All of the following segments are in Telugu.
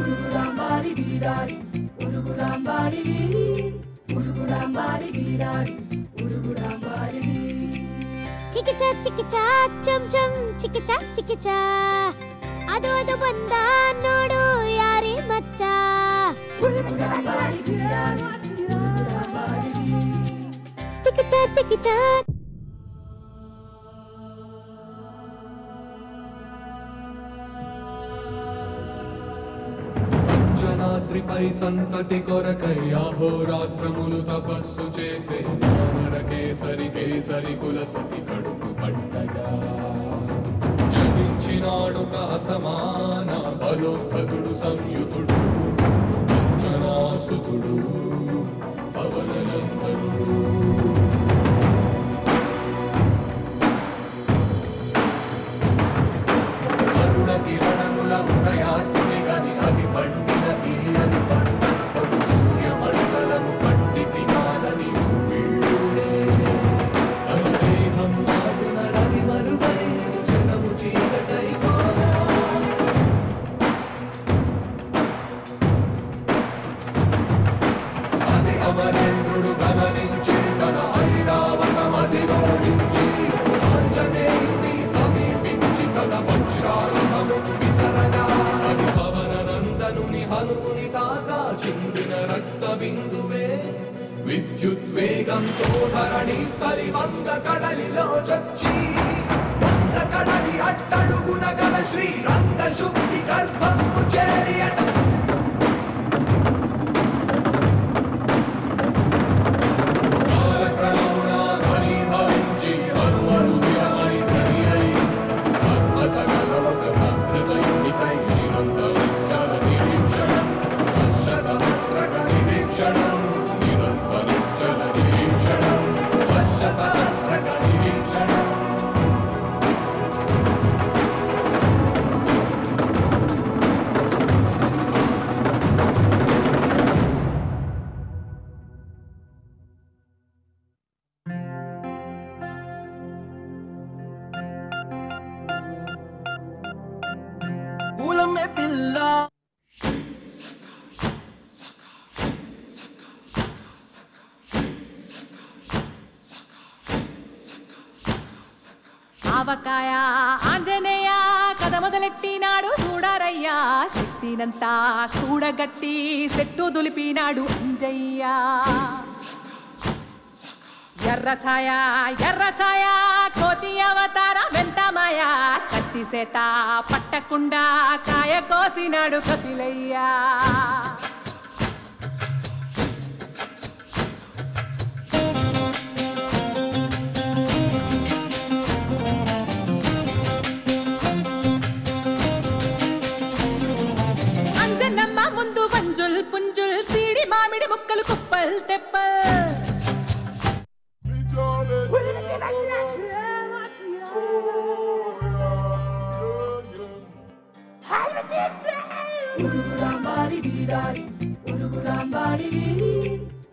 ఉరుగురాంబారి వీరాడి ఉరుగురాంబారి వీరి ఉరుగురాంబారి వీరాడి ఉరుగురాంబారి వీరి చికిచా చం చం చికిచా ಅದು ಅದು ಬಂದ ನೋಡು ಯಾರೇ ಮಚ್ಚ ఉరుగురాంబారి వీరాడి ఉరుగురాంబారి వీరి చికిచా జనాద్రిపై సంతతి కొరకై అహోరాత్రములు తపస్సు చేసే వానర కేసరి కేసరి కుల సతి కడుపు పట్టగా జనించినాడొక అసమాన బలోద్ధతుడు సంయుతుడు అంజనాసుతుడు పవననందనుడు అరుణ కిరణముల ఉదయాత్ముని గని అది పండిన తీయని పంటను పడు సూర్యమండలము పట్టి తినాలని వీళ్ళూడే తన దేహం నాటున రవి మరుగై జగము చీకటై పోగా అది అమరేంద్రుడు గమనించి తన ఐరావతమధిరోహించి ఆంజనేయుని సమీపించి తన వజ్రాయుధము విసరగా అది పవననందనుని హనువుని తాకా చిందిన రక్త బిందువే విద్యుద్వేగంతో ధరణి స్థలి వంద కడలిలో చొచ్చి వంద కడలి అట్టడుగున గల శ్రీరంగ శుద్ధి గర్భము చేరియట ఆవకాయ ఆంజనేయ కథ మొదలెట్టినాడు చూడారయ్యా శక్తినంతా చూడగట్టి చెట్టు దులిపినాడు అంజయ్య ఎర్ర ఛాయ కోతి అవతార వెంటమాయ కత్తి సేత పట్టకుండా కాయ కోసినాడు కపిలయ్యా ముందు పంజుల్ పుంజుల్ సీడి మామిడి ముక్కలు కుప్పల్ తెప్పల్ ఉరుగురాంబారి వీరాడి ఉరుగురాంబారి వీరి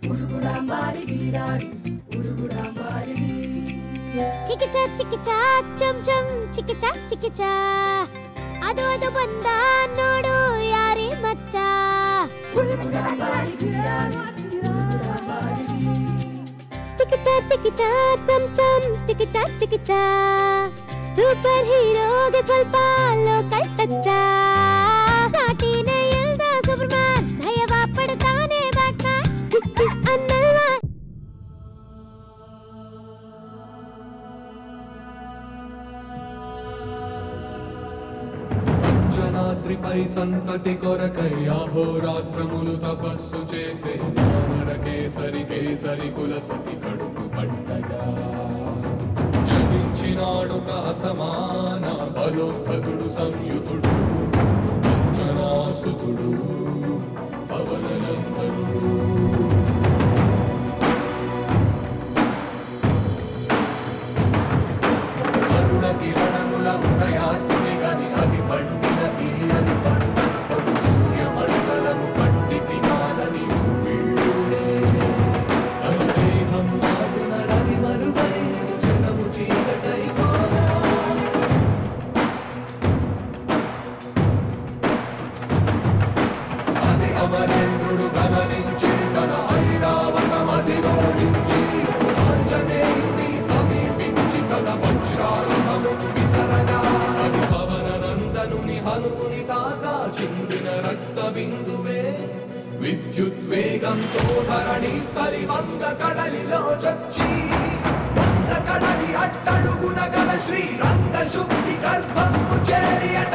ఉరుగురాంబారి వీరాడి ఉరుగురాంబారి వీరి చికిచా చం చం చికిచా ಅದು ಅದು ಬಂದ ನೋಡು ಯಾರೇ ಮಚ್ಚ ఉరుగురాంబారి వీరాడి ఉరుగురాంబారి వీరి ಚಿಕಿಚಾ ಚಂ ಚಂ ಚಿಕಿಚಾ ಸೂಪರ್ ಹೀರೋಗೆ ಸ್ವಲ್ಪ ಲೋಕಲ್ ಟಚ್ಚ ಸಾಟಿನ ಇಲ್ದ ಸೂಪರ್ಮನ್ ಭಯವ ಪಡ್ತಾನೆ ಬ್ಯಾಟ್ಮ್ಯಾನ್ ಕಿಸ್ ಅನ್ನಲ್ವಾ జనాద్రిపై సంతతి కొరకై అహోరాత్రములు తపస్సు చేసే వానర కేసరి కేసరి కుల సతి కడుపు పట్టగా జనించినాడొక అసమాన బలోద్ధతుడు సంయుతుడు అంజనాసుతుడు పవననందనుడు అరుణ కిరణముల ఉదయాత్ముని గని అది పండిన తీయని పంటను పడు సూర్యమండలము పట్టి తినాలని వీళ్ళూడే తన దేహం నాటున రవి మరుగై జగము చీకటై పోగా అమరేంద్రుడు గమనించి తన ఐరావతమధిరోహించి ఆంజనేయుని సమీపించి తన వజ్రాయుధమును విసరగా అది పవన నందనుని హనువుని తాకా చిందిన రక్త బిందువే విద్యుద్వేగంతో ధరణి స్థలి వంద కడలిలో చొచ్చి వంద కడలి అట్టడుగున గల శ్రీరంగ శుద్ధి గర్భము చేరియట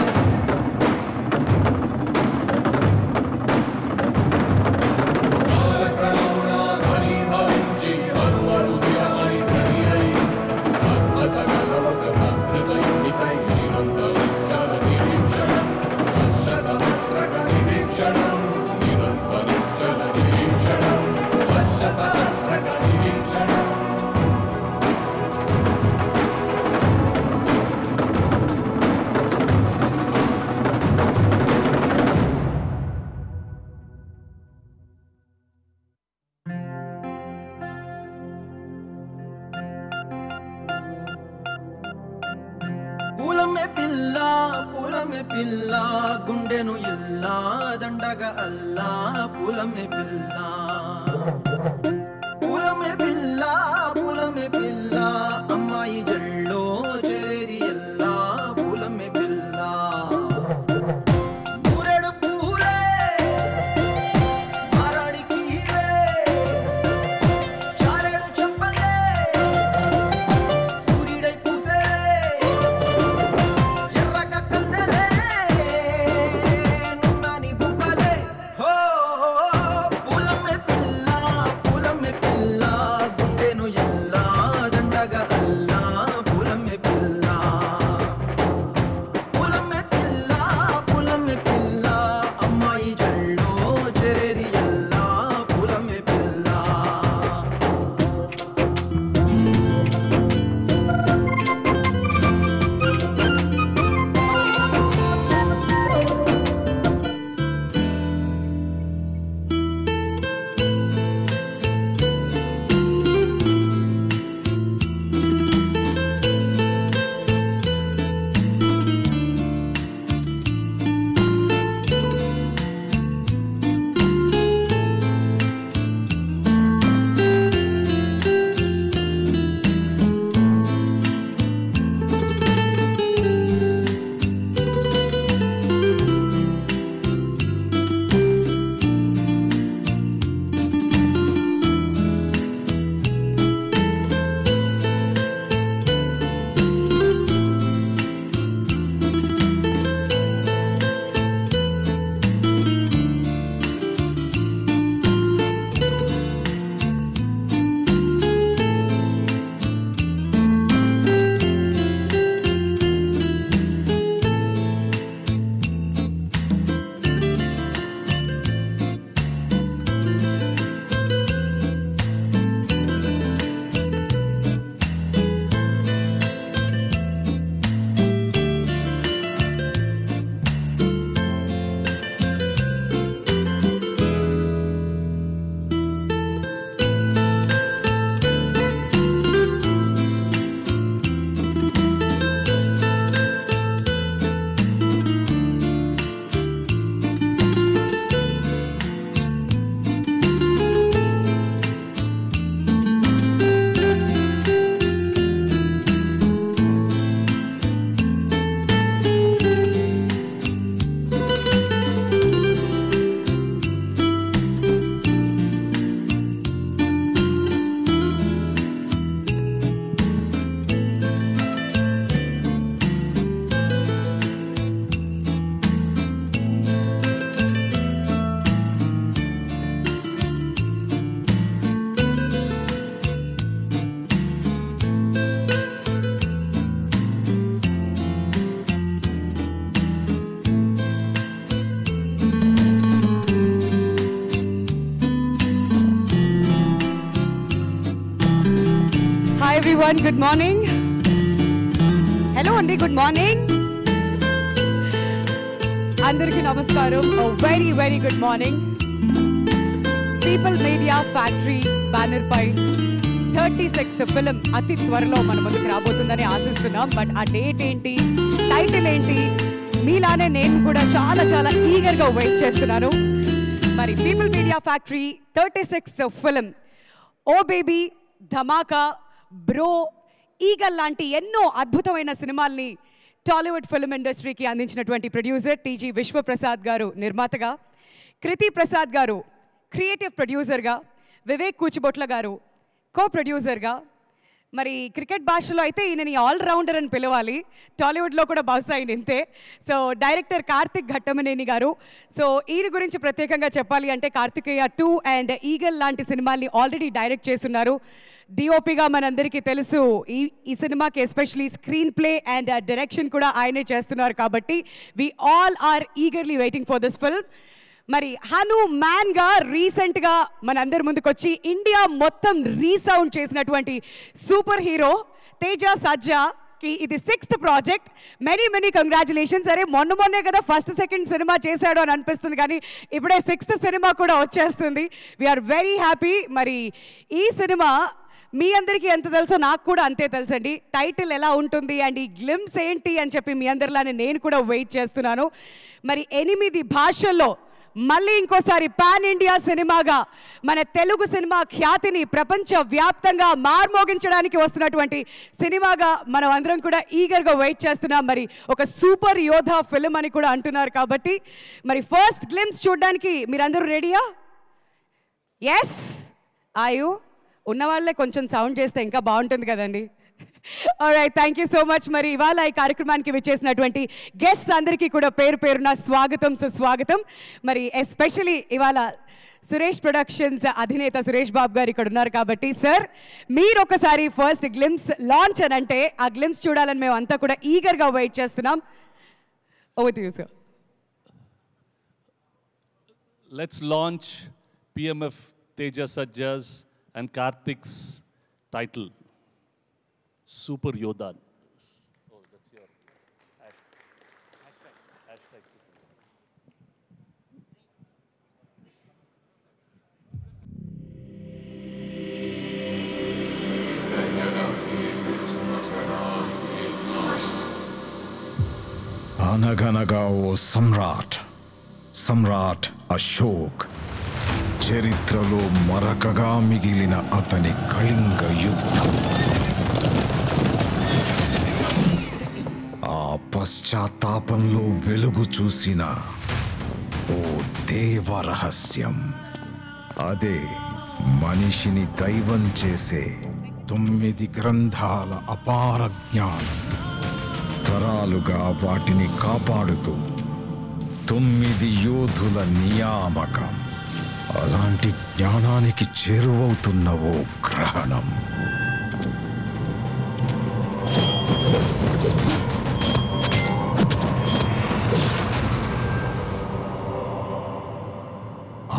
పిల్ల గుండెను ఇల్లా దండగ అల్లా పూలమే పిల్ల పూలమే పిల్ల పూలమే పిల్ల అమ్మాయి జల్లో చేరేది ఎల్లా పూలమే పిల్ల పూరెడు పూలే మారాడి పీవే చారెడు చెప్పలే సూర్యుడై పూసే Hi everyone, good morning. Hello Andy, good morning. Andariki namaskaram. A very, very good morning. People Media Factory banner pai 36th film అతి త్వరలో మన ముందుకు రాబోతుందని ఆశిస్తున్నాం. బట్ ఆ డేట్ ఏంటి, టైటిల్ ఏంటి, మీలానే నేను కూడా చాలా ఈగర్గా వెయిట్ చేస్తున్నాను. మరి people media factory 36th film oh baby, Dhamaka, bro, eagle లాంటి ఎన్నో అద్భుతమైన సినిమాల్ని టాలీవుడ్ ఫిల్మ్ ఇండస్ట్రీకి అందించినటువంటి ప్రొడ్యూసర్ టీజీ విశ్వప్రసాద్ గారు నిర్మాతగా, కృతి ప్రసాద్ గారు క్రియేటివ్ ప్రొడ్యూసర్గా, వివేక్ కూచిబొట్ల గారు కో ప్రొడ్యూసర్గా, మరి క్రికెట్ భాషలో అయితే ఈయనని ఆల్రౌండర్ అని పిలవాలి, టాలీవుడ్లో కూడా బహుశా ఆయన ఇంతే. సో డైరెక్టర్ కార్తిక్ ఘట్టమనేని గారు. సో ఈయన గురించి ప్రత్యేకంగా చెప్పాలి అంటే కార్తికేయ 2 అండ్ ఈగల్ లాంటి సినిమాల్ని ఆల్రెడీ డైరెక్ట్ చేస్తున్నారు. డిఓపిగా మనందరికీ తెలుసు. ఈ సినిమాకి especially screenplay and direction కూడా ఆయనే చేస్తున్నారు కాబట్టి we all are eagerly waiting for this film. మరి హనుమాన్గా రీసెంట్గా మనందరి ముందుకొచ్చి ఇండియా మొత్తం రీసౌండ్ చేసినటువంటి సూపర్ హీరో తేజ సజ్జాకి ఇది 6th ప్రాజెక్ట్. Many congratulations. అరే మొన్నే కదా 1st, 2nd సినిమా చేశాడు అని అనిపిస్తుంది, కానీ ఇప్పుడే 6th సినిమా కూడా వచ్చేస్తుంది. We are very happy. మరి ఈ సినిమా మీ అందరికీ ఎంత తెలుసో నాకు కూడా అంతే తెలుసండి. టైటిల్ ఎలా ఉంటుంది అండ్ ఈ గ్లిమ్స్ ఏంటి అని చెప్పి మీ అందరిలానే నేను కూడా వెయిట్ చేస్తున్నాను. మరి 8 భాషల్లో మళ్ళీ ఇంకోసారి పాన్ ఇండియా సినిమాగా మన తెలుగు సినిమా ఖ్యాతిని ప్రపంచవ్యాప్తంగా మార్మోగించడానికి వస్తున్నటువంటి సినిమాగా మనం అందరం కూడా ఈగర్గా వెయిట్ చేస్తున్నాం. మరి ఒక సూపర్ యోధా ఫిల్మ్ అని కూడా అంటున్నారు కాబట్టి మరి ఫస్ట్ గ్లిమ్స్ చూడడానికి మీరందరూ రెడీయా? ఎస్, ఆయు ఉన్నవాళ్ళే కొంచెం సౌండ్ చేస్తే ఇంకా బాగుంటుంది కదండి. Alright, thank you so much. మరి ఇవాళ ఈ కార్యక్రమానికి విచ్చేసినటువంటి గెస్ట్స్ అందరికీ కూడా పేరు పేరున స్వాగతం, సుస్వాగతం. మరి ఎస్పెషలీ ఇవాళ సురేష్ ప్రొడక్షన్స్ అధినేత సురేష్ బాబు గారు ఇక్కడ ఉన్నారు కాబట్టి సార్ మీరు ఒకసారి ఫస్ట్ గ్లిమ్స్ లాంచ్ అని అంటే ఆ గ్లిమ్స్ చూడాలని మేము అంతా కూడా ఈగర్గా వెయిట్ చేస్తున్నాం. Over to you sir. Let's launch PMF Teja Sajja's and Karthik's title, Super Yodha. Oh, that's your hashtag. అనగనగా ఓ సమ్రాట్ అశోక్, చరిత్రలో మరకగా మిగిలిన అతని కళింగ యుద్ధం. ఆ పశ్చాత్తాపంలో వెలుగు చూసిన ఓ దేవ రహస్యం. అదే మనిషిని దైవం చేసే 9 గ్రంథాల అపార జ్ఞానం. తరాలుగా వాటిని కాపాడుతూ 9 యోధుల నియామకం. అలాంటి జ్ఞానానికి చేరువవుతున్న ఓ గ్రహణం.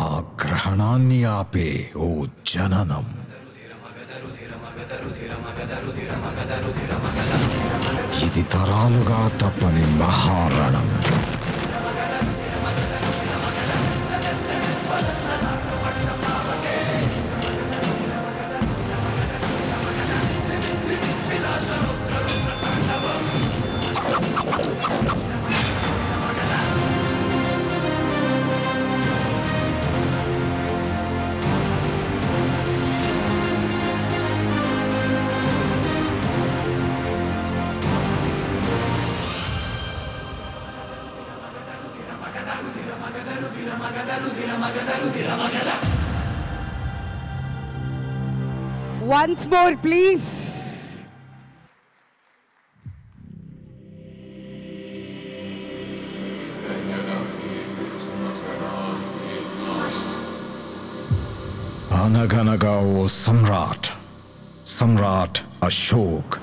ఆ గ్రహణాన్ని ఆపే ఓ జననం. ఇది తరాలుగా తప్పని మహారణం. Once more, please. అనగనగా ఓ సమ్రాట్ అశోక్,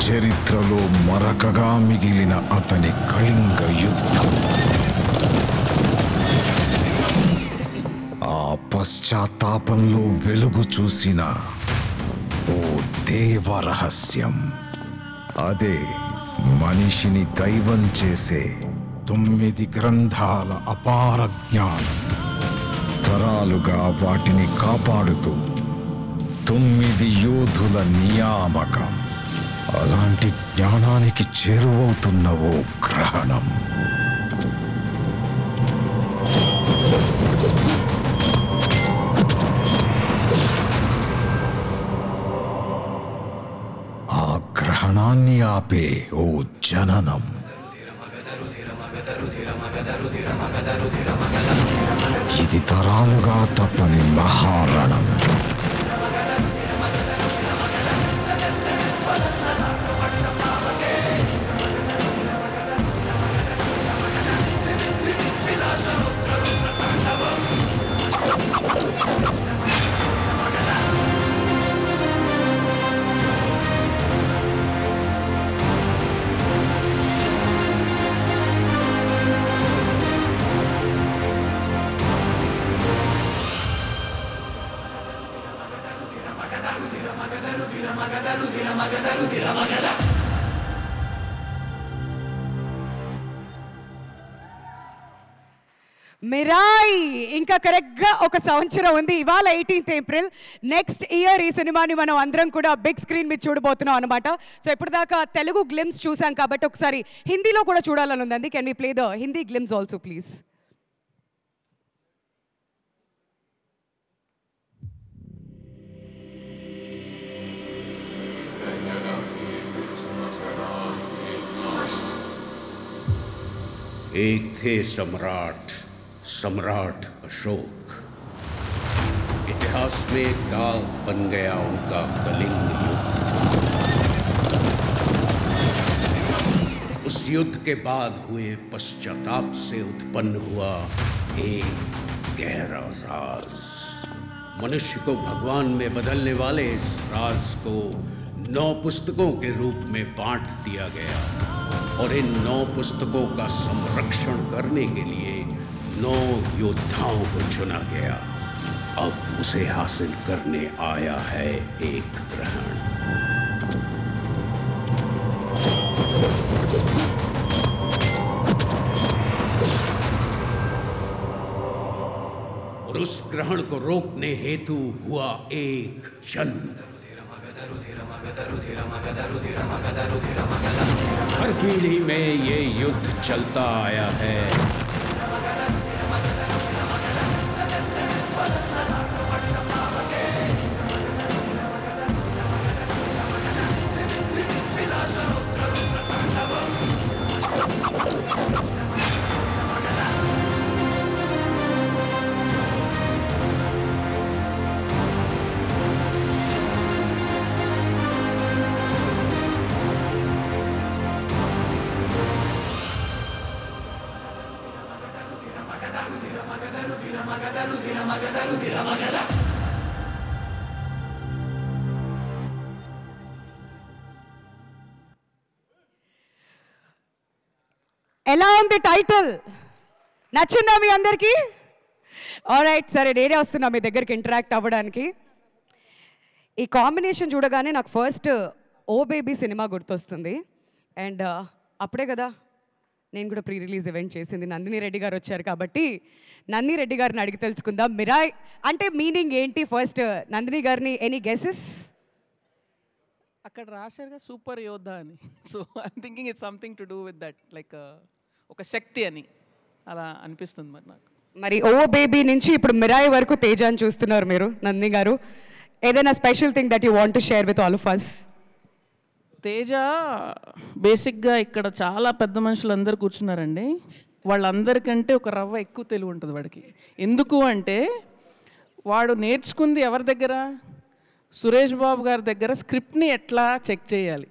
చరిత్రలో మరకగా మిగిలిన అతని కళింగ యుద్ధం. ఆ పశ్చాత్తాపంలో వెలుగు చూసిన ఓ దేవ రహస్యం. అదే మనిషిని దైవం చేసే 9 గ్రంథాల అపార జ్ఞానం. తరాలుగా వాటిని కాపాడుతూ 9 యోధుల నియామకం. అలాంటి జ్ఞానానికి చేరువవుతున్న ఓ గ్రహణం. ఆపే ఓ జననం. ఇది తరాలుగా తప్పని మహారణం. మిరాయ్ ఇంకా కరెక్ట్గా ఒక సంవత్సరం ఉంది. ఇవాళ 18th ఏప్రిల్. నెక్స్ట్ ఇయర్ ఈ సినిమాని మనం అందరం కూడా బిగ్ స్క్రీన్ మీద చూడబోతున్నాం అనమాట. సో ఇప్పటిదాకా తెలుగు గ్లిమ్స్ చూసాం కాబట్టి ఒకసారి హిందీలో కూడా చూడాలని ఉందండి. Can we play the Hindi glimpse also please? एक थे सम्राट अशोक. इतिहास में दाग बन गया उनका कलिंग युद्ध. उस युद्ध के बाद हुए पश्चाताप से उत्पन्न हुआ एक गहरा राज. मनुष्य को भगवान में बदलने वाले इस राज को 9 पुस्तकों के रूप में बांट दिया गया और इन 9 पुस्तकों का संरक्षण करने के लिए 9 योद्धाओं को चुना गया. अब उसे हासिल करने आया है एक ग्रहण. और उस ग्रहण को रोकने हेतु हुआ एक जन्म. हर पीढ़ी में ये युद्ध चलता आया है. ఎలా ఉంది టైటిల్? నచ్చిందా మీ అందరికీ? ఆల్రైట్, సరే నేనే వస్తున్నా మీ దగ్గరికి ఇంటరాక్ట్ అవ్వడానికి. ఈ కాంబినేషన్ చూడగానే నాకు ఫస్ట్ ఓ బేబీ సినిమా గుర్తొస్తుంది. అండ్ అప్పుడే కదా నేను కూడా ప్రీ రిలీజ్ ఈవెంట్ చేసింది. నందిని రెడ్డి గారు వచ్చారు కాబట్టి నందిని రెడ్డి గారిని అడిగి తెలుసుకుందాం. మిరాయ్ అంటే మీనింగ్ ఏంటి? ఫస్ట్ నందిని గారిని, ఎనీ గెసెస్? అక్కడ రాశారుగా సూపర్ యోధ అని. So I'm thinking it's something to do with that, like ఒక శక్తి అని అలా అనిపిస్తుంది మరి నాకు. మరి ఓ బేబీ నుంచి ఇప్పుడు మిరాయ్ వరకు తేజాని చూస్తున్నారు మీరు, నందిని గారు. ఏదైనా special thing that you want to share with all of us? Teja బేసిక్గా ఇక్కడ చాలా పెద్ద మనుషులు అందరు కూర్చున్నారండి. వాళ్ళందరికంటే ఒక రవ్వ ఎక్కువ తెలివి ఉంటుంది వాడికి. ఎందుకు అంటే వాడు నేర్చుకుంది ఎవరి దగ్గర? సురేష్ బాబు గారి దగ్గర స్క్రిప్ట్ని ఎట్లా చెక్ చేయాలి.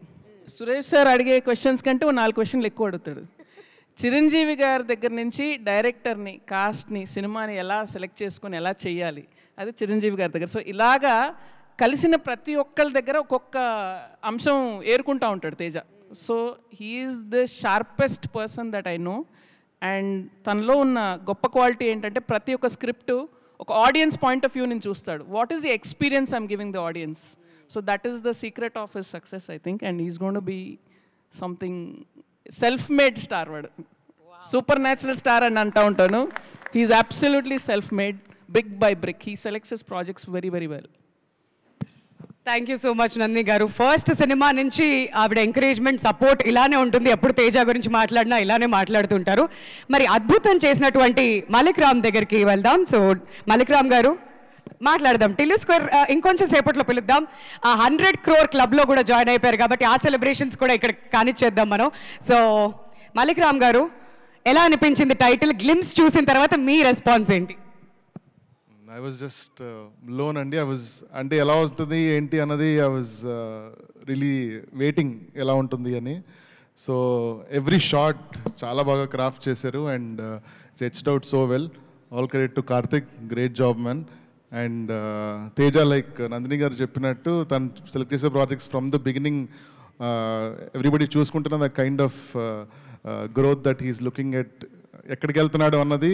సురేష్ సార్ అడిగే క్వశ్చన్స్ కంటే ఓ 4 క్వశ్చన్లు ఎక్కువ అడుగుతాడు. చిరంజీవి గారి దగ్గర నుంచి డైరెక్టర్ని, కాస్ట్ని, సినిమాని ఎలా సెలెక్ట్ చేసుకొని ఎలా చేయాలి, అది చిరంజీవి గారి దగ్గర. సో ఇలాగా కలిసిన ప్రతి ఒక్కళ్ళ దగ్గర ఒక్కొక్క అంశం ఏరుకుంటూ ఉంటాడు Teja. So he's the sharpest person that I know. And తనలో ఉన్న గొప్ప క్వాలిటీ ఏంటంటే ప్రతి ఒక్క స్క్రిప్టు ఒక ఆడియన్స్ పాయింట్ ఆఫ్ వ్యూ నుంచి చూస్తాడు. What is the experience I'm giving the audience? So that is the secret of his success I think. And he's gonna be something self made star. వాడు సూపర్ న్యాచురల్ స్టార్ అని అంటూ ఉంటాను. He's absolutely self made, brick by brick. He selects his projects very very well. Thank you so much Nandini garu. First cinema నుంచి ఆవిడ ఎంకరేజ్మెంట్, సపోర్ట్ ఇలానే ఉంటుంది. ఎప్పుడు తేజ గురించి మాట్లాడినా ఇలానే మాట్లాడుతుంటారు. మరి అద్భుతం చేసినటువంటి మలిక్ రామ్ దగ్గరికి వెళ్దాం. సో మలిక్ రామ్ గారు, మాట్లాడదాం. టిల్లు స్క్వేర్ ఇంకొంచెం సేపట్లో పిలుద్దాం. 100 crore క్లబ్లో కూడా జాయిన్ అయిపోయారు కాబట్టి ఆ సెలబ్రేషన్స్ కూడా ఇక్కడ కానిచ్చేద్దాం మనం. సో మలిక్ రామ్ గారు, ఎలా అనిపించింది టైటిల్? గ్లిమ్స్ చూసిన తర్వాత మీ రెస్పాన్స్ ఏంటి? ఐ వాజ్ జస్ట్ లోన్ అండి. అంటే ఎలా వస్తుంది ఏంటి అన్నది ఐ వాజ్ రియలీ వెయిటింగ్ ఎలా ఉంటుంది అని. సో ఎవ్రీ షాట్ చాలా బాగా క్రాఫ్ట్ చేశారు and it's etched out so well. All credit to Karthik, great job man. And Teja, like Nandini garu చెప్పినట్టు తను సెలెక్ట్ చేసే projects from the beginning everybody చూసుకుంటున్న the kind of growth that he's looking at. ఎక్కడికి వెళ్తున్నాడు అన్నది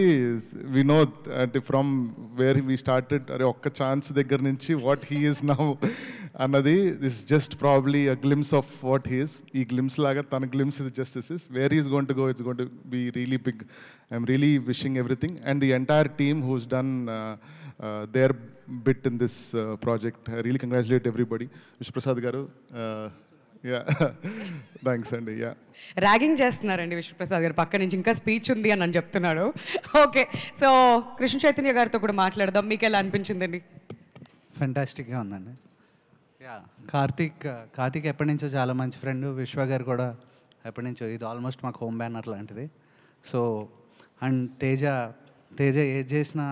వి నో అంటే ఫ్రమ్ వేర్ వీ స్టార్టెడ్. అరే ఒక్క ఛాన్స్ దగ్గర నుంచి వాట్ హీ ఈస్ నౌ అన్నది this just probably a glimpse of what he is. ఈ గ్లిమ్స్ లాగా తన గ్లిమ్స్ ఇది just this is where is going to go. It's going to be really big. I'm really wishing everything and the entire team who's done their bit in this project. I really congratulate everybody. Vishwaprasad garu, yeah, thanks అండి. యా, ర్యాగింగ్ చేస్తున్నారండి విశ్వప్రసాద్ గారు పక్క నుంచి, ఇంకా స్పీచ్ ఉంది అని చెప్తున్నాడు. ఓకే, సో కృష్ణ చైతన్య గారితో కూడా మాట్లాడదాం. మీకు ఎలా అనిపించిందండి? ఫెంటాస్టిక్గా ఉందండి. యా, కార్తీక్ ఎప్పటి నుంచో చాలా మంచి ఫ్రెండ్. విశ్వ గారు కూడా ఎప్పటి నుంచో, ఇది ఆల్మోస్ట్ మాకు హోమ్ బ్యానర్ లాంటిది. సో అండ్ తేజ ఏది చేసినా,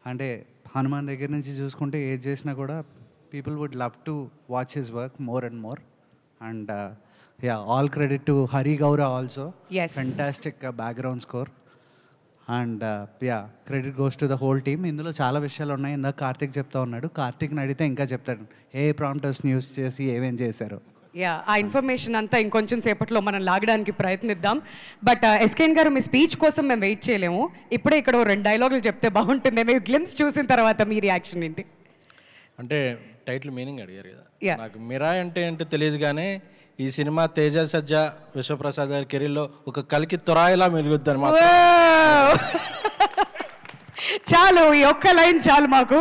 అంటే హనుమాన్ దగ్గర నుంచి చూసుకుంటే ఏది చేసినా కూడా people would love to watch his work more and more. And yeah, all credit to Hari Gowra also. Fantastic background score. And yeah, credit goes to the whole team. ఇందులో చాలా విషయాలు ఉన్నాయి. ఇందాక కార్తిక్ చెప్తా ఉన్నాడు. కార్తిక్ని అడిగితే ఇంకా చెప్తాడు ఏ ప్రాంప్టర్స్ని యూస్ చేసి ఏమేం చేశారు. యా, ఆ ఇన్ఫర్మేషన్ అంతా ఇంకొంచెం సేపట్లో మనం లాగడానికి ప్రయత్నిద్దాం. బట్ ఎస్కేఎన్ గారు, మీ స్పీచ్ కోసం మేము వెయిట్ చేయలేము. ఇప్పుడే ఇక్కడ 2 డైలాగులు చెప్తే బాగుంటుంది. మేము గ్లిమ్స్ చూసిన తర్వాత మీ రియాక్షన్ ఏంటి? అంటే టైటిల్ మీనింగ్ అడిగారు కదా, నాకు మిరాయ్ అంటే ఏంటో తెలియదు కానీ ఈ సినిమా తేజ సజ్జ విశ్వప్రసాద్ గారి కెరీర్లో ఒక కలికి తొరాయిలా మెలుగుద్ది అనమాట. చాలు, ఈ ఒక్క లైన్ చాలు మాకు.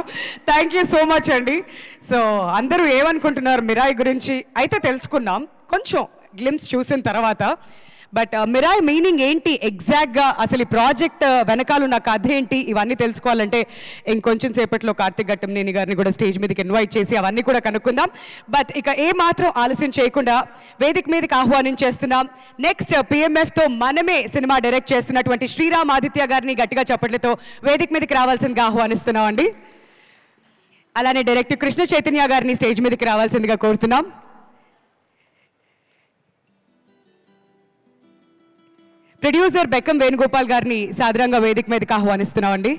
థ్యాంక్ యూ సో మచ్ అండి. సో అందరూ ఏమనుకుంటున్నారు మిరాయ్ గురించి అయితే తెలుసుకున్నాం కొంచెం గ్లిమ్స్ చూసిన తర్వాత. బట్ మిరాయ్ మీనింగ్ ఏంటి ఎగ్జాక్ట్గా, అసలు ఈ ప్రాజెక్ట్ వెనకాల నా కథ ఏంటి, ఇవన్నీ తెలుసుకోవాలంటే ఇంకొంచెం సేపట్లో కార్తిక్ ఘట్టంనేని గారిని కూడా స్టేజ్ మీదకి ఇన్వైట్ చేసి అవన్నీ కూడా కనుక్కుందాం. బట్ ఇక ఏమాత్రం ఆలస్యం చేయకుండా వేదిక మీదకి ఆహ్వానించేస్తున్నాం. నెక్స్ట్ పిఎంఎఫ్తో మనమే సినిమా డైరెక్ట్ చేస్తున్నటువంటి శ్రీరామ్ ఆదిత్య గారిని గట్టిగా చప్పట్లతో వేదిక మీదకి రావాల్సిందిగా ఆహ్వానిస్తున్నాం అండి. అలానే డైరెక్టర్ కృష్ణ చైతన్య గారిని స్టేజ్ మీదకి రావాల్సిందిగా కోరుతున్నాం. ప్రొడ్యూసర్ బెక్కం వేణుగోపాల్ గారిని సాదరంగా వేదిక మీదకి ఆహ్వానిస్తున్నామండి.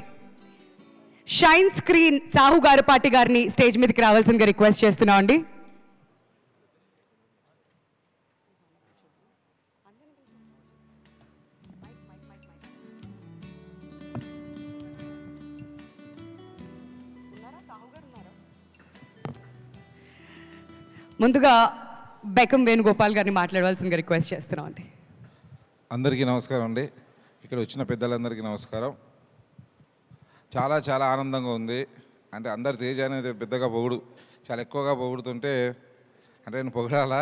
షైన్ స్క్రీన్ సాహు గారపాటి గారిని స్టేజ్ మీదకి రావాల్సిందిగా రిక్వెస్ట్ చేస్తున్నామండి. ముందుగా బెక్కం వేణుగోపాల్ గారిని మాట్లాడవలసిందిగా రిక్వెస్ట్ చేస్తున్నామండి. అందరికీ నమస్కారం అండి. ఇక్కడ వచ్చిన పెద్దలందరికీ నమస్కారం. చాలా చాలా ఆనందంగా ఉంది. అంటే అందరు తేజ అనేది పెద్దగా చాలా ఎక్కువగా పొగుడుతుంటే అంటే నేను పొగడాలా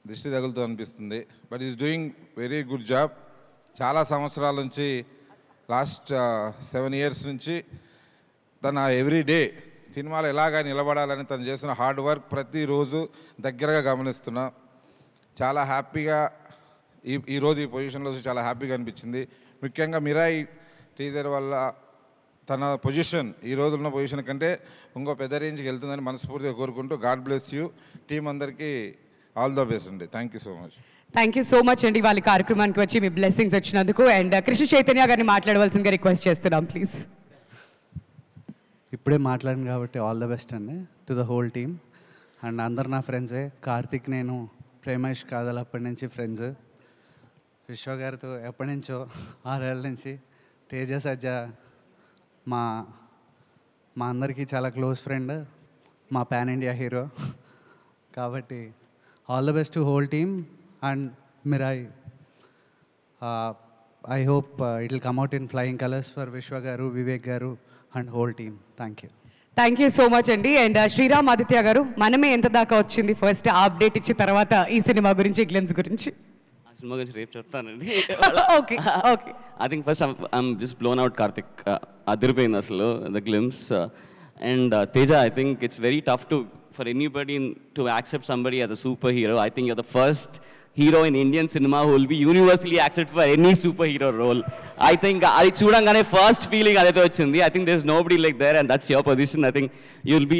దిష్టి తగులుతూ అనిపిస్తుంది. But is doing very good job. చాలా సంవత్సరాల నుంచి లాస్ట్ 7 years నుంచి తన ఎవ్రీ డే సినిమాలు ఎలాగా నిలబడాలని తను చేసిన హార్డ్ వర్క్ ప్రతిరోజు దగ్గరగా గమనిస్తున్నా. చాలా హ్యాపీగా ఈరోజు ఈ పొజిషన్లో చాలా హ్యాపీగా అనిపించింది. ముఖ్యంగా మిరాయ్ టీజర్ వల్ల తన పొజిషన్ ఈ రోజు ఉన్న పొజిషన్ కంటే ఇంకో పెద్ద రేంజ్కి వెళ్తుందని మనస్ఫూర్తిగా కోరుకుంటూ గాడ్ బ్లెస్ యూ. టీం అందరికీ ఆల్ ద బెస్ట్ అండి. Thank you so much. Thank you so much అండి వాళ్ళ కార్యక్రమానికి వచ్చి మీ బ్లెస్సింగ్స్ వచ్చినందుకు. అండ్ కృష్ణ చైతన్య గారిని మాట్లాడవలసిందిగా రిక్వెస్ట్ చేస్తున్నాం ప్లీజ్. ఇప్పుడే మాట్లాడింది కాబట్టి ఆల్ ద బెస్ట్ అండి to the whole team. And అందరు నా ఫ్రెండ్సే. కార్తిక్ నేను ప్రేమేష్ కాదల్ అప్పటి నుంచి ఫ్రెండ్స్. విశ్వ గారితో ఎప్పటి నుంచో 6 ఏళ్ళ నుంచి. తేజ సజ్జ మా అందరికీ చాలా క్లోజ్ ఫ్రెండ్, మా పాన్ ఇండియా హీరో. కాబట్టి all the best to whole team. And Mirai I hope it will come out in flying colours for విశ్వ గారు, వివేక్ గారు and whole team. Thank you. Thank you so much అండి. అండ్ శ్రీరామ్ ఆదిత్య గారు, మనమే ఎంత దాకా వచ్చింది ఫస్ట్ అప్డేట్ ఇచ్చిన తర్వాత ఈ సినిమా గురించి గ్లిమ్స్ గురించి? సినిమా గురించి రేపు చెప్తానండి. Okay okay. I think first I'm just blown out Karthik. అదిరిపోయింది అసలు the glimpse. And Teja, I think it's very tough to for anybody to accept somebody as a super hero. I think your the first hero in Indian cinema who will be universally accepted for any superhero role. I think అది చూడంగానే ఫస్ట్ ఫీలింగ్ అదైతే వచ్చింది. I think there's nobody like there and that's your position. I think you'll be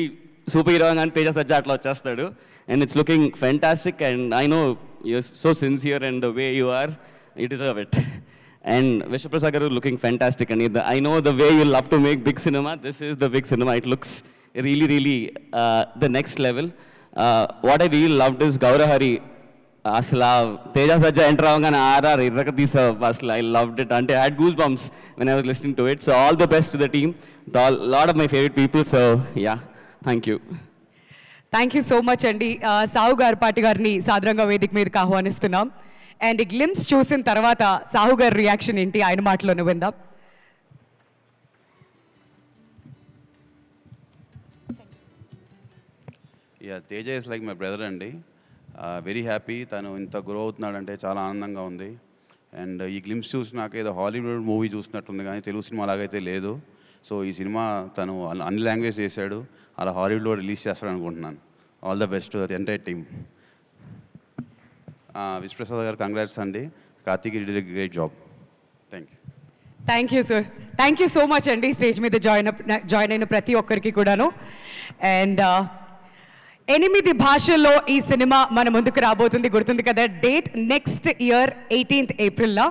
superhero and Teja సజ్జా అట్లా వచ్చేస్తాడు. And it's looking fantastic and I know you're so sincere and the way you are, you deserve it. And Vishwaprasad garu looking fantastic. And I know the way you love to make big cinema, this is the big cinema. It looks really the next level. What I really loved is Gaurahari. అసలు తేజ సజ్జా ఎంటర్ అవ్వగానే ఆర్ఆర్ ఇర్రక తీసావు అసలు. I loved it. అంటే I had goosebumps when I was listening to it. So all the best to the team, lot of my favourite people. So yeah, thank you. Thank you so much అండి. సాహు గారిపాటి గారిని సాదరంగా వేదిక మీదకి ఆహ్వానిస్తున్నాం. అండ్ గ్లిమ్స్ చూసిన తర్వాత సాహు గారి రియాక్షన్ ఏంటి ఆయన మాటలోనే విందాం. Yeah, Teja is like my brother అండి. Very happy. తను ఇంత గ్రో అవుతున్నాడంటే చాలా ఆనందంగా ఉంది. అండ్ ఈ గ్లిమ్స్ చూసినాక ఏదో హాలీవుడ్ మూవీ చూసినట్టుంది కానీ తెలుగు సినిమా అలాగైతే లేదు. సో ఈ సినిమా తను అన్ని లాంగ్వేజ్ చేశాడు, అలా హాలీవుడ్లో రిలీజ్ చేస్తాడు అనుకుంటున్నాను. All the best to the entire team. Vishwaprasad గారు కంగ్రాట్స్ అండి. Karthik did a great job. Thank you. Thank you sir. Thank you so much అండి. స్టేజ్ మీద జాయిన్ అయిన ప్రతి ఒక్కరికి కూడాను. అండ్ 8 భాషల్లో ఈ సినిమా మన ముందుకు రాబోతుంది. గుర్తుంది కదా డేట్? నెక్స్ట్ ఇయర్ 18th ఏప్రిల్లో.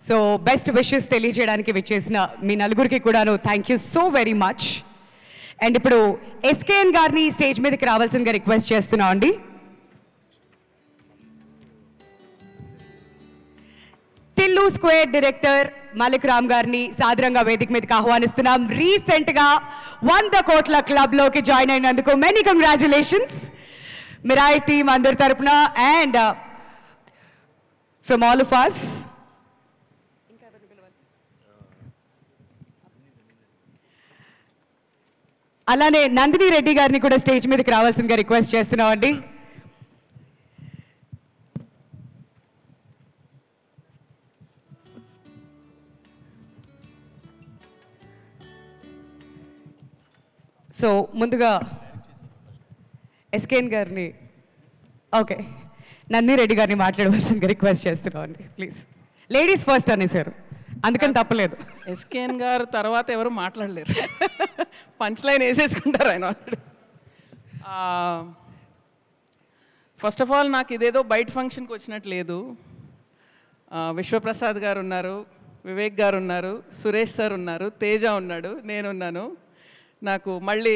సో బెస్ట్ విషెస్ తెలియజేయడానికి విచ్చేసిన మీ నలుగురికి కూడాను thank you so very much. And ఇప్పుడు ఎస్కేఎన్ గారిని స్టేజ్ మీదకి రావాల్సిందిగా రిక్వెస్ట్ చేస్తున్నాం అండి. టిల్లు స్క్వేర్ డైరెక్టర్ మాలిక్ రామ్ గారిని సాదరంగా వేదిక మీదకి ఆహ్వానిస్తున్నాం. రీసెంట్గా 100 కోట్ల క్లబ్లోకి జాయిన్ అయినందుకు మెనీ కంగ్రాచులేషన్స్ మిరాయి టీమ్ అందరి తరపున and from all of us. అలానే నందిని రెడ్డి గారిని కూడా స్టేజ్ మీదకి రావాల్సిందిగా రిక్వెస్ట్ చేస్తున్నాం అండి. సో ముందుగా ఎస్కేఎన్ గారిని, ఓకే, నందిని రెడ్డి గారిని మాట్లాడవలసిందిగా రిక్వెస్ట్ చేస్తున్నాం అండి. ప్లీజ్. లేడీస్ ఫస్ట్ అనేసారు, అందుకని తప్పలేదు. ఎస్కేఎన్ గారు తర్వాత ఎవరు మాట్లాడలేరు, పంచ్ లైన్ వేసేసుకుంటారు ఆయన ఆల్రెడీ. ఫస్ట్ ఆఫ్ ఆల్ నాకు ఇదేదో బయట ఫంక్షన్కి వచ్చినట్టు లేదు. విశ్వప్రసాద్ గారు ఉన్నారు, వివేక్ గారు ఉన్నారు, సురేష్ సార్ ఉన్నారు, తేజ ఉన్నాడు, నేనున్నాను. నాకు మళ్ళీ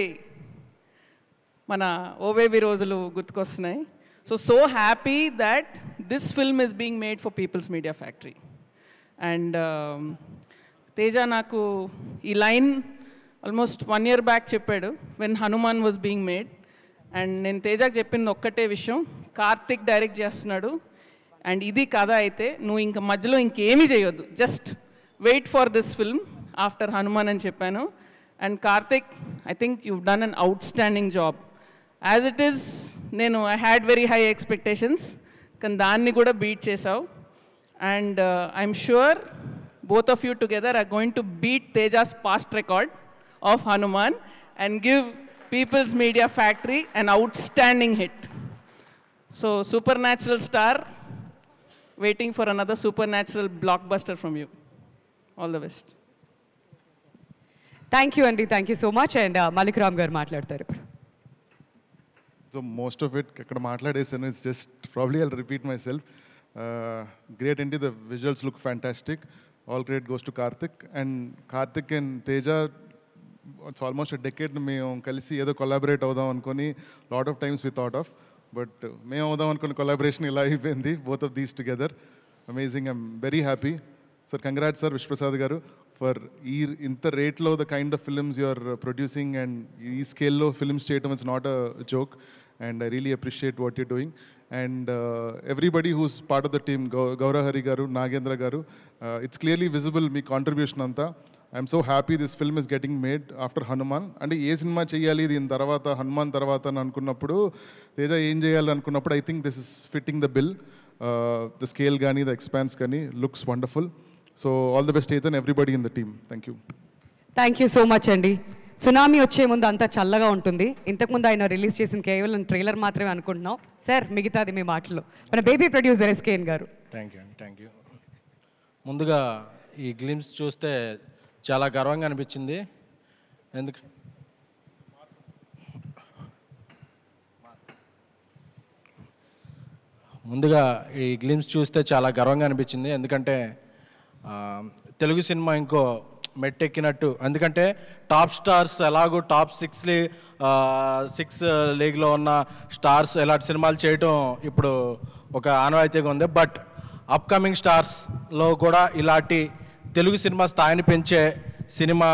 మన ఓవేవి రోజులు గుర్తుకొస్తున్నాయి. So happy that this film is being made for People's Media Factory. And Teja నాకు ఈ లైన్ ఆల్మోస్ట్ 1 year బ్యాక్ చెప్పాడు, when Hanuman was being made. And నేను తేజకి చెప్పింది ఒక్కటే విషయం, కార్తిక్ డైరెక్ట్ చేస్తున్నాడు అండ్ ఇది కథ అయితే నువ్వు ఇంకా మధ్యలో ఇంకేమీ చేయొద్దు, just wait for this film after Hanuman అని చెప్పాను. And Karthik, I think you've done an outstanding job. As it is నేను I had very high expectations, కానీ దాన్ని కూడా బీట్ చేసావు. And I'm sure both of you together are going to beat Teja's past record of Hanuman and give People's Media Factory an outstanding hit. So supernatural star, waiting for another supernatural blockbuster from you. All the best. Thank you అండి. Thank you so much. And Malik Ram garu మాట్లాడతారు ఇప్పుడు. సో మోస్ట్ ఆఫ్ ఇట్ ఇక్కడ మాట్లాడేసాను. It's just probably I'll repeat myself. Great అండి, the visuals look fantastic. All credit goes to Karthik. And Karthik and Teja it's almost decade మేము కలిసి ఏదో కొలాబరేట్ అవుదాం అనుకొని lot of times we thought of, but మేము అవుదాం అనుకున్న కొలాబరేషన్ ఇలా అయిపోయింది. Both of these together amazing. I'm very happy. Sir congrats sir Vishwaprasad గారు ఫర్ ఈ ఇంత రేట్లో the kind of films you are producing and ఈ స్కేల్లో ఫిల్మ్స్ చేయడం it's not a joke. And I really appreciate what you're doing. And everybody who's part of the team, Gaurahari Garu, Nagendra Garu, it's clearly visible me contribution anta. I'm so happy this film is getting made after Hanuman. And A cinema చేయాలి దీని తర్వాత హనుమాన్ తర్వాత అని అనుకున్నప్పుడు తేజ ఏం చేయాలి అనుకున్నప్పుడు I think this is fitting the bill. The scale కానీ ద ఎక్స్పాన్స్ కానీ looks wonderful. So all the best Ethan, everybody in the team. Thank you. Thank you so much అండి. సునామీ వచ్చే ముందు అంతా చల్లగా ఉంటుంది. ఇంతకుముందు ఆయన రిలీజ్ చేసిన కేవలం ట్రైలర్ మాత్రమే అనుకుంటున్నాం. సార్ మిగతాది మీ మాటలు మన బేబీ ప్రొడ్యూసర్ SKN గారు. థ్యాంక్ యూ అండి, థ్యాంక్ యూ. ముందుగా ఈ గ్లిమ్స్ చూస్తే చాలా గర్వంగా అనిపించింది. ఎందుకంటే తెలుగు సినిమా ఇంకో మెట్టెక్కినట్టు. ఎందుకంటే టాప్ స్టార్స్ ఎలాగో టాప్ 6 లీగ్లో ఉన్న స్టార్స్ ఎలాంటి సినిమాలు చేయటం ఇప్పుడు ఒక ఆనవాయితీగా ఉంది. బట్ అప్కమింగ్ స్టార్స్లో కూడా ఇలాంటి తెలుగు సినిమా స్థాయిని పెంచే సినిమా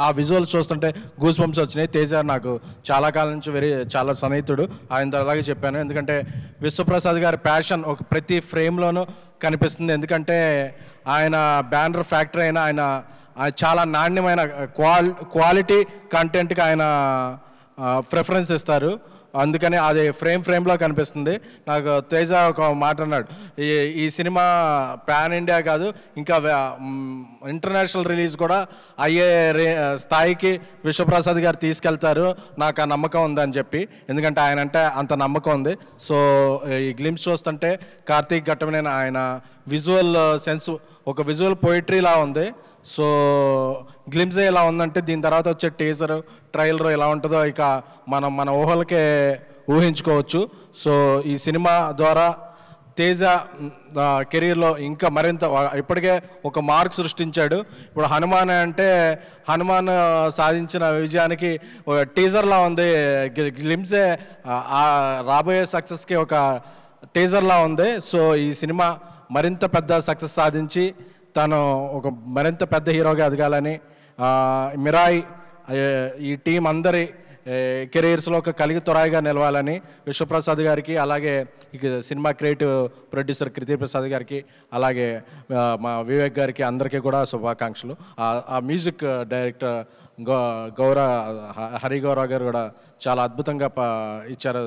ఆ విజువల్స్ చూస్తుంటే గూస్ బంప్స్ వచ్చినాయి. తేజ నాకు చాలా కాలం నుంచి చాలా సన్నిహితుడు, ఆయన అలాగే చెప్పాను. ఎందుకంటే విశ్వప్రసాద్ గారి ప్యాషన్ ఒక ప్రతి ఫ్రేమ్లోనూ కనిపిస్తుంది. ఎందుకంటే ఆయన బ్యానర్ ఫ్యాక్టరీ అయినా ఆయన చాలా నాణ్యమైన క్వాలిటీ కంటెంట్కి ఆయన ప్రిఫరెన్స్ ఇస్తారు. అందుకని అది ఫ్రేమ్లో కనిపిస్తుంది. నాకు తేజ ఒక మాట అన్నాడు, ఈ సినిమా పాన్ ఇండియా కాదు ఇంకా ఇంటర్నేషనల్ రిలీజ్ కూడా అయ్యే స్థాయికి విశ్వప్రసాద్ గారు తీసుకెళ్తారు, నాకు ఆ నమ్మకం ఉందని చెప్పి. ఎందుకంటే ఆయన అంటే అంత నమ్మకం ఉంది. సో ఈ గ్లిమ్స్ చూస్తుంటే కార్తీక్ ఘట్టమనేని ఆయన విజువల్ సెన్స్ ఒక విజువల్ పోయిటరీలా ఉంది. సో గ్లిమ్స్ ఎలా ఉందంటే దీని తర్వాత వచ్చే టీజర్ ట్రైలర్ ఎలా ఉంటుందో ఇక మన ఊహలకే ఊహించుకోవచ్చు. సో ఈ సినిమా ద్వారా తేజ కెరీర్లో ఇంకా మరింత ఇప్పటికే ఒక మార్క్ సృష్టించాడు. ఇప్పుడు హనుమాన్ అంటే హనుమాన్ సాధించిన విజయానికి టీజర్లా ఉంది. గ్లిమ్సే రాబోయే సక్సెస్కి ఒక టీజర్లా ఉంది. సో ఈ సినిమా మరింత పెద్ద సక్సెస్ సాధించి తను ఒక మరింత పెద్ద హీరోగా ఎదగాలని, మిరాయి ఈ టీం అందరి కెరీర్స్లో ఒక కలిగి తొరాయిగా నిలవాలని విశ్వప్రసాద్ గారికి, అలాగే ఇక సినిమా క్రియేటివ్ ప్రొడ్యూసర్ కృతి ప్రసాద్ గారికి, అలాగే మా వివేక్ గారికి అందరికీ కూడా శుభాకాంక్షలు. ఆ మ్యూజిక్ డైరెక్టర్ హరి గౌరవ్ గారు కూడా చాలా అద్భుతంగా ఇచ్చారు.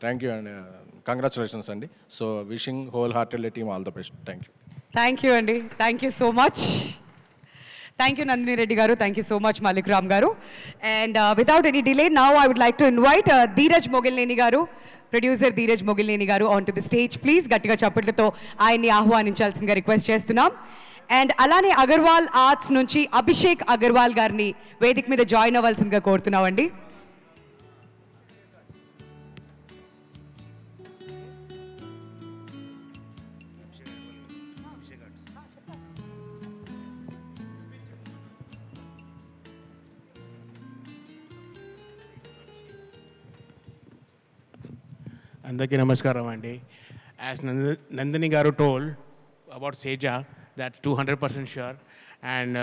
థ్యాంక్ యూ అండి, కంగ్రాచులేషన్స్ అండి. So wishing wholeheartedly team all the best. Thank you. Thank you అండి, thank you so much. Thank you Nandini Reddy garu, thank you so much Malik Ram garu. And without any delay now I would like to invite Dheeraj Mogilineni garu, producer Dheeraj Mogilineni garu on to the stage please. గట్టిగా చప్పట్లతో ఆయన్ని ఆహ్వానించాల్సిందిగా రిక్వెస్ట్ చేస్తున్నాం. అండ్ అలానే అగర్వాల్ ఆర్ట్స్ నుంచి అభిషేక్ అగర్వాల్ గారిని వేదిక మీద జాయిన్ అవ్వాల్సిందిగా కోరుతున్నామండి. అందరికీ నమస్కారం అండి. యాజ్ నందిని గారు told about Seja, that's 200% sure. And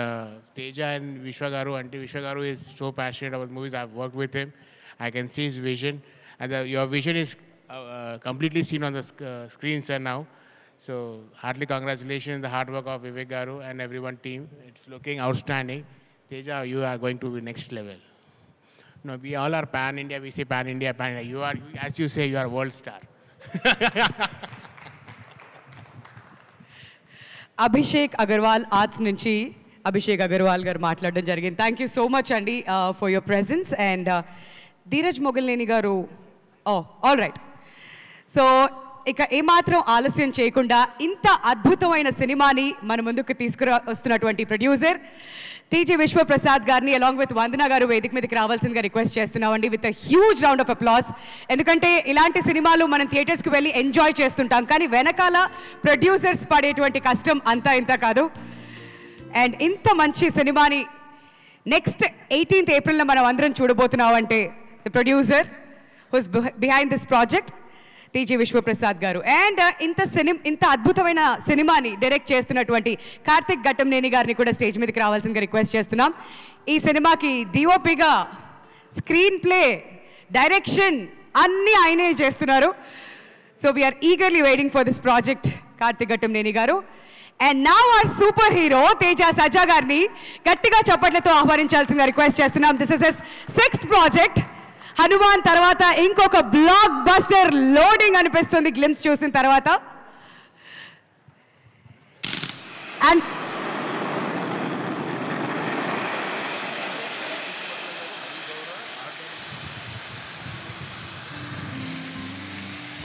Teja and Vishwa Garu, Auntie Vishwa Garu is so passionate about movies. I've worked with him. I can see his vision. And your vision is completely seen on the screen, sir, now. So heartily congratulations, the hard work of Vivek Garu and everyone team. It's looking outstanding. Teja, you are going to be next level. No, we all are pan-India. We say pan-India, pan-India. You are, as you say, you are world star. Abhishek Agarwal arts నుంచి అభిషేక్ అగర్వాల్ గారు మాట్లాడడం జరిగింది. థ్యాంక్ యూ సో మచ్ అండి for your presence. And Dheeraj Mogilineni గారు, ఆల్ రైట్. సో ఇక ఏమాత్రం ఆలస్యం చేయకుండా ఇంత అద్భుతమైన సినిమాని మన ముందుకు వస్తున్నటువంటి ప్రొడ్యూసర్ టీజీ విశ్వప్రసాద్ గారిని అలాంగ్ విత్ వందన గారు వేదిక మీదకి రావాల్సిందిగా రిక్వెస్ట్ చేస్తున్నామండి with a huge round of applause. ఎందుకంటే ఇలాంటి సినిమాలు మనం థియేటర్స్కి వెళ్ళి ఎంజాయ్ చేస్తుంటాం, కానీ వెనకాల ప్రొడ్యూసర్స్ పడేటువంటి కష్టం అంతా ఇంత కాదు. అండ్ ఇంత మంచి సినిమాని నెక్స్ట్ 18th ఏప్రిల్లో మనం అందరం చూడబోతున్నామంటే the producer who's behind this project TG Vishwaprasad garu. And ఇంత అద్భుతమైన సినిమాని డైరెక్ట్ చేస్తున్నటువంటి కార్తిక్ ఘట్టంనేని గారిని కూడా స్టేజ్ మీదకి రావాల్సిందిగా రిక్వెస్ట్ చేస్తున్నాం. ఈ సినిమాకి డిఓపిగా స్క్రీన్ ప్లే, డైరెక్షన్ అన్నీ ఆయనే చేస్తున్నారు. So we're eagerly waiting for this project Karthik Ghattamaneni garu. And now our super hero Teja Sajja గారిని గట్టిగా చప్పట్లతో ఆహ్వానించాల్సిందిగా రిక్వెస్ట్ చేస్తున్నాం. This is his 6th project. Hanuman తర్వాత ఇంకొక బ్లాక్ బస్టర్ లోడింగ్ అనిపిస్తుంది గ్లిమ్స్ చూసిన తర్వాత. అండ్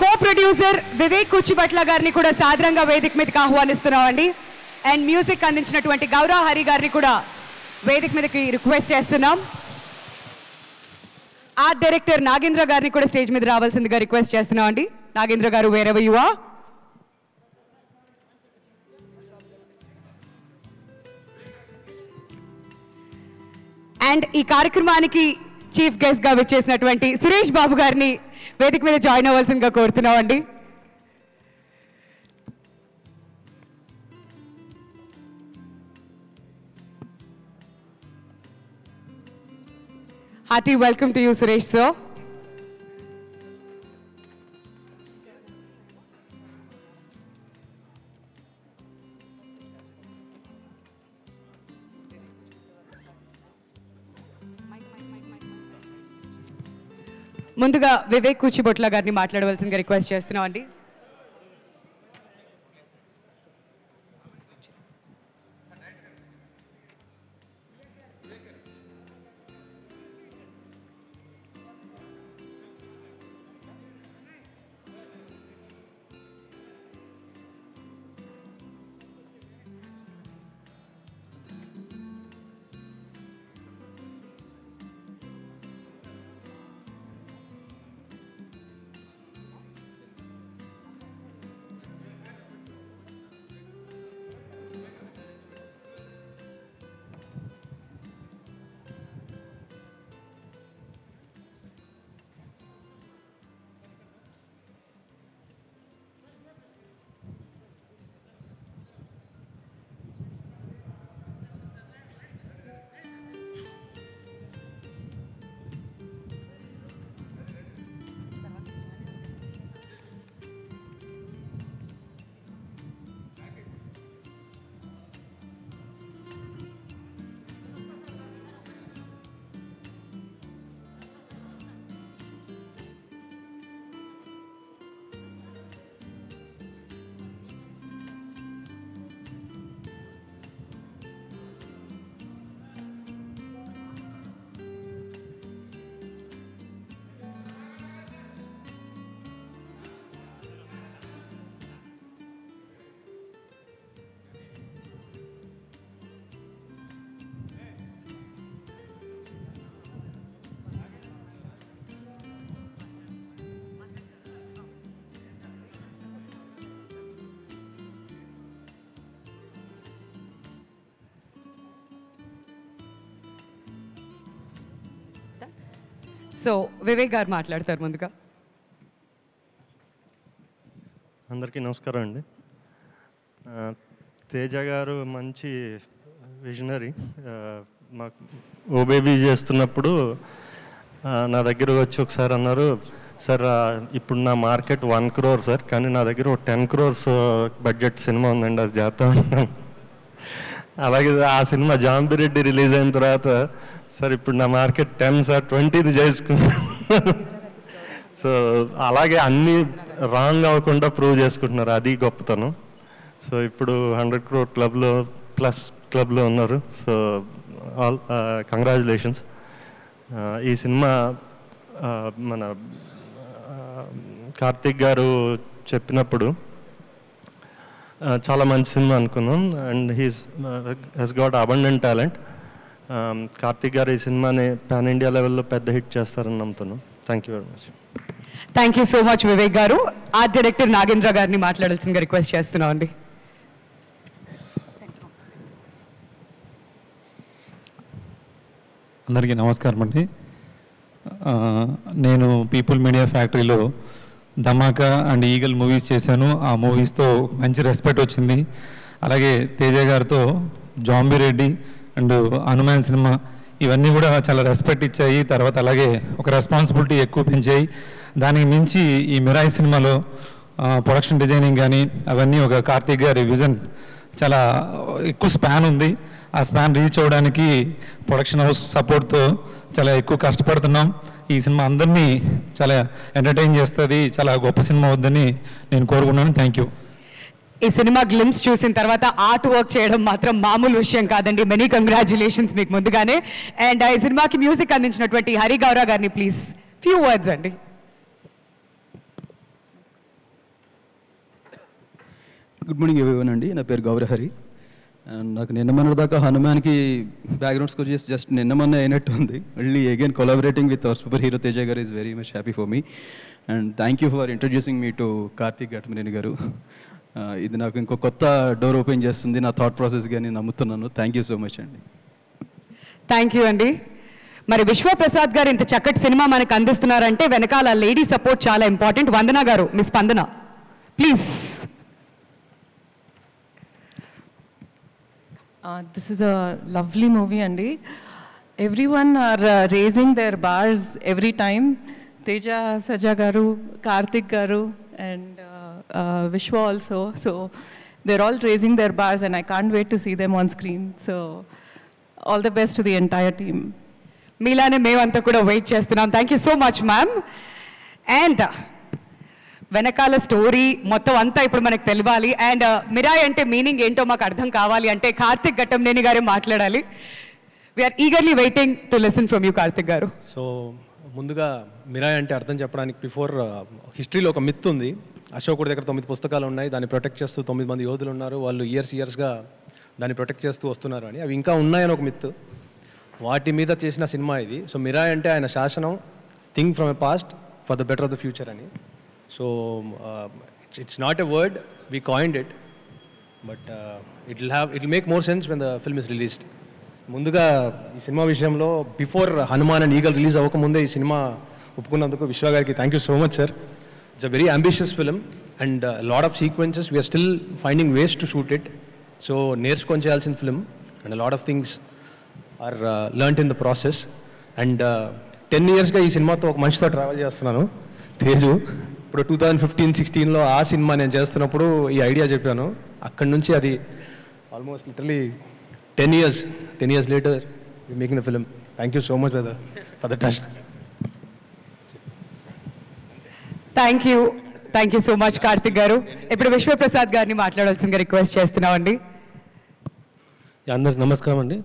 కో-ప్రొడ్యూసర్ వివేక్ కుచ్చిబట్ల గారిని కూడా సాదరంగా వేదిక మీదకి ఆహ్వానిస్తున్నామండి. అండ్ మ్యూజిక్ అందించినటువంటి గౌరవ్ హరి గారిని కూడా వేదిక మీదకి రిక్వెస్ట్ చేస్తున్నాం. ఆర్ట్ డైరెక్టర్ నాగేంద్ర గారిని కూడా స్టేజ్ మీద రావాల్సిందిగా రిక్వెస్ట్ చేస్తున్నాం అండి. నాగేంద్ర గారు వేరెవర్ యు ఆర్. అండ్ ఈ కార్యక్రమానికి చీఫ్ గెస్ట్ గా విచ్చేసినటువంటి సురేష్ బాబు గారిని వేదిక మీద జాయిన్ అవ్వాల్సిందిగా కోరుతున్నాం అండి. Hearty welcome to you, Suresh sir. ముందుగా వివేక్ కుచ్చిబొట్ల గారిని మాట్లాడవలసిందిగా రిక్వెస్ట్ చేస్తున్నాం అండి. సో వివేక్ గారు మాట్లాడతారు ముందుగా. అందరికీ నమస్కారం అండి. తేజ గారు మంచి విజనరీ. మాకు ఓ బేబీ చేస్తున్నప్పుడు నా దగ్గర వచ్చి ఒకసారి అన్నారు, సార్ ఇప్పుడు నా మార్కెట్ 1 crore సార్, కానీ నా దగ్గర 10 crores బడ్జెట్ సినిమా ఉందండి, అది చేస్తా ఉన్నాను. అలాగే ఆ సినిమా జాంబిరెడ్డి రిలీజ్ అయిన తర్వాత, సార్ ఇప్పుడు నా మార్కెట్ 10 సార్, 20 చేసుకున్నాను. సో అలాగే అన్నీ రాంగ్ అవ్వకుండా ప్రూవ్ చేసుకుంటున్నారు, అది గొప్పతనం. సో ఇప్పుడు 100 crore క్లబ్లో ప్లస్ క్లబ్లో ఉన్నారు. So all congratulations. ఈ సినిమా మన కార్తిక్ గారు చెప్పినప్పుడు చాలా మంచి సినిమా అనుకున్నాం. And he's got abundant talent. Karthik గారు ఈ సినిమాని పాన్ ఇండియా లెవెల్లో పెద్ద హిట్ చేస్తారని నమ్ముతున్నాం. Thank you very much. Thank you so much Vivek garu. Art director Nagendra గారిని మాట్లాడాల్సిందిగా రిక్వెస్ట్ చేస్తున్నాం అండి. అందరికీ నమస్కారం అండి. నేను పీపుల్ మీడియా ఫ్యాక్టరీలో ధమాకా అండ్ ఈగల్ మూవీస్ చేశాను. ఆ మూవీస్తో మంచి రెస్పెక్ట్ వచ్చింది. అలాగే తేజ గారితో జాంబిరెడ్డి అండ్ హనుమాన్ సినిమా ఇవన్నీ కూడా చాలా రెస్పెక్ట్ ఇచ్చాయి. తర్వాత అలాగే ఒక రెస్పాన్సిబిలిటీ ఎక్కువ పెంచాయి. దానికి మించి ఈ మిరాయి సినిమాలో ప్రొడక్షన్ డిజైనింగ్ కానీ అవన్నీ ఒక కార్తిక్ గారి విజన్ చాలా ఎక్కువ స్పాన్ ఉంది. ఆ స్పాన్ రీచ్ అవ్వడానికి ప్రొడక్షన్ హౌస్ సపోర్ట్తో చాలా ఎక్కువ కష్టపడుతున్నాం. ఈ సినిమా అందరినీ చాలా ఎంటర్టైన్ చేస్తుంది, చాలా గొప్ప సినిమా అవుద్దని నేను కోరుకున్నాను. Thank you. ఈ సినిమా గ్లిమ్స్ చూసిన తర్వాత ఆర్ట్ వర్క్ చేయడం మాత్రం మామూలు విషయం కాదండి. మెనీ కంగ్రాచులేషన్స్ మీకు ముందుగానే. అండ్ ఈ సినిమాకి మ్యూజిక్ అందించినటువంటి హరి గౌరా గారిని ప్లీజ్ ఫ్యూ వర్డ్స్ అండి. గుడ్ మార్నింగ్ ఎవరివన్ అండి. నా పేరు గౌరహరి. అండ్ నాకు నిన్న దాకా హనుమాన్కి బ్యాక్గ్రౌండ్ స్కోర్ చేసి జస్ట్ నిన్న అయినట్టు ఉంది. మళ్ళీ again collaborating with our super hero Teja garu is very much happy for me. And thank you for introducing me to Karthik Ghattamaneni garu. ఇది నాకు ఇంకో కొత్త డోర్ ఓపెన్ చేస్తుంది నా థాట్ ప్రాసెస్గా నేను నమ్ముతున్నాను. థ్యాంక్ యూ సో మచ్ అండి. థ్యాంక్ యూ అండి. మరి విశ్వప్రసాద్ గారు ఇంత చక్కటి సినిమా మనకు అందిస్తున్నారంటే వెనకాల లేడీ సపోర్ట్ చాలా ఇంపార్టెంట్. వందన గారు, మిస్ స్పందన please. This is a lovely movie, Andy. Everyone are raising their bars every time. Teja Sajja garu, Karthik garu, and Vishwa also. So they're all raising their bars, and I can't wait to see them on screen. So all the best to the entire team. మీలానే మేమంతా కూడా వెయిట్ చేస్తున్నాం. Thank you so much ma'am. And వెనకాల స్టోరీ మొత్తం అంతా ఇప్పుడు మనకు తెలియాలి. అండ్ మిరాయ్ అంటే మీనింగ్ ఏంటో మాకు అర్థం కావాలి అంటే కార్తిక్ ఘట్టమనేని గారే మాట్లాడాలి. We are eagerly waiting to listen from you Karthik గారు. సో ముందుగా మిరాయ్ అంటే అర్థం చెప్పడానికి బిఫోర్ హిస్టరీలో ఒక మిత్ ఉంది. అశోకుడి దగ్గర 9 పుస్తకాలు ఉన్నాయి, దాన్ని ప్రొటెక్ట్ చేస్తూ 9 మంది యోధులు ఉన్నారు, వాళ్ళు ఇయర్స్గా దాన్ని ప్రొటెక్ట్ చేస్తూ వస్తున్నారు అని. అవి ఇంకా ఉన్నాయని ఒక మిత్. వాటి మీద చేసిన సినిమా ఇది. సో మిరాయ్ అంటే ఆయన శాసనం, think from a past for the better of the future అని. So it's not a word, we coined it, but it'll make more sense when the film is released. ముందుగా ఈ సినిమా విషయంలో before Hanuman and Eagle release అవ్వకముందే ఈ సినిమా ఒప్పుకున్నందుకు విశ్వ గారికి thank you so much sir. It's a very ambitious film and lot of sequences we are still finding ways to shoot it. So నేర్చుకొని చేయాల్సిన film and lot of things are learned in the process. And 10 yearsగా ఈ సినిమాతో ఒక మనిషితో ట్రావెల్ చేస్తున్నాను, తేజు. ఇప్పుడు 2015-16లో ఆ సినిమా నేను చేస్తున్నప్పుడు ఈ ఐడియా చెప్పాను. అక్కడి నుంచి అది almost literally 10 years later we're making the film. Thank you so much for the trust. Thank you so much Karthik గారు. ఇప్పుడు విశ్వప్రసాద్ గారిని మాట్లాడాల్సిందిగా రిక్వెస్ట్ చేస్తున్నామండి. అందరికి నమస్కారం అండి.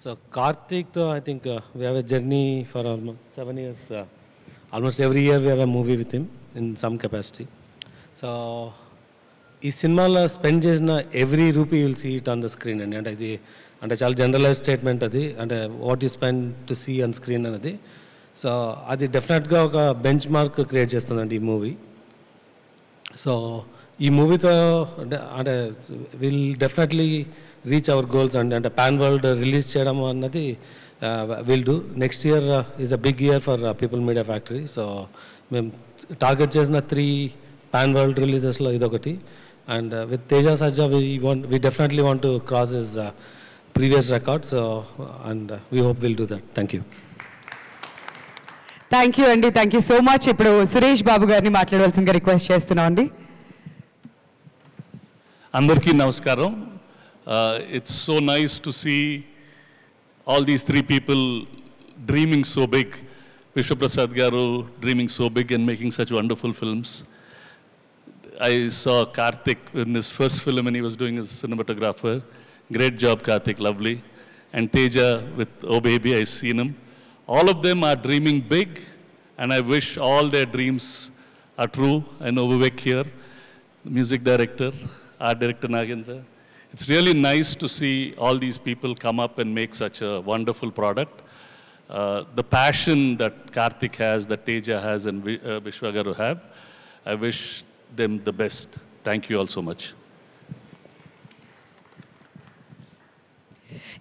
సో కార్తీక్తో I think we have a journey for almost 7 years. Almost every year we have a movie with him in some capacity. So ఈ సినిమాలో స్పెండ్ చేసిన every rupee will see it on the screen అండి. అంటే ఇది అంటే చాలా జనరలైజ్ స్టేట్మెంట్ అది, అంటే what you spend to see on screen అనేది. సో అది డెఫినెట్గా ఒక బెంచ్ మార్క్ క్రియేట్ చేస్తుందండి ఈ మూవీ. సో ఈ మూవీతో అంటే will definitely reach our goals అండి. అంటే పాన్ వరల్డ్ రిలీజ్ చేయడం అన్నది will do. Next year is a big year for People media Factory. So మేము టార్గెట్ చేసిన 3 పాన్ వరల్డ్ రిలీజెస్లో ఇదొకటి. And with Teja Sajja we definitely want to cross his previous record. So and we hope we'll do that. Thank you. Thank you అండి. Thank you so much. ఇప్పుడు సురేష్ బాబు గారిని మాట్లాడవలసిందిగా రిక్వెస్ట్ చేస్తున్నాం అండి. అందరికీ నమస్కారం. It's so nice to see all these 3 people dreaming so big. Vishwaprasad Garu dreaming so big and making such wonderful films. I saw Karthik in his first film when he was doing his cinematographer. Great job, Karthik, lovely. And Teja with Oh Baby, I've seen him. All of them are dreaming big, and I wish all their dreams are true. I know Vivek here, the music director, art director Nagendra. It's really nice to see all these people come up and make such a wonderful product. The passion that Karthik has, that Teja has, and Vishwa Garu have, I wish them the best. Thank you all so much.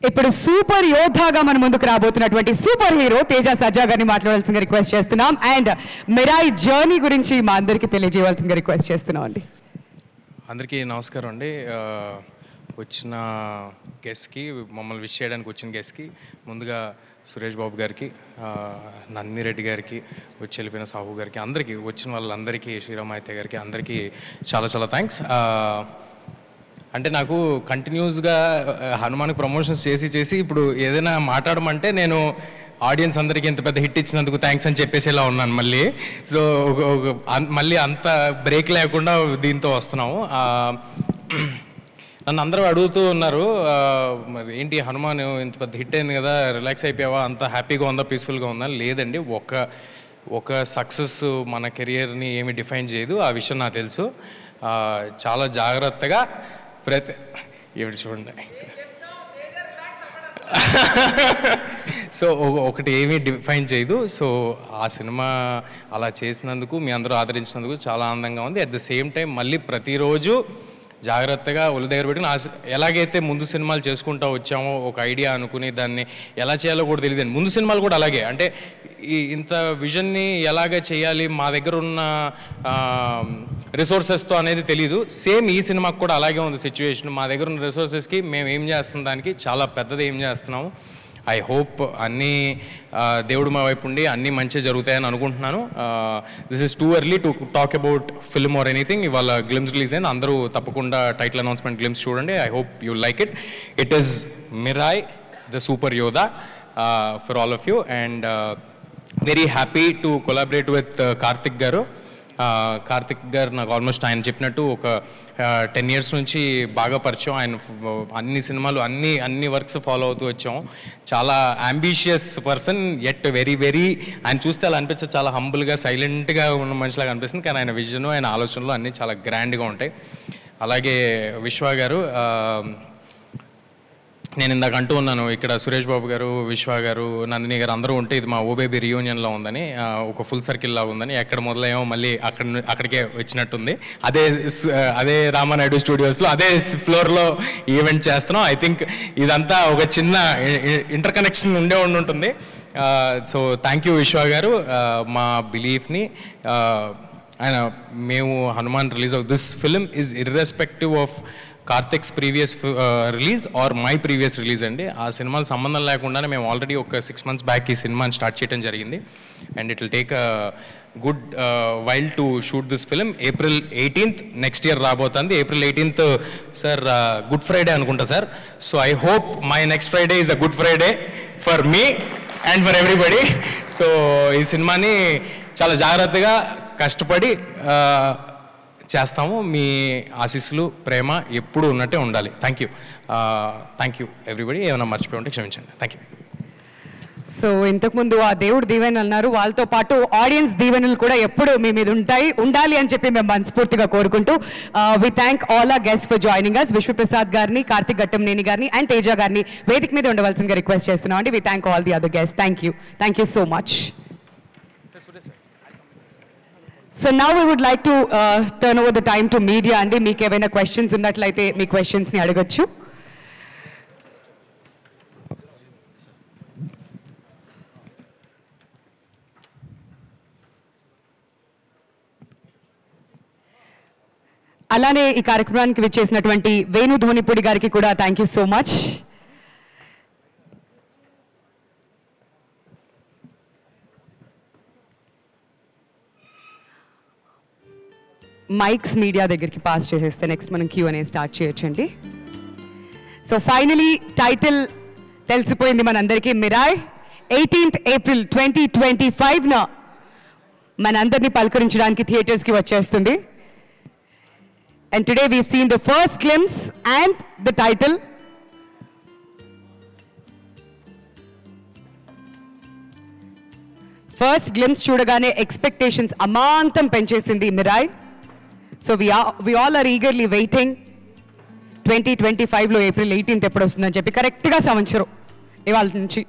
ఇప్పుడు సూపర్ యోధాగా మన ముందుకు రాబోతున్నటువంటి సూపర్ హీరో తేజ సజ్జా గారిని మాట్లాడాల్సిందిగా రిక్వెస్ట్ చేస్తున్నాం. అండ్ మిరాయ్ జర్నీ గురించి మా అందరికీ తెలియజేయవలసిందిగా రిక్వెస్ట్ చేస్తున్నాం అండి. అందరికీ నమస్కారం అండి. వచ్చిన గెస్ట్కి, మమ్మల్ని విష్ చేయడానికి వచ్చిన గెస్ట్కి ముందుగా సురేష్ బాబు గారికి, నందిరెడ్డి గారికి, వచ్చి వెళ్ళిపోయిన సాహు గారికి, అందరికీ వచ్చిన వాళ్ళందరికీ, శ్రీరామాయత్య గారికి అందరికీ చాలా చాలా థ్యాంక్స్. అంటే నాకు కంటిన్యూస్గా హనుమాన్కి ప్రమోషన్స్ చేసి ఇప్పుడు ఏదైనా మాట్లాడమంటే నేను ఆడియన్స్ అందరికీ ఇంత పెద్ద హిట్ ఇచ్చినందుకు థ్యాంక్స్ అని చెప్పేసేలా ఉన్నాను మళ్ళీ. సో మళ్ళీ అంత బ్రేక్ లేకుండా దీంతో వస్తున్నాము. నన్ను అందరూ అడుగుతూ ఉన్నారు, మరి ఏంటి హనుమాన్ ఇంత పెద్ద హిట్ అయింది కదా, రిలాక్స్ అయిపోయావా, అంత హ్యాపీగా ఉందా, పీస్ఫుల్గా ఉందా? లేదండి, ఒక సక్సెస్ మన కెరియర్ని ఏమి డిఫైన్ చేయదు, ఆ విషయం నాకు తెలుసు. చాలా జాగ్రత్తగా ఇప్పుడు చూడండి. సో ఒకటి ఏమీ డిఫైన్ చేయదు. సో ఆ సినిమా అలా చేసినందుకు, మీ అందరూ ఆదరించినందుకు చాలా ఆనందంగా ఉంది. అట్ ద సేమ్ టైం మళ్ళీ ప్రతిరోజు జాగ్రత్తగా ఒళ్ళు దగ్గర పెట్టుకుని ఎలాగైతే ముందు సినిమాలు చేసుకుంటూ వచ్చామో ఒక ఐడియా అనుకుని దాన్ని ఎలా చేయాలో కూడా తెలియదు. ముందు సినిమాలు కూడా అలాగే, అంటే ఇంత విజన్ని ఎలాగ చేయాలి, మా దగ్గర ఉన్న రిసోర్సెస్తో అనేది తెలీదు. సేమ్ ఈ సినిమాకి కూడా అలాగే ఉంది సిచ్యువేషన్. మా దగ్గర ఉన్న రిసోర్సెస్కి మేము ఏం చేస్తున్నాం, దానికి చాలా పెద్దది ఏం చేస్తున్నాము. ఐ హోప్ అన్నీ దేవుడు మా వైపు ఉండి అన్నీ మంచిగా జరుగుతాయని అనుకుంటున్నాను. This is too early to talk about film or anything. ఇవాళ గ్లిమ్స్ రిలీజ్ అయింది, అందరూ తప్పకుండా టైటిల్ అనౌన్స్మెంట్ గ్లిమ్స్ చూడండి. I hope you like it. It is Mirai the super Yodha for all of you, and very happy to collaborate with Karthik garu. Karthik గారు నాకు ఆల్మోస్ట్ ఆయన చెప్పినట్టు ఒక 10 years నుంచి బాగా పరిచయం. ఆయన అన్ని సినిమాలు అన్ని వర్క్స్ ఫాలో అవుతూ వచ్చాము. చాలా అంబిషియస్ పర్సన్, ఎట్ వెరీ ఆయన చూస్తే అలా అనిపిస్తుంది, చాలా హంబుల్గా సైలెంట్గా ఉన్న మనిషిలాగా అనిపిస్తుంది. కానీ ఆయన విజన్, ఆయన ఆలోచనలు అన్నీ చాలా గ్రాండ్గా ఉంటాయి. అలాగే విశ్వ గారు, నేను ఇందాక అంటూ ఉన్నాను, ఇక్కడ సురేష్ బాబు గారు, విశ్వ గారు, నందిని గారు అందరూ ఉంటే ఇది మా ఓబేబీ రియూనియన్లో ఉందని, ఒక ఫుల్ సర్కిల్లా ఉందని. ఎక్కడ మొదలయ్యామో మళ్ళీ అక్కడికే వచ్చినట్టుంది. అదే రామానాయుడు స్టూడియోస్లో అదే ఫ్లోర్లో ఈవెంట్ చేస్తున్నాం. ఐ థింక్ ఇదంతా ఒక చిన్న ఇంటర్ కనెక్షన్ ఉంటుంది. సో థ్యాంక్ యూ విశ్వ గారు. మా బిలీఫ్ని మేము Hanuman release of this film is irrespective of Karthik's previous release are my previous release అండి. ఆ సినిమాలు సంబంధం లేకుండానే మేము ఆల్రెడీ ఒక 6 months బ్యాక్ ఈ సినిమాని స్టార్ట్ చేయడం జరిగింది. And it will take a good while to shoot this film. April 18th next year రాబోతుంది. April 18th sir Good Friday అనుకుంటా sir. So I hope my next Friday is a good Friday for me and for everybody. So ఈ సినిమాని చాలా జాగ్రత్తగా కష్టపడి చేస్తాము. మీ ఆశీస్సులు, ప్రేమ ఎప్పుడు ఉన్నట్టే ఉండాలి. Thank you everybody. ఏమైనా మర్చిపోయి ఉంటే క్షమించండి. Thank you. సో ఇంతకుముందు ఆ దేవుడు దీవెనలు అన్నారు, వాళ్ళతో పాటు ఆడియన్స్ దీవెనలు కూడా ఎప్పుడు మీ మీద ఉండాలి అని చెప్పి మేము మనస్ఫూర్తిగా కోరుకుంటూ we thank all our guests for joining us. Vishwaprasad గారిని, కార్తిక్ ఘట్టంనేని గారిని అండ్ తేజ గారిని వేదిక మీద ఉండవలసిందిగా రిక్వెస్ట్ చేస్తున్నాం అండి. We thank all the other guests. Thank you so much. So now we would like to turn over the time to media andi. Meeku evaina questions unnatlaite mee questions ni adagachu. అలానే ఈ కార్యక్రమానికి విచ్చేసినటువంటి వేణు ధోనిపూడి గారికి కూడా thank you so much. Mics media దగ్గరికి పాస్ చేసేస్తే నెక్స్ట్ మనం Q&A స్టార్ట్ చేయొచ్చండి. సో ఫైనలీ టైటిల్ తెలిసిపోయింది మనందరికీ. మిరాయ్ 18th April 2025న మనందరినీ పలకరించడానికి థియేటర్స్కి వచ్చేస్తుంది. And today we've seen the first glimpse and the title. First glimpse చూడగానే ఎక్స్పెక్టేషన్స్ అమాంతం పెంచేసింది Mirai. So we all are eagerly waiting 2025లో April 18th ఎప్పుడు వస్తుందని చెప్పి. కరెక్ట్గా సంవత్సరం ఇవాళ నుంచి.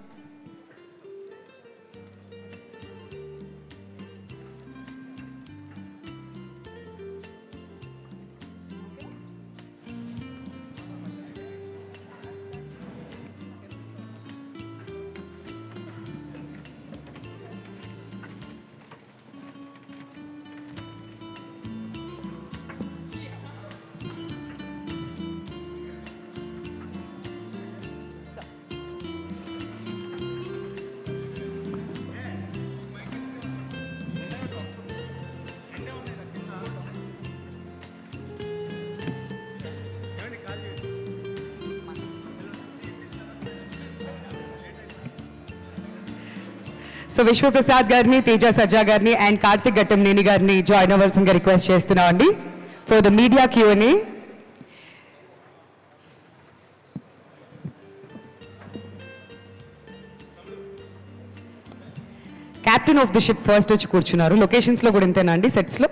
సో విశ్వప్రసాద్ గారిని, తేజ సజ్జా గారిని అండ్ కార్తిక్ ఘట్టంనేని గారిని జాయిన్ అవ్వాల్సిందిగా రిక్వెస్ట్ చేస్తున్నాం అండి for the media Q&A. Captain of the ship first వచ్చి కూర్చున్నారు. లొకేషన్స్లో కూడా ఇంతేనా అండి, సెట్స్లో?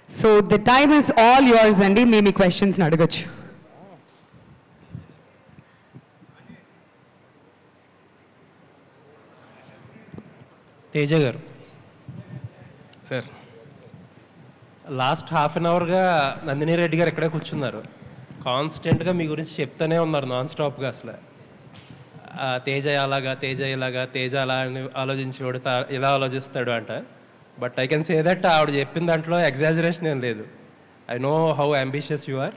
So the time is all yours అండి. మీ క్వశ్చన్స్ని అడగచ్చు. Teja garu sir, last half an అవర్గా నందిని రెడ్డి గారు ఇక్కడే కూర్చున్నారు. కాన్స్టెంట్గా మీ గురించి చెప్తూనే ఉన్నారు నాన్ స్టాప్గా. అసలు తేజ అలాగా, తేజ ఇలాగా, తేజ అలా అని ఆలోచించేవాడు, ఇలా ఆలోచిస్తాడు అంట. But I can say that ఆవిడ చెప్పిన దాంట్లో ఎగ్జాజరేషన్ ఏం లేదు. I know how ambitious you are.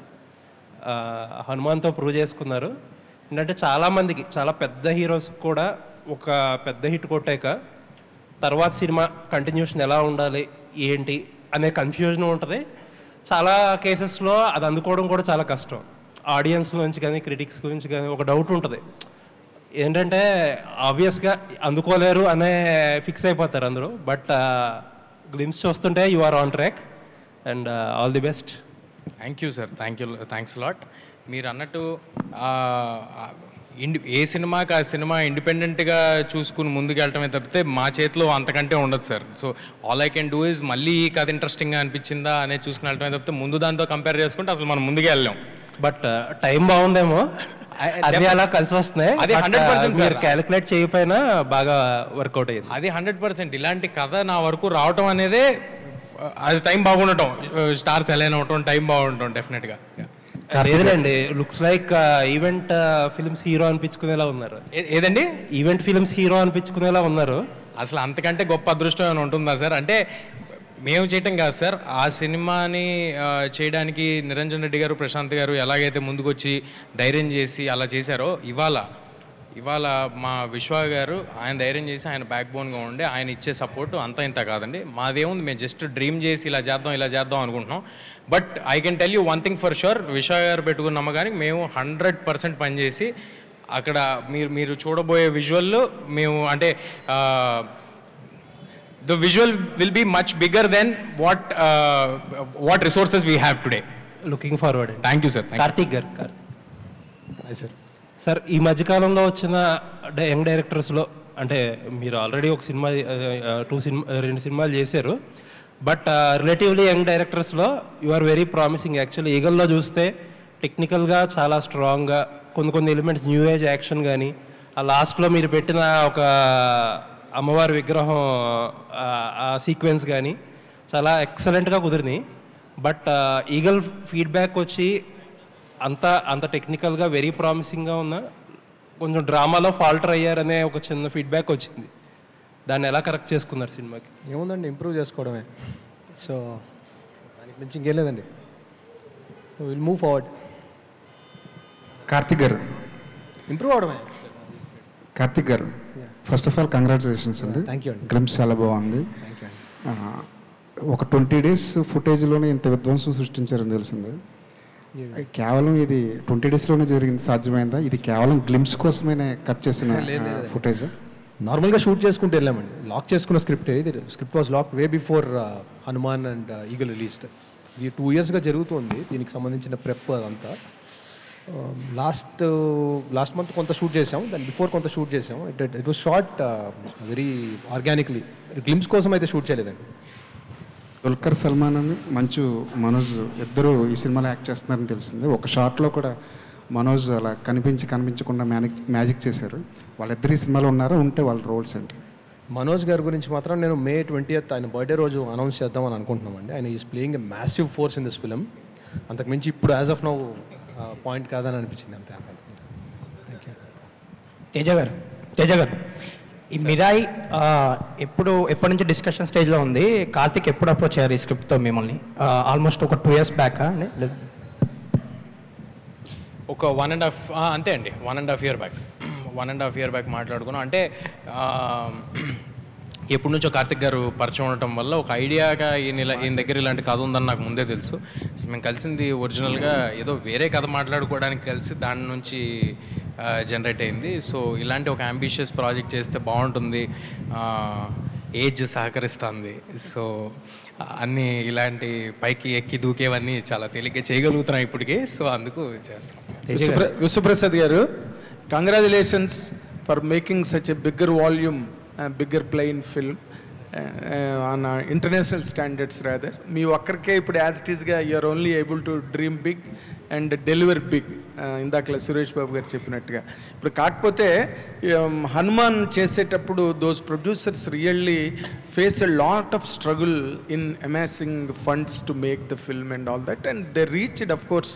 హనుమాన్తో ప్రూవ్ చేసుకున్నారు. ఏంటంటే చాలామందికి, చాలా పెద్ద హీరోస్ కూడా ఒక పెద్ద హిట్ కొట్టాక తర్వాత సినిమా కంటిన్యూషన్ ఎలా ఉండాలి ఏంటి అనే కన్ఫ్యూజన్ ఉంటుంది. చాలా కేసెస్లో అది అందుకోవడం కూడా చాలా కష్టం. ఆడియన్స్ నుంచి కానీ క్రిటిక్స్ గురించి కానీ ఒక డౌట్ ఉంటుంది. ఏంటంటే ఆబ్వియస్గా అందుకోలేరు అనే ఫిక్స్ అయిపోతారు అందరూ. బట్ గ్లిమ్స్ చూస్తుంటే you are on track and all the best. Thank you sir, thanks lot. మీరు అన్నట్టు ఏ సినిమాకి ఆ సినిమా ఇండిపెండెంట్గా చూసుకుని ముందుకు వెళ్ళటమే తప్పితే మా చేతిలో అంతకంటే ఉండదు sir. So all I can do is మళ్ళీ ఈ కథ ఇంట్రెస్టింగ్గా అనిపించిందా అనేది చూసుకుని వెళ్ళటమే తప్పితే ముందు దాంతో కంపేర్ చేసుకుంటే అసలు మనం ముందుకే వెళ్ళాం. బట్ టైం బాగుందేమో, అది అలా కలిసి వస్తున్నాయి. అది 100% మీరు క్యాలిక్యులేట్ చేయకపోయినా బాగా వర్కౌట్ అయ్యింది. అది 100%. ఇలాంటి కథ నా వరకు రావటం అనేదే అది టైం బాగుండటం, స్టార్స్ ఎలా అవటం, టైం బాగుండటం డెఫినెట్గా. లేదండి, looks like event films hero అనిపించుకునేలా ఉన్నారు. ఏదండి? ఈవెంట్ ఫిల్మ్స్ హీరో అనిపించుకునేలా ఉన్నారు. అసలు అంతకంటే గొప్ప అదృష్టం ఏమైనా ఉంటుందా సార్? అంటే మేము చేయటం కాదు సార్, ఆ సినిమాని చేయడానికి నిరంజన్ రెడ్డి గారు, ప్రశాంత్ గారు ఎలాగైతే ముందుకొచ్చి ధైర్యం చేసి అలా చేశారో, ఇవాళ మా విశ్వ గారు ఆయన ధైర్యం చేసి ఆయన బ్యాక్ బోన్గా ఉండి ఆయన ఇచ్చే సపోర్టు అంతా ఇంత కాదండి. మాదేముంది, మేము జస్ట్ డ్రీమ్ చేసి ఇలా చేద్దాం అనుకుంటున్నాం. But I can tell you one thing for sure, విశ్వ గారు పెట్టుకున్న నమ్మకానికి మేము 100% పనిచేసి అక్కడ మీరు చూడబోయే విజువల్ మేము అంటే the visual will be much bigger than what resources we have today. Looking forward. Thank you, sir. Karthik గారు. సార్, ఈ మధ్యకాలంలో వచ్చిన యంగ్ డైరెక్టర్స్లో అంటే మీరు ఆల్రెడీ ఒక సినిమా 2 సినిమాలు చేశారు. బట్ రిలేటివ్లీ యంగ్ డైరెక్టర్స్లో you are very promising. Actually ఈగల్లో చూస్తే టెక్నికల్గా చాలా స్ట్రాంగ్గా కొన్ని ఎలిమెంట్స్, న్యూ ఏజ్ యాక్షన్ కానీ, ఆ లాస్ట్లో మీరు పెట్టిన ఒక అమ్మవారి విగ్రహం ఆ సీక్వెన్స్ కానీ చాలా ఎక్సలెంట్గా కుదిరింది. బట్ ఈగల్ ఫీడ్బ్యాక్ వచ్చి అంత టెక్నికల్గా వెరీ ప్రామిసింగ్గా ఉన్న కొంచెం డ్రామాలో ఫాల్టర్ అయ్యారనే ఒక చిన్న ఫీడ్బ్యాక్ వచ్చింది. దాన్ని ఎలా కరెక్ట్ చేసుకున్నారు సినిమాకి? ఏముందండి, ఇంప్రూవ్ చేసుకోవడమే. సో దానికి మించి ఇంకేం లేదండి. Will move forward. కార్తిక్ గారు, ఇంప్రూవ్ అవడమే. కార్తిక్ గారు, ఫస్ట్ ఆఫ్ ఆల్ కంగ్రాచులేషన్స్ అండి. థ్యాంక్ యూ అండి. గ్లిమ్స్ చాలా బాగుంది. ఒక 20 days ఫుటేజ్లోనే ఇంత విధ్వంసం సృష్టించారని తెలిసింది. కేవలం ఇది 20 daysలోనే జరిగింది, సాధ్యమైందా? ఇది కేవలం గ్లిమ్స్ కోసమే కట్ చేసిన ఫుటేజ్? నార్మల్గా షూట్ చేసుకుంటూ వెళ్ళామండి. లాక్ చేసుకున్న స్క్రిప్ట్. ఇది script was lock way before Hanuman and Eagle released. ఇది 2 yearsగా జరుగుతుంది. దీనికి సంబంధించిన ప్రెప్ అదంతా. లాస్ట్ మంత్ కొంత షూట్ చేసాం, దాని బిఫోర్ కొంత షూట్ చేసాం. It was short very organically. Glimpse కోసం అయితే షూట్ చేయలేదండి. దుల్కర్ సల్మాన్ అని మంచు మనోజ్ ఇద్దరు ఈ సినిమాలో యాక్ట్ చేస్తున్నారని తెలిసింది. ఒక షాట్లో కూడా మనోజ్ అలా కనిపించకుండా మ్యాజిక్ చేశారు. వాళ్ళిద్దరు ఈ సినిమాలో ఉన్నారా? ఉంటే వాళ్ళ రోల్స్ ఏంటి? మనోజ్ గారి గురించి మాత్రం నేను May 20th ఆయన బర్త్డే రోజు అనౌన్స్ చేద్దామని అనుకుంటున్నామండి. ఆయన is playing a massive force in this film. అంతకుమించి ఇప్పుడు యాజ్ ఆఫ్ నౌ పాయింట్ కాదని అనిపించింది అంతే. Thank you. తేజ గారు, ఈ మిరాయి ఎప్పటి నుంచి డిస్కషన్ స్టేజ్లో ఉంది? కార్తిక్ ఎప్పుడు అప్రోచ్ అయ్యారు ఈ స్క్రిప్ట్తో మిమ్మల్ని? ఆల్మోస్ట్ ఒక 2 years బ్యాక్ అండి? ఒక 1.5 అంతే అండి 1.5 year బ్యాక్ 1.5 year బ్యాక్ మాట్లాడుకున్నాం. అంటే ఎప్పటి నుంచో కార్తిక్ గారు పరిచయం ఉండటం వల్ల ఒక ఐడియాగా ఈయన దగ్గర ఇలాంటి కథ ఉందని నాకు ముందే తెలుసు. మేము కలిసింది ఒరిజినల్గా ఏదో వేరే కథ మాట్లాడుకోవడానికి కలిసి దాని నుంచి జనరేట్ అయింది. సో ఇలాంటి ఒక అంబిషియస్ ప్రాజెక్ట్ చేస్తే బాగుంటుంది, ఏజ్ సహకరిస్తుంది. సో అన్నీ ఇలాంటి పైకి ఎక్కి దూకేవన్నీ చాలా తేలిగ్గా చేయగలుగుతున్నాం ఇప్పటికే. సో అందుకు చేస్తాం. Vishwaprasad garu, congratulations for making such a bigger volume, bigger plain film on international standards rather. మీ ఒక్కరికే ఇప్పుడు యాజ్ ఇట్ ఈస్గా you're only able to dream big and deliver big, ఇందాక సురేష్ బాబు గారు చెప్పినట్టుగా. ఇప్పుడు కాకపోతే హనుమాన్ చేసేటప్పుడు those producers really face a lot of struggle in amassing funds to make the film and all that, and they reached of course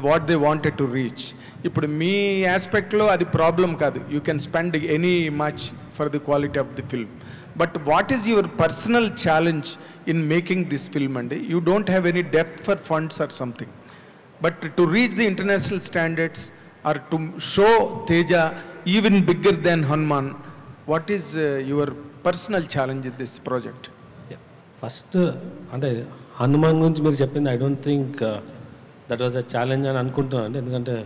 what they wanted to reach. ఇప్పుడు మీ ఆస్పెక్ట్లో అది ప్రాబ్లం కాదు, you can spend any much for the quality of the film. But what is your personal challenge in making this film అండి? You don't have any depth for funds or something, but to reach the international standards or to show Teja even bigger than Hanuman, what is your personal challenge in this project? First అంటే హనుమాన్ గురించి మీరు చెప్పింది I don't think that was a challenge అని అనుకుంటున్నాను అండి. ఎందుకంటే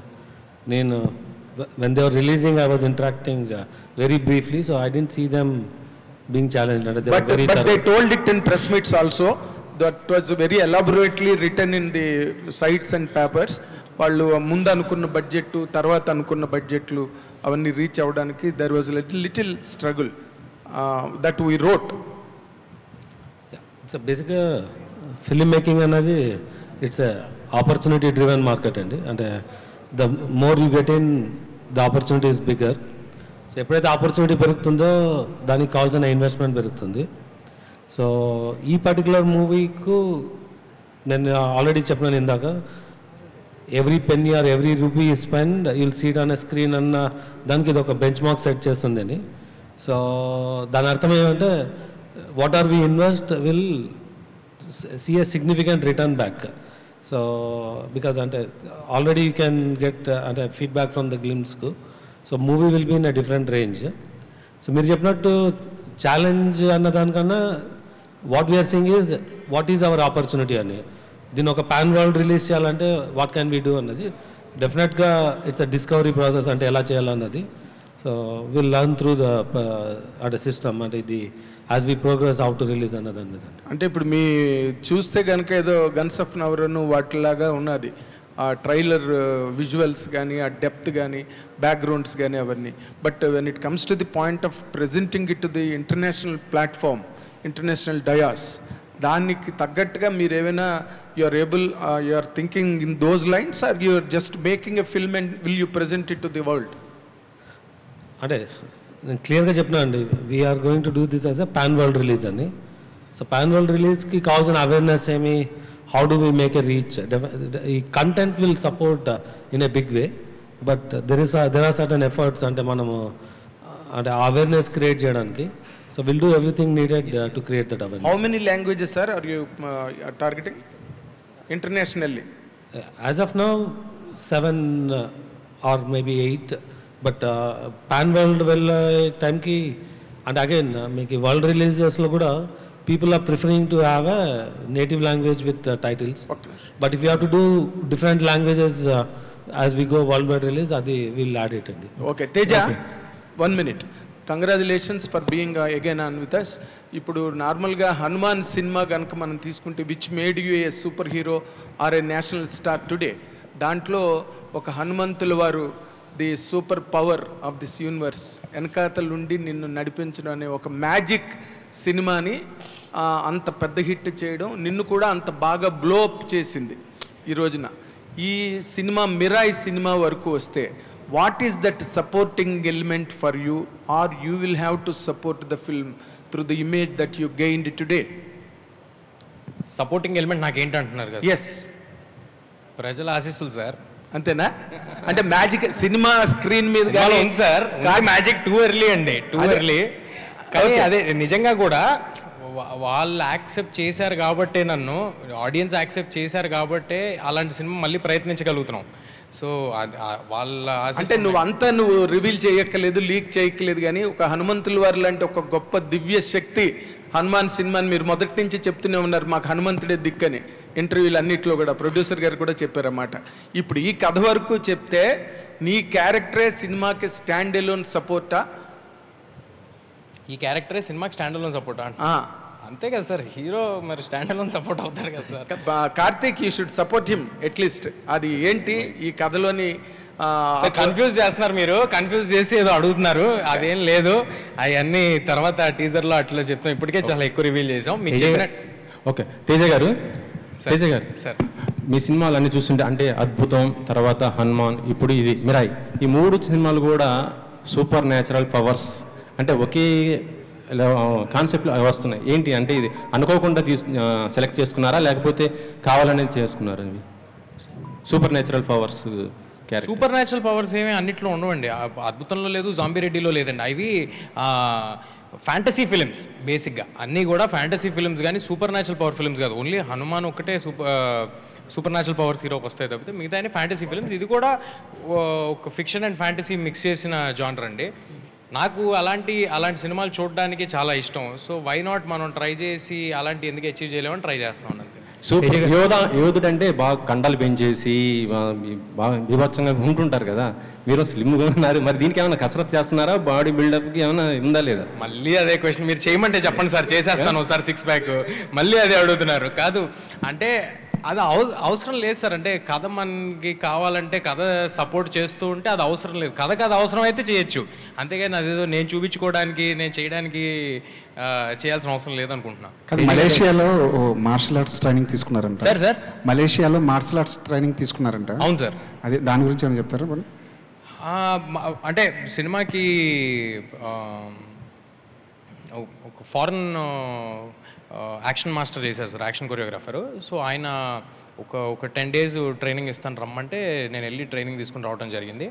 నేను when they are releasing I was interacting very briefly, so I didn't see them being challenged. అంటే but they told it in press meets also. That was very elaborately written in the sites and papers. వాళ్ళు ముందు అనుకున్న బడ్జెట్ తర్వాత అనుకున్న బడ్జెట్లు అవన్నీ రీచ్ అవ్వడానికి there was a little struggle that we wrote. It's బేసిక్గా ఫిల్మ్ మేకింగ్ అనేది ఇట్స్ ఆపర్చునిటీ డ్రివెన్ మార్కెట్ అండి. అంటే the more you get in the opportunity is bigger. So ఎప్పుడైతే ఆపర్చునిటీ పెరుగుతుందో దానికి కావాల్సిన ఇన్వెస్ట్మెంట్ పెరుగుతుంది. సో ఈ పర్టికులర్ మూవీకు నేను ఆల్రెడీ చెప్పినాను ఇందాక, every penny or every rupee spend you'll see it on a screen అన్న దానికి ఇది ఒక బెంచ్ మార్క్ సెట్ చేస్తుంది అని. సో దాని అర్థం ఏమంటే what are we invest will see a significant return back. So because అంటే ఆల్రెడీ యూ క్యాన్ గెట్ అంటే ఫీడ్బ్యాక్ ఫ్రమ్ ద గ్లిమ్స్కు. So movie will be in a different range. So మీరు చెప్పినట్టు ఛాలెంజ్ అన్న దానికన్నా what we're seeing is what is our opportunity అని. దీన్ని ఒక పాన్ వరల్డ్ రిలీజ్ చేయాలంటే వాట్ క్యాన్ వీ డూ అన్నది డెఫినెట్గా ఇట్స్ అ డిస్కవరీ ప్రాసెస్, అంటే ఎలా చేయాలన్నది. So will learn through the అంటే సిస్టమ్, అంటే ఇది as we progress how to release అన్నది అన్నది. అంటే ఇప్పుడు మీ చూస్తే కనుక ఏదో గన్స్ ఆఫ్ నవరను వాటిలాగా ఉన్నది, ఆ ట్రైలర్ విజువల్స్ కానీ ఆ డెప్త్ కానీ బ్యాక్గ్రౌండ్స్ కానీ అవన్నీ. But when it comes to the point of presenting it to the international platform, international dais, దానికి తగ్గట్టుగా మీరు ఏమైనా you are able, you are thinking in those lines or you are just making a film and will you present it to the world? అంటే నేను క్లియర్గా చెప్పినా అండి, we are going to do this as a pan world release అని. సో పాన్ వరల్డ్ రిలీజ్కి కావాల్సిన అవేర్నెస్ ఏమి, how do we make a reach? The content will support in a big way, but there are certain efforts ante manamu ante awareness create cheyadaniki. So we'll do everything needed to create that awareness. How many languages, sir, are you targeting internationally? As of now 7 or maybe 8, but pan world time ki, and again meeki world releases lo kuda people are preferring to have a native language with titles. Okay. But if you have to do different languages as we go worldwide release, adi we'll add it. Okay, Teja, okay. 1 minute. Congratulations for being again on with us. ఇప్పుడు నార్మల్గా హనుమాన్ సినిమా కనుక మనం తీసుకుంటే which made you a super hero or a national star today, దాంట్లో ఒక హనుమంతుల వారు the super power of this universe వెనకాతలుండి నిన్ను నడిపించడం అనే ఒక మ్యాజిక్ సినిమాని అంత పెద్ద హిట్ చేయడం, నిన్ను కూడా అంత బాగా బ్లో అప్ చేసింది ఈ రోజున. ఈ సినిమా మిరాయి సినిమా వరకు వస్తే what is that supporting element for you, or you will have to support the film through the image that you gained today? Supporting element నాకేంటంటున్నారు కదా? ఎస్, ప్రజల ఆశీస్సులు సార్. అంతేనా? అంటే మ్యాజిక్ సినిమా స్క్రీన్ మీద సార్ మ్యాజిక్ టూ ఎర్లీ అండి, టూ ఎర్లీ. కానీ అదే నిజంగా కూడా వాళ్ళు యాక్సెప్ట్ చేశారు కాబట్టే, నన్ను ఆడియన్స్ యాక్సెప్ట్ చేశారు కాబట్టే అలాంటి సినిమా మళ్ళీ ప్రయత్నించగలుగుతున్నాం. సో వాళ్ళ అంటే నువ్వు రివీల్ చేయక్కర్లేదు, లీక్ చేయక్కర్లేదు, కానీ ఒక హనుమంతుల వారు లాంటి ఒక గొప్ప దివ్య శక్తి హనుమాన్ సినిమాని మీరు మొదటి నుంచి చెప్తూనే ఉన్నారు, మాకు హనుమంతుడే దిక్కని. ఇంటర్వ్యూలు అన్నింటిలో కూడా ప్రొడ్యూసర్ గారు కూడా చెప్పారన్నమాట. ఇప్పుడు ఈ కథ వరకు చెప్తే నీ క్యారెక్టరే సినిమాకి స్టాండ్ ఎలోన్ సపోర్టా? ఈ క్యారెక్టరే సినిమాకి స్టాండ్ అలోన్ సపోర్టా? అంతే కదా సార్, హీరో మరి స్టాండ్ అలోన్ సపోర్ట్ అవుతారు కదా sir. Karthik, you should support him at least. అది ఏంటి ఈ కథలోని కన్ఫ్యూజ్ చేస్తున్నారు మీరు, కన్ఫ్యూజ్ చేసి ఏదో అడుగుతున్నారు, అదేం లేదు. అవన్నీ తర్వాత టీజర్లో అట్లా చెప్తాం, ఇప్పటికే చాలా ఎక్కువ రివీల్ చేసాం మీకు చెప్పినట్టు. ఓకే తేజ గారు, తేజ గారు సార్, మీ సినిమాలు అన్ని చూస్తుంటే అంటే అద్భుతం, తర్వాత హనుమాన్, ఇప్పుడు ఇది మిరాయి, ఈ 3 సినిమాలు కూడా సూపర్ న్యాచురల్ పవర్స్ అంటే ఒకే కాన్సెప్ట్లో వస్తున్నాయి. ఏంటి అంటే ఇది అనుకోకుండా సెలెక్ట్ చేసుకున్నారా లేకపోతే కావాలనేది చేసుకున్నారా? ఇవి super natural powers super natural powers ఏమీ అన్నిట్లో ఉండవండి. అద్భుతంలో లేదు, జాంబీ రెడ్డిలో లేదండి. అవి ఫ్యాంటసీ ఫిలిమ్స్ బేసిక్గా, అన్నీ కూడా ఫ్యాంటసీ ఫిలిమ్స్ కానీ సూపర్ న్యాచురల్ పవర్ ఫిలిమ్స్ కాదు. ఓన్లీ హనుమాన్ ఒక్కటే సూపర్ న్యాచురల్ పవర్స్ హీరోకి వస్తాయి తప్పితే మిగతా అన్ని ఫ్యాంటసీ ఫిలిమ్స్. ఇది కూడా ఒక ఫిక్షన్ అండ్ ఫ్యాంటసీ మిక్స్ చేసిన జానర్ అండి. నాకు అలాంటి సినిమాలు చూడడానికి చాలా ఇష్టం. సో వై నాట్ మనం ట్రై చేసి అలాంటి ఎందుకు అచీవ్ చేయలేమని ట్రై చేస్తున్నాం అంతే. సూపర్ యోధుడు అంటే బాగా కండలు పెంచేసి బాగా బీభత్సంగా ఉంటుంటారు కదా, మీరు స్లిమ్గా ఉన్నారు, మరి దీనికి ఏమైనా కసరత్ చేస్తున్నారా? బాడీ బిల్డప్కి ఏమైనా ఉందా లేదా? మళ్ళీ అదే క్వశ్చన్ మీరు చేయమంటే చెప్పండి సార్, చేసేస్తాను ఒకసారి 6 ప్యాక్. మళ్ళీ అదే అడుగుతున్నారు. కాదు అంటే అది అవసరం లేదు సార్. అంటే కథ మనకి కావాలంటే కథ సపోర్ట్ చేస్తూ ఉంటే అది అవసరం లేదు. కథకి అది అవసరం అయితే చేయొచ్చు, అంతేగాని అదేదో నేను చూపించుకోవడానికి నేను చేయడానికి చేయాల్సిన అవసరం లేదనుకుంటున్నా. మలేషియాలో మార్షల్ ఆర్ట్స్ ట్రైనింగ్ తీసుకున్నారంట సార్. మలేషియాలో మార్షల్ ఆర్ట్స్ ట్రైనింగ్ తీసుకున్నారంట. అవును సార్. అదే దాని గురించి ఏమైనా చెప్తారా? అంటే సినిమాకి ఒక ఫారెన్ యాక్షన్ మాస్టర్ చేశారు సార్, యాక్షన్ కొరియోగ్రాఫరు. సో ఆయన ఒక 10 days ట్రైనింగ్ ఇస్తాను రమ్మంటే నేను వెళ్ళి ట్రైనింగ్ తీసుకుని రావడం జరిగింది.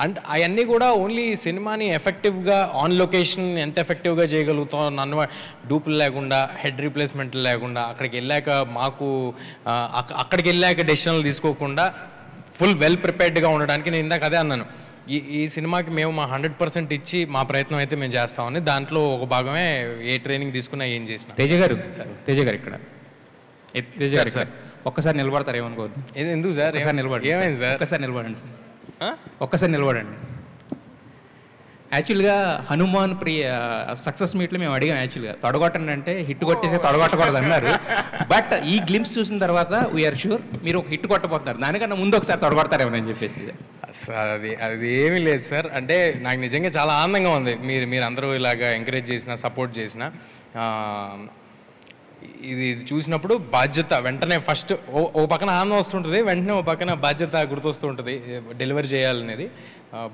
అండ్ అవన్నీ కూడా ఓన్లీ సినిమాని ఎఫెక్టివ్గా ఆన్ లొకేషన్ ఎంత ఎఫెక్టివ్గా చేయగలుగుతాం, నన్ను డూపులు లేకుండా, హెడ్ రీప్లేస్మెంట్లు లేకుండా, అక్కడికి వెళ్ళాక డెసిషన్లు తీసుకోకుండా ఫుల్ వెల్ ప్రిపేర్డ్గా ఉండడానికి నేను ఇందాక అదే అన్నాను. ఈ సినిమాకి మేము మా 100% ఇచ్చి మా ప్రయత్నం అయితే మేము చేస్తామని, దాంట్లో ఒక భాగమే ఏ ట్రైనింగ్ తీసుకున్నా ఏం చేసినా. తేజ గారు ఇక్కడ తేజ గారు సార్ ఒక్కసారి నిలబడతారు, ఏమనుకోవద్దు. ఎందుకు సార్? ఒకసారి నిలబడండి. ఏమైంది సార్? ఒక్కసారి నిలబడండి సార్, ఒక్కసారి నిలబడండి. యాక్చువల్గా హనుమాన్ సక్సెస్ మీట్లో మేము అడిగాం, యాక్చువల్గా తొడగొట్టండి అంటే హిట్ కొట్టేసి తొడగొట్టకూడదు అన్నారు. బట్ ఈ గ్లిమ్స్ చూసిన తర్వాత వీఆర్ షూర్ మీరు ఒక హిట్ కొట్టబోతున్నారు, దానికన్నా ముందు ఒకసారి తొడగొడతారేమని చెప్పేసి. అది ఏమీ లేదు సార్. అంటే నాకు నిజంగా చాలా ఆనందంగా ఉంది మీరు అందరూ ఇలాగా ఎంకరేజ్ చేసిన, సపోర్ట్ చేసిన. ఇది చూసినప్పుడు బాధ్యత వెంటనే ఫస్ట్ ఓ పక్కన ఆనందం వస్తుంటుంది, వెంటనే ఓ పక్కన బాధ్యత గుర్తొస్తూ ఉంటుంది డెలివరీ చేయాలనేది.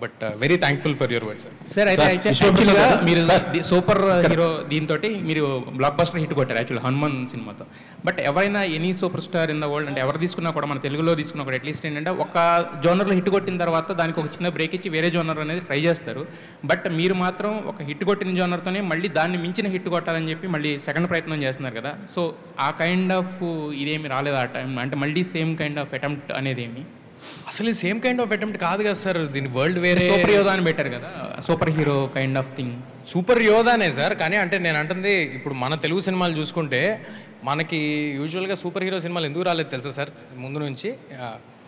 But very thankful for your word sir. Sir అయితే యాక్చువల్గా మీరు సూపర్ హీరో దీంతో మీరు బ్లాక్ బస్టర్ హిట్ కొట్టారు యాక్చువల్ హనుమాన్ సినిమాతో. బట్ ఎవరైనా any super star in the world అంటే ఎవరు తీసుకున్నా కూడా, మన తెలుగులో తీసుకున్నా కూడా అట్లీస్ట్ ఏంటంటే ఒక జోనర్లో హిట్ కొట్టిన తర్వాత దానికి ఒక చిన్న బ్రేక్ ఇచ్చి వేరే జోనర్ అనేది ట్రై చేస్తారు. బట్ మీరు మాత్రం ఒక హిట్ కొట్టిన జోనర్తోనే మళ్ళీ దాన్ని మించిన హిట్ కొట్టాలని చెప్పి మళ్ళీ సెకండ్ ప్రయత్నం చేస్తున్నారు కదా. సో ఆ కైండ్ ఆఫ్ ఇదేమి రాలేదు ఆ టైం, అంటే మళ్ళీ సేమ్ కైండ్ ఆఫ్ అటెంప్ట్ అనేది ఏమి? అసలు సేమ్ కైండ్ ఆఫ్ అటెంప్ట్ కాదు కదా సార్, దీని వరల్డ్ వేరే. సూపర్ యోధా అని పెట్టారు కదా, super hero kind of thing. Super యోధానే సార్, కానీ అంటే నేను అంటుంది ఇప్పుడు మన తెలుగు సినిమాలు చూసుకుంటే మనకి యూజువల్గా సూపర్ హీరో సినిమాలు ఎందుకు రాలేదు తెలుసా సార్? ముందు నుంచి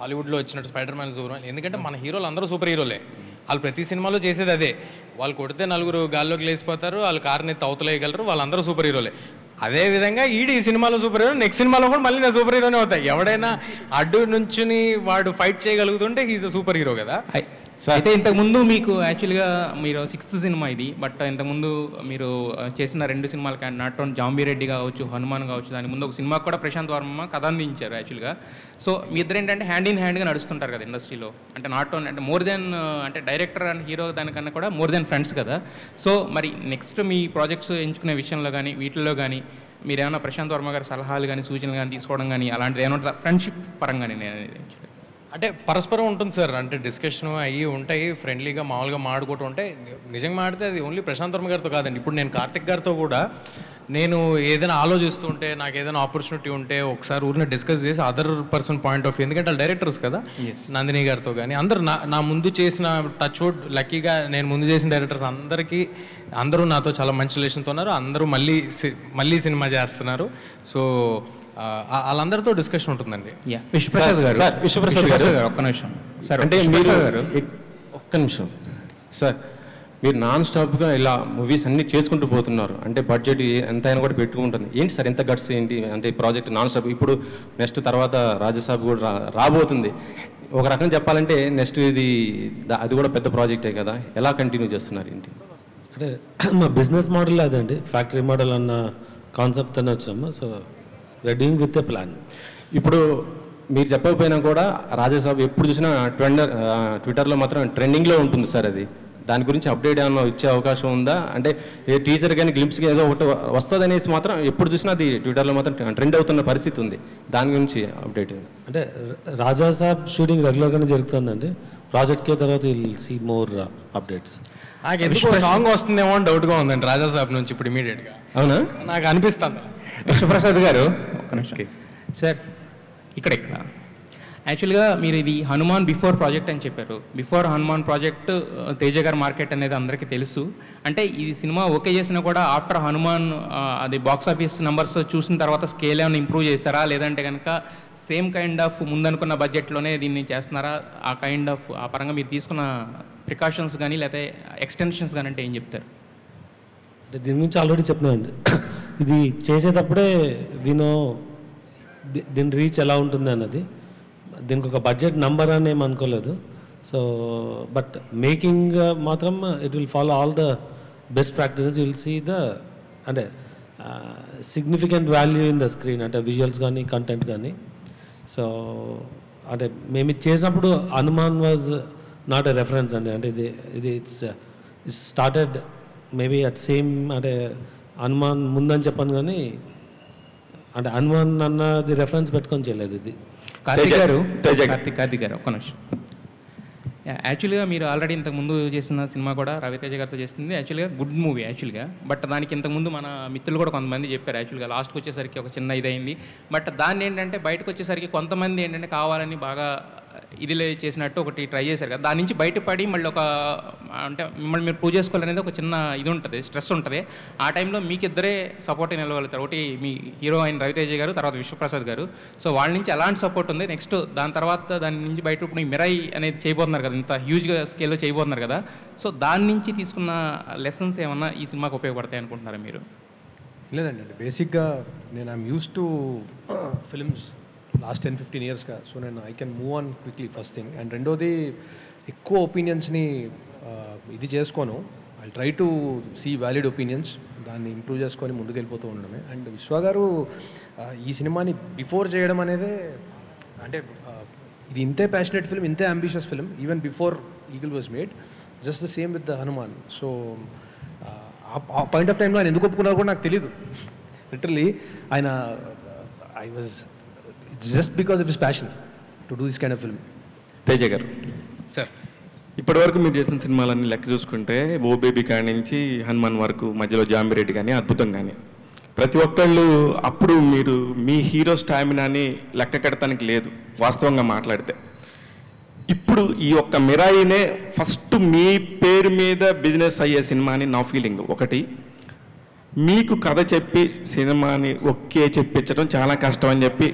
హాలీవుడ్లో వచ్చినట్టు స్పైడర్ మ్యాన్, సూపర్ మ్యాన్, ఎందుకంటే మన హీరోలు అందరూ సూపర్ హీరోలే. వాళ్ళు ప్రతి సినిమాలో చేసేది అదే, వాళ్ళు కొడితే 4 గాల్లోకి లేచిపోతారు, వాళ్ళు కారుని తవతలేయగలరు, వాళ్ళందరూ సూపర్ హీరోలే. అదేవిధంగా ఈ సినిమాలో సూపర్ హీరో, నెక్స్ట్ సినిమాలో కూడా మళ్ళీ నేను సూపర్ హీరోనే అవుతాయి. ఎవడైనా అడ్డు నుంచుని వాడు ఫైట్ చేయగలుగుతుంటే హీఈస్ అ సూపర్ హీరో కదా. అయితే ఇంతకుముందు మీకు యాక్చువల్గా మీరు 6th సినిమా ఇది, బట్ ఇంతకుముందు మీరు చేసిన 2 సినిమాలకి నాట్ ఓన్ జాంబీ రెడ్డి కావచ్చు, హనుమాన్ కావచ్చు, దాని ముందు ఒక సినిమాకి కూడా ప్రశాంత్ వర్మ కథ అందించారు యాక్చువల్గా. సో మీ ఇద్దరు ఏంటంటే హ్యాండ్ ఇన్ హ్యాండ్గా నడుస్తుంటారు కదా ఇండస్ట్రీలో, అంటే నాట్ ఓన్ అంటే మోర్ దెన్ అంటే డైరెక్టర్ అండ్ హీరో దానికన్నా కూడా మోర్ దెన్ ఫ్రెండ్స్ కదా. సో మరి నెక్స్ట్ మీ ప్రాజెక్ట్స్ ఎంచుకునే విషయంలో కానీ వీటిల్లో కానీ మీరు ఏమైనా ప్రశాంత్ వర్మ గారి సలహాలు కానీ సూచనలు కానీ తీసుకోవడం కానీ అలాంటిది ఏమైనా ఫ్రెండ్షిప్ పరంగానే నేను అంటే పరస్పరం ఉంటుంది సార్. అంటే డిస్కషన్ అయ్యి ఉంటాయి, ఫ్రెండ్లీగా మామూలుగా మాడుకుంటూ ఉంటే. నిజంగా మాడితే అది ఓన్లీ ప్రశాంత్ వర్మ గారితో కాదండి. ఇప్పుడు నేను కార్తిక్ గారితో కూడా నేను ఏదైనా ఆలోచిస్తూ ఉంటే, నాకు ఏదైనా ఆపర్చునిటీ ఉంటే ఒకసారి ఊరిని డిస్కస్ చేసి other person point of view, ఎందుకంటే వాళ్ళు డైరెక్టర్స్ కదా, నందిని గారితో కానీ అందరూ నా ముందు చేసిన టచ్ వుడ్ లక్కీగా నేను ముందు చేసిన డైరెక్టర్స్ అందరూ నాతో చాలా మంచి రిలేషన్తో ఉన్నారు. అందరూ మళ్ళీ సినిమా చేస్తున్నారు. సో వాళ్ళందరితో డిస్కషన్ ఉంటుందండి. విశ్వప్రసాద్ గారు ఒక్క నిమిషం సార్. అంటే మీరు ఒక్క నిమిషం సార్, మీరు నాన్ స్టాప్గా ఇలా మూవీస్ అన్నీ చేసుకుంటూ పోతున్నారు. అంటే బడ్జెట్ ఎంతైనా కూడా పెట్టుకుంటుంది. ఏంటి సార్ ఎంత గట్స్ ఏంటి? అంటే ప్రాజెక్ట్ నాన్ స్టాప్. ఇప్పుడు నెక్స్ట్ తర్వాత రాజసాబ్ కూడా రాబోతుంది. ఒక రకం చెప్పాలంటే నెక్స్ట్ అది కూడా పెద్ద ప్రాజెక్టే కదా, ఎలా కంటిన్యూ చేస్తున్నారు ఏంటి? అంటే మా బిజినెస్ మోడల్ అదండి, ఫ్యాక్టరీ మోడల్ అన్న కాన్సెప్ట్తోనే వచ్చాము. So we are doing with a plan. ఇప్పుడు మీరు చెప్పకపోయినా కూడా రాజసాబ్ ఎప్పుడు చూసినా ట్విట్టర్లో మాత్రం ట్రెండింగ్లో ఉంటుంది సార్. అది దాని గురించి అప్డేట్ ఏమైనా ఇచ్చే అవకాశం ఉందా? అంటే ఏ టీజర్ కానీ గ్లింప్స్కి ఏదో ఒకటి వస్తుంది అనేసి మాత్రం ఎప్పుడు చూసినా అది ట్విట్టర్లో మాత్రం ట్రెండ్ అవుతున్న పరిస్థితి ఉంది. దాని గురించి అప్డేట్ అంటే రాజాసాబ్ షూటింగ్ రెగ్యులర్గానే జరుగుతుందండి. ప్రాజెక్ట్కే తర్వాత విల్ సీ మోర్ అప్డేట్స్. నాకు ఎందుకో సాంగ్ వస్తుందేమో అని డౌట్గా ఉందండి రాజాసాబ్ నుంచి ఇప్పుడు ఇమీడియట్గా. అవునా? నాకు అనిపిస్తుంది. విశ్వప్రసాద్ గారు ఒక్క నిమిషం సార్. ఇక్కడ యాక్చువల్గా మీరు ఇది హనుమాన్ బిఫోర్ ప్రాజెక్ట్ అని చెప్పారు. బిఫోర్ హనుమాన్ ప్రాజెక్ట్ తేజ గారి మార్కెట్ అనేది అందరికీ తెలుసు. అంటే ఈ సినిమా ఓకే చేసినా కూడా ఆఫ్టర్ హనుమాన్ అది బాక్స్ ఆఫీస్ నెంబర్స్ చూసిన తర్వాత స్కేల్ ఏమైనా ఇంప్రూవ్ చేస్తారా, లేదంటే కనుక సేమ్ కైండ్ ఆఫ్ ముందనుకున్న బడ్జెట్లోనే దీన్ని చేస్తున్నారా? ఆ కైండ్ ఆఫ్ ఆ పరంగా మీరు తీసుకున్న ప్రికాషన్స్ కానీ లేకపోతే ఎక్స్టెన్షన్స్ కానీ అంటే ఏం చెప్తారు? అంటే దీని గురించి ఆల్రెడీ చెప్పినానండి. ఇది చేసేటప్పుడే దీని రీచ్ ఎలా ఉంటుంది అన్నది, దీనికి ఒక బడ్జెట్ నంబర్ అని ఏం అనుకోలేదు. సో బట్ మేకింగ్ మాత్రం it will follow all the best practices. You will see అంటే significant value in the screen, అంటే విజువల్స్ కానీ కంటెంట్ కానీ. సో అంటే మేము ఇది చేసినప్పుడు Hanuman was not a reference అండి. అంటే ఇది it's started maybe at same, అంటే హనుమాన్ ముందని చెప్పాను కానీ అంటే హనుమాన్ అన్నది రెఫరెన్స్ పెట్టుకొని చేయలేదు ఇది. కార్తిక్ గారు ఒక్క నిమిషం. యాక్చువల్గా మీరు ఆల్రెడీ ఇంతకుముందు చేసిన సినిమా కూడా రవితేజ గారితో చేసింది యాక్చువల్గా గుడ్ మూవీ యాక్చువల్గా. బట్ దానికి ఇంతకుముందు మన మిత్రులు కూడా కొంతమంది చెప్పారు యాక్చువల్గా లాస్ట్కి వచ్చేసరికి ఒక చిన్న ఇదైంది. బట్ దాన్ని ఏంటంటే బయటకు వచ్చేసరికి కొంతమంది ఏంటంటే కావాలని బాగా ఇదిలే చేసినట్టు ఒకటి ట్రై చేశారు కదా, దాని నుంచి బయటపడి మళ్ళీ ఒక అంటే మిమ్మల్ని మీరు ప్రూవ్ చేసుకోవాలనేది ఒక చిన్న ఇది ఉంటుంది, స్ట్రెస్ ఉంటుంది. ఆ టైంలో మీకు ఇద్దరే సపోర్ట్ నిలవగలుగుతారు. ఒకటి మీ హీరో అయిన రవితేజ గారు, తర్వాత విశ్వప్రసాద్ గారు. సో వాళ్ళ నుంచి ఎలాంటి సపోర్ట్ ఉంది? నెక్స్ట్ దాని తర్వాత దాని నుంచి బయట ఇప్పుడు మిరాయి అనేది చేయబోతున్నారు కదా, ఇంత హ్యూజ్గా స్కేల్లో చేయబోతున్నారు కదా. సో దాని నుంచి తీసుకున్న లెసన్స్ ఏమన్నా ఈ సినిమాకి ఉపయోగపడతాయి అనుకుంటున్నారా మీరు? లేదండి, బేసిక్గా నేను I'm used to films last 10-15 ఇయర్స్గా. సో నేను I can move on quickly first thing. And రెండోది ఎక్కువ ఒపీనియన్స్ని ఇది చేసుకోను. I try to see valid opinions, దాన్ని ఇంప్రూవ్ చేసుకొని ముందుకు వెళ్ళిపోతూ ఉండడమే. అండ్ విశ్వ గారు ఈ సినిమాని బిఫోర్ చేయడం అనేది అంటే ఇది ఇంతే ప్యాషనెట్ ఫిల్మ్, ఇంతే ambitious film even before eagle was made. Just the same with the Hanuman. So ఆ పాయింట్ ఆఫ్ టైంలో ఆయన ఎందుకు ఒప్పుకున్నారో కూడా నాకు తెలీదు. లిటరలీ ఆయన I was just because of his passion to do this kind of film. Teja garu sir, ఇప్పటివరకు మీరు చేసిన సినిమాలన్నీ లెక్క చూసుకుంటే ఓ బేబీ కాడి నుంచి హనుమాన్ వరకు, మధ్యలో జాంబిరెడ్డి కానీ అద్భుతం కానీ, ప్రతి ఒక్కళ్ళు అప్పుడు మీరు మీ హీరో స్టామినాని లెక్క కడతానికి లేదు వాస్తవంగా మాట్లాడితే. ఇప్పుడు ఈ ఒక్క మిరాయినే ఫస్ట్ మీ పేరు మీద బిజినెస్ అయ్యే సినిమా అని నా ఫీలింగ్. ఒకటి, మీకు కథ చెప్పి సినిమాని ఒకే చెప్పించడం చాలా కష్టం అని చెప్పి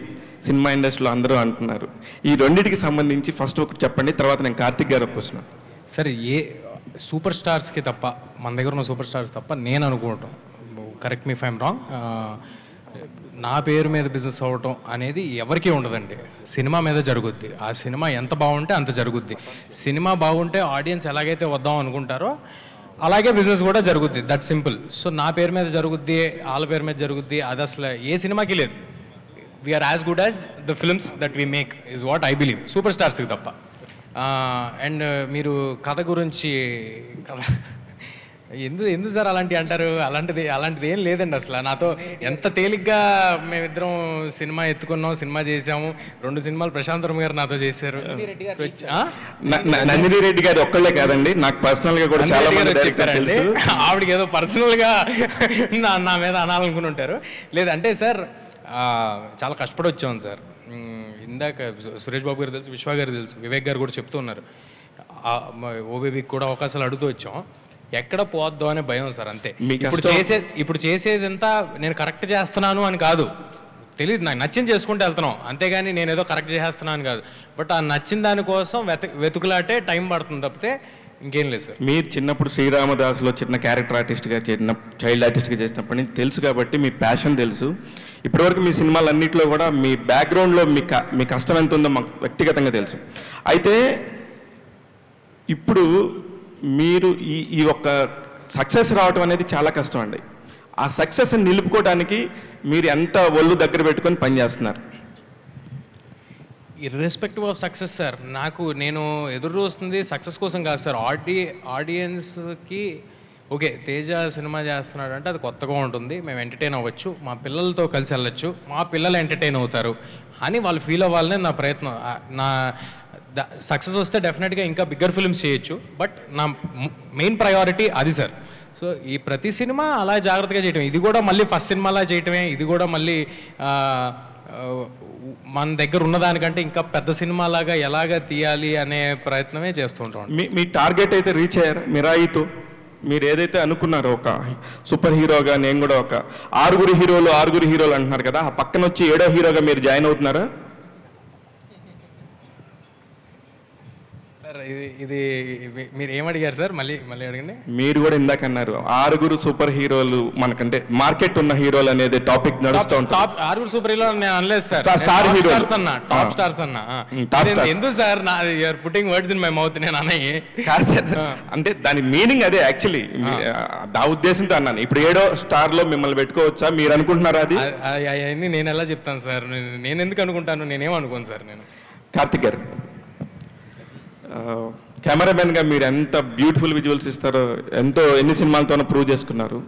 సినిమా ఇండస్ట్రీలో అందరూ అంటున్నారు. ఈ రెండింటికి సంబంధించి ఫస్ట్ ఒకటి చెప్పండి, తర్వాత నేను కార్తిక్ గారు క్వశ్చన్. సరే, ఏ సూపర్ స్టార్స్కి తప్ప, మన దగ్గర ఉన్న సూపర్ స్టార్స్ తప్ప నేను అనుకోవటం, correct me if I'm wrong, నా పేరు మీద బిజినెస్ అవ్వటం అనేది ఎవరికీ ఉండదండి. సినిమా మీద జరుగుద్ది. ఆ సినిమా ఎంత బాగుంటే అంత జరుగుద్ది. సినిమా బాగుంటే ఆడియన్స్ ఎలాగైతే వద్దాం అనుకుంటారో అలాగే బిజినెస్ కూడా జరుగుద్ది. That simple. సో నా పేరు మీద జరుగుద్ది, వాళ్ళ పేరు మీద జరుగుద్ది, అది అసలు ఏ సినిమాకి లేదు. We're as good as the films that we make is what I believe, super స్టార్స్కి తప్ప. అండ్ మీరు కథ గురించి ఎందుకు సార్ అలాంటివి అంటారు? అలాంటిది ఏం లేదండి అసలు. నాతో ఎంత తేలిగ్గా మేమిద్దరం సినిమా ఎత్తుకున్నాం, సినిమా చేసాము. 2 సినిమాలు ప్రశాంత్ వర్మ గారు నాతో చేశారు. నందిని రెడ్డి గారు ఒక్కళ్ళే కాదండి, నాకు పర్సనల్ గా కూడా చాలా మంది చెప్పారండి. ఆవిడకి ఏదో పర్సనల్ గా నా మీద అనాలనుకుని ఉంటారు. లేదంటే సార్ చాలా కష్టపడి వచ్చాం సార్. ఇందాక సురేష్ బాబు గారు తెలుసు, విశ్వ గారు తెలుసు, వివేక్ గారు కూడా చెప్తూ ఉన్నారు. ఓబేబీకి కూడా అవకాశాలు అడుగుతూ వచ్చాం. ఎక్కడ పోద్దాం అనే భయం సార్, అంతే. ఇప్పుడు చేసేదంతా నేను కరెక్ట్ చేస్తున్నాను అని కాదు, తెలియదు, నాకు నచ్చింది చేసుకుంటూ వెళ్తున్నాం, అంతేగాని నేను ఏదో కరెక్ట్ చేస్తున్నాను కాదు. బట్ ఆ నచ్చిన దానికోసం వెతుకులాటే టైం పడుతుంది తప్పితే ఇంకేం లేదు సార్. మీరు చిన్నప్పుడు శ్రీరామదాసులో చిన్న క్యారెక్టర్ ఆర్టిస్ట్గా చైల్డ్ ఆర్టిస్ట్గా చేసినప్పటి నుంచి తెలుసు కాబట్టి మీ ప్యాషన్ తెలుసు. ఇప్పటివరకు మీ సినిమాలన్నింటిలో కూడా మీ బ్యాక్గ్రౌండ్లో మీ కష్టం ఎంత ఉందో మాకు వ్యక్తిగతంగా తెలుసు. అయితే ఇప్పుడు మీరు ఈ ఒక్క సక్సెస్ రావటం అనేది చాలా కష్టం అండి. ఆ సక్సెస్ని నిలుపుకోవడానికి మీరు ఎంత ఒళ్ళు దగ్గర పెట్టుకొని పనిచేస్తున్నారు? ఇర్రెస్పెక్టివ్ ఆఫ్ సక్సెస్ సార్, నేను ఎదురు చూస్తుంది సక్సెస్ కోసం కాదు సార్. ఆడియన్స్కి ఓకే తేజ సినిమా చేస్తున్నాడు అంటే అది కొత్తగా ఉంటుంది, మేము ఎంటర్టైన్ అవ్వచ్చు, మా పిల్లలతో కలిసి వెళ్ళొచ్చు, మా పిల్లలు ఎంటర్టైన్ అవుతారు అని వాళ్ళు ఫీల్ అవ్వాలనే నా ప్రయత్నం. నా సక్సెస్ వస్తే డెఫినెట్గా ఇంకా బిగ్గర్ ఫిల్మ్స్ చేయొచ్చు, బట్ నా మెయిన్ ప్రయారిటీ అది సార్. సో ఈ ప్రతి సినిమా అలా జాగ్రత్తగా చేయటమే, ఇది కూడా మళ్ళీ ఫస్ట్ సినిమాలా చేయటమే, ఇది కూడా మళ్ళీ మన దగ్గర ఉన్నదానికంటే ఇంకా పెద్ద సినిమాలాగా ఎలాగ తీయాలి అనే ప్రయత్నమే చేస్తూ ఉంటాం. మీ టార్గెట్ అయితే రీచ్ అయ్యారు మిరాయితో? మీరు ఏదైతే అనుకున్నారో ఒక సూపర్ హీరోగా, నేను కూడా ఒక 6 హీరోలు అంటున్నారు కదా, ఆ పక్కన వచ్చి 7వ హీరోగా మీరు జాయిన్ అవుతున్నారా? సార్ ఇది మీరు ఏమడిగారు సార్? మళ్ళీ అడగండి. మీరు కూడా ఇందాక అన్నారు 6 సూపర్ హీరోలు, మనకంటే మార్కెట్ ఉన్న హీరోలు అనేది టాపిక్ నడుస్తూ ఉంటుంది. 6 సూపర్ హీరోలు నేను అనలేదు సార్, స్టార్ హీరోస్ అన్న, టాప్ స్టార్స్ అన్న. ఎందుకు sir you're putting words in my mouth? నేను అన్నయ్యి కాదు సార్, అంటే దాని మీనింగ్ అదే యాక్చువల్లీ, నా ఉద్దేశంతో అన్నాను. ఇప్పుడు 7వ స్టార్ లో మిమ్మల్ని పెట్టుకోవచ్చా మీరు అనుకుంటున్నారా? అది అవన్నీ నేను ఎలా చెప్తాను సార్? నేను ఎందుకు అనుకుంటాను? నేనేమనుకోను సార్. నేను కార్తిక్ గారు, కెమెరామెన్గా మీరు ఎంత బ్యూటిఫుల్ విజువల్స్ ఇస్తారో ఎన్ని సినిమాలతోనో ప్రూవ్ చేసుకున్నారు.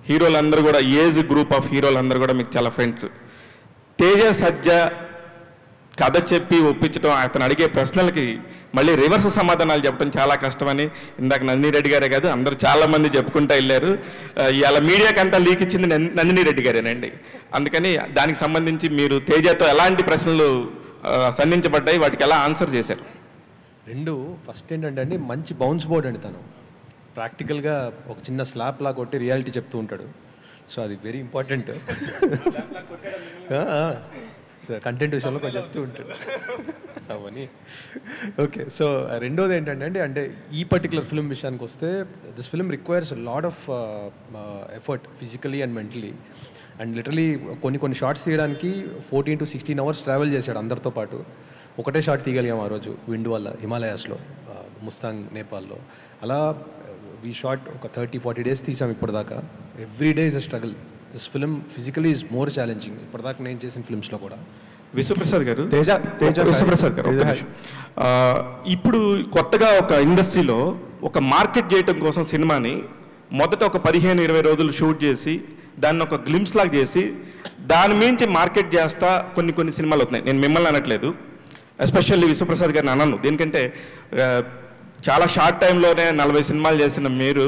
హీరోలందరూ కూడా ఏజ్ గ్రూప్ ఆఫ్ హీరోలందరూ కూడా మీకు చాలా ఫ్రెండ్స్. తేజ సజ్జ కథ చెప్పి ఒప్పించడం, అతను అడిగే ప్రశ్నలకి మళ్ళీ రివర్స్ సమాధానాలు చెప్పడం చాలా కష్టమని ఇందాక నందిని రెడ్డి గారే కాదు అందరూ చాలామంది చెప్పుకుంటూ వెళ్ళారు. ఇవాళ మీడియాకి అంతా లీక్ ఇచ్చింది నందిని రెడ్డి గారేనండి. అందుకని దానికి సంబంధించి మీరు తేజతో ఎలాంటి ప్రశ్నలు సంధించబడ్డాయి, వాటికి ఎలా ఆన్సర్ చేశారు? ఫస్ట్ ఏంటంటే అండి, మంచి బౌన్స్ బోర్డ్ అండి. తను ప్రాక్టికల్గా ఒక చిన్న స్లాప్ లా కొట్టి రియాలిటీ చెప్తూ ఉంటాడు. సో అది వెరీ ఇంపార్టెంట్. కంటెంట్ విషయంలో కొంచెం చెప్తూ ఉంటాడు అవన్నీ. ఓకే, సో రెండోది ఏంటంటే అండి, అంటే ఈ పర్టికులర్ ఫిల్మ్ విషయానికి వస్తే, this film requires lot of effort physically and mentally. And literally కొన్ని షార్ట్స్ తీయడానికి 14 to 16 hours ట్రావెల్ చేశాడు అందరితో పాటు. ఒకటే షాట్ తీయగలిగాం ఆ రోజు విండ్ వల్ల, హిమాలయాస్లో, ముస్తాంగ్, నేపాల్లో. అలా వీ షాట్ ఒక 30-40 days తీసాం ఇప్పటిదాకా. Every day is a struggle. This film physically is more challenging ఇప్పటిదాకా నేను చేసిన ఫిల్మ్స్లో కూడా. విశ్వప్రసాద్ గారు, విశ్వప్రసాద్ గారు, ఇప్పుడు కొత్తగా ఒక ఇండస్ట్రీలో ఒక మార్కెట్ చేయటం కోసం సినిమాని మొదట ఒక 15-20 రోజులు షూట్ చేసి దాన్ని ఒక గ్లిమ్స్ లాగా చేసి దాని మించి మార్కెట్ చేస్తా కొన్ని సినిమాలు అవుతున్నాయి. నేను మిమ్మల్ని అనట్లేదు, ఎస్పెషల్లీ విశ్వప్రసాద్ గారిని అన్నాను. దీనికంటే చాలా షార్ట్ టైంలోనే 40 సినిమాలు చేసిన మీరు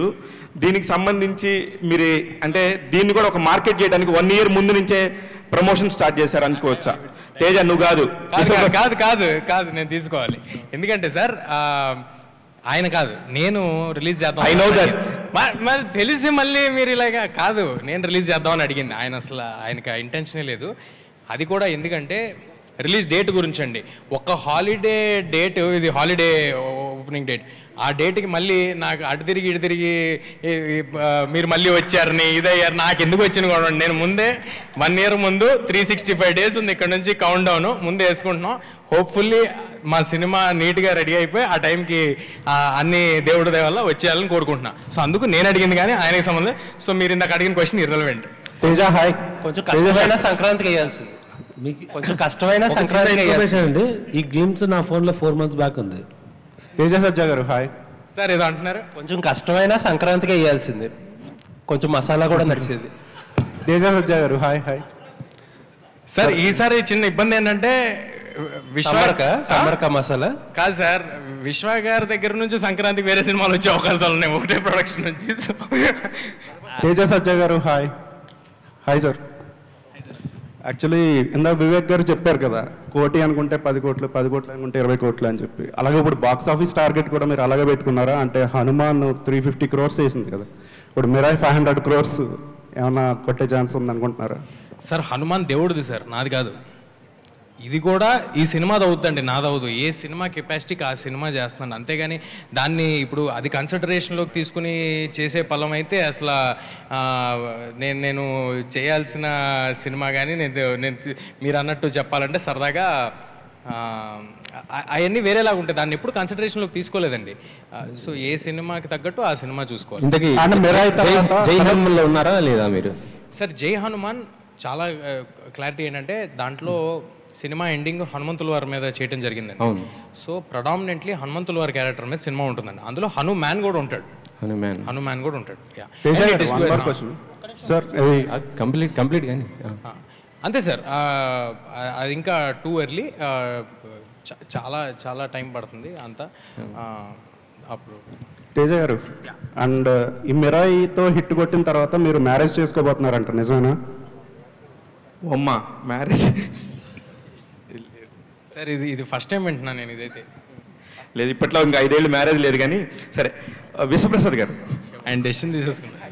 దీనికి సంబంధించి మీరు అంటే దీన్ని కూడా ఒక మార్కెట్ చేయడానికి 1 year ముందు నుంచే ప్రమోషన్ స్టార్ట్ చేశారు అనుకోవచ్చా? తేజ నువ్వు కాదు కాదు నేను తీసుకోవాలి. ఎందుకంటే సార్ ఆయన కాదు, నేను రిలీజ్ చేద్దాం. మరి తెలిసి మళ్ళీ మీరు ఇలాగా కాదు, నేను రిలీజ్ చేద్దామని అడిగింది ఆయన. అసలు ఆయనకి ఆ ఇంటెన్షనే లేదు. అది కూడా ఎందుకంటే రిలీజ్ డేట్ గురించి అండి. ఒక హాలిడే డేట్, ఇది హాలిడే ఓపెనింగ్ డేట్, ఆ డేట్కి మళ్ళీ నాకు అటు తిరిగి ఇటు తిరిగి మీరు మళ్ళీ వచ్చారని ఇదయ్యారు. నాకు ఎందుకు వచ్చింది కూడా, నేను ముందే 1 year ముందు 365 days ఉంది ఇక్కడ నుంచి కౌంట్ డౌన్ ముందే వేసుకుంటున్నాం. హోప్ఫుల్లీ మా సినిమా నీట్గా రెడీ అయిపోయి ఆ టైంకి అన్ని దేవుడి దయ వల్ల వచ్చేయాలని కోరుకుంటున్నా. సో అందుకు నేను అడిగింది కానీ ఆయనకి సంబంధం. సో మీరు ఇందాక అడిగిన క్వశ్చన్ ఇర్రెలవెంట్. తేజ హాయ్, కొంచెం కష్టమైన సంక్రాంతికి వేయాల్సింది, మీకు కొంచెం కష్టమైన సంక్రాంతికి అండి. ఈ గ్లిమ్స్ నా ఫోన్లో 4 months బ్యాక్ ఉంది. తేజ సజ్జా గారు హాయ్. సార్ ఏదో అంటున్నారు. కొంచెం కష్టమైన సంక్రాంతికి వేయాల్సింది, కొంచెం మసాలా కూడా నడిచేది. తేజ సజ్జా గారు హాయ్ హాయ్. సార్ ఈసారి చిన్న ఇబ్బంది ఏంటంటే సమరక మసాలా కాదు సార్, విశ్వ గారి దగ్గర నుంచి సంక్రాంతికి వేరే సినిమాలు వచ్చే అవకాశాలు ఉన్నాయి ఒకటే ప్రొడక్షన్ నుంచి. తేజ సజ్జా గారు హాయ్ హాయ్ సార్. యాక్చువల్లీ ఇందాక వివేక్ గారు చెప్పారు కదా, 1 కోటి అనుకుంటే 10 కోట్లు, 10 కోట్లు అనుకుంటే 20 కోట్లు అని చెప్పి. అలాగే ఇప్పుడు బాక్స్ ఆఫీస్ టార్గెట్ కూడా మీరు అలాగే పెట్టుకున్నారా? అంటే హనుమాన్ 350 crores చేసింది కదా, ఇప్పుడు మిరాయ్ 500 crores ఏమన్నా కొట్టే ఛాన్స్ ఉంది అనుకుంటున్నారా? సార్ హనుమాన్ దేవుడిది సార్, నాది కాదు. ఇది కూడా ఈ సినిమాది అవుతుందండి, నాదవుదు. ఏ సినిమా కెపాసిటీకి ఆ సినిమా చేస్తున్నాను, అంతేగాని దాన్ని ఇప్పుడు అది కన్సిడరేషన్లోకి తీసుకుని చేసే పలం అయితే అసలు నేను చేయాల్సిన సినిమా కానీ నేను మీరు అన్నట్టు చెప్పాలంటే సరదాగా అవన్నీ వేరేలాగా ఉంటాయి. దాన్ని ఎప్పుడు కన్సిడరేషన్లోకి తీసుకోలేదండి. సో ఏ సినిమాకి తగ్గట్టు ఆ సినిమా చూసుకోవాలి. ఉన్నారా లేదా మీరు? సార్ జై హనుమాన్ చాలా క్లారిటీ ఏంటంటే దాంట్లో సినిమా ఎండింగ్ హనుమంతుల వారి మీద చేయడం జరిగిందండి. సో ప్రొడామినెంట్లీ హనుమంతుల వారి క్యారెక్టర్ మీద సినిమా ఉంటుందండి. అందులో హనుమాన్ కూడా ఉంటాడు. హనుమాన్ కూడా ఉంటాడు. కంప్లీట్ కానీ అంతే సార్. అది ఇంకా టూ ఎర్లీ, చాలా చాలా టైం పడుతుంది అంతా. అప్పుడు తేజ గారు అండ్ ఈ మిరాయితో హిట్ కొట్టిన తర్వాత మీరు మ్యారేజ్ చేసుకోబోతున్నారంట, నిజమేనా? అమ్మా మ్యారేజ్ సార్ ఇది ఫస్ట్ టైం వింటున్నాను నేను. ఇదైతే లేదు, ఇప్పట్లో ఇంకా 5 ఏళ్ళు మ్యారేజ్ లేదు కానీ. సరే విశ్వప్రసాద్ గారు ఆయన డెసిషన్ తీసేసుకున్నారు.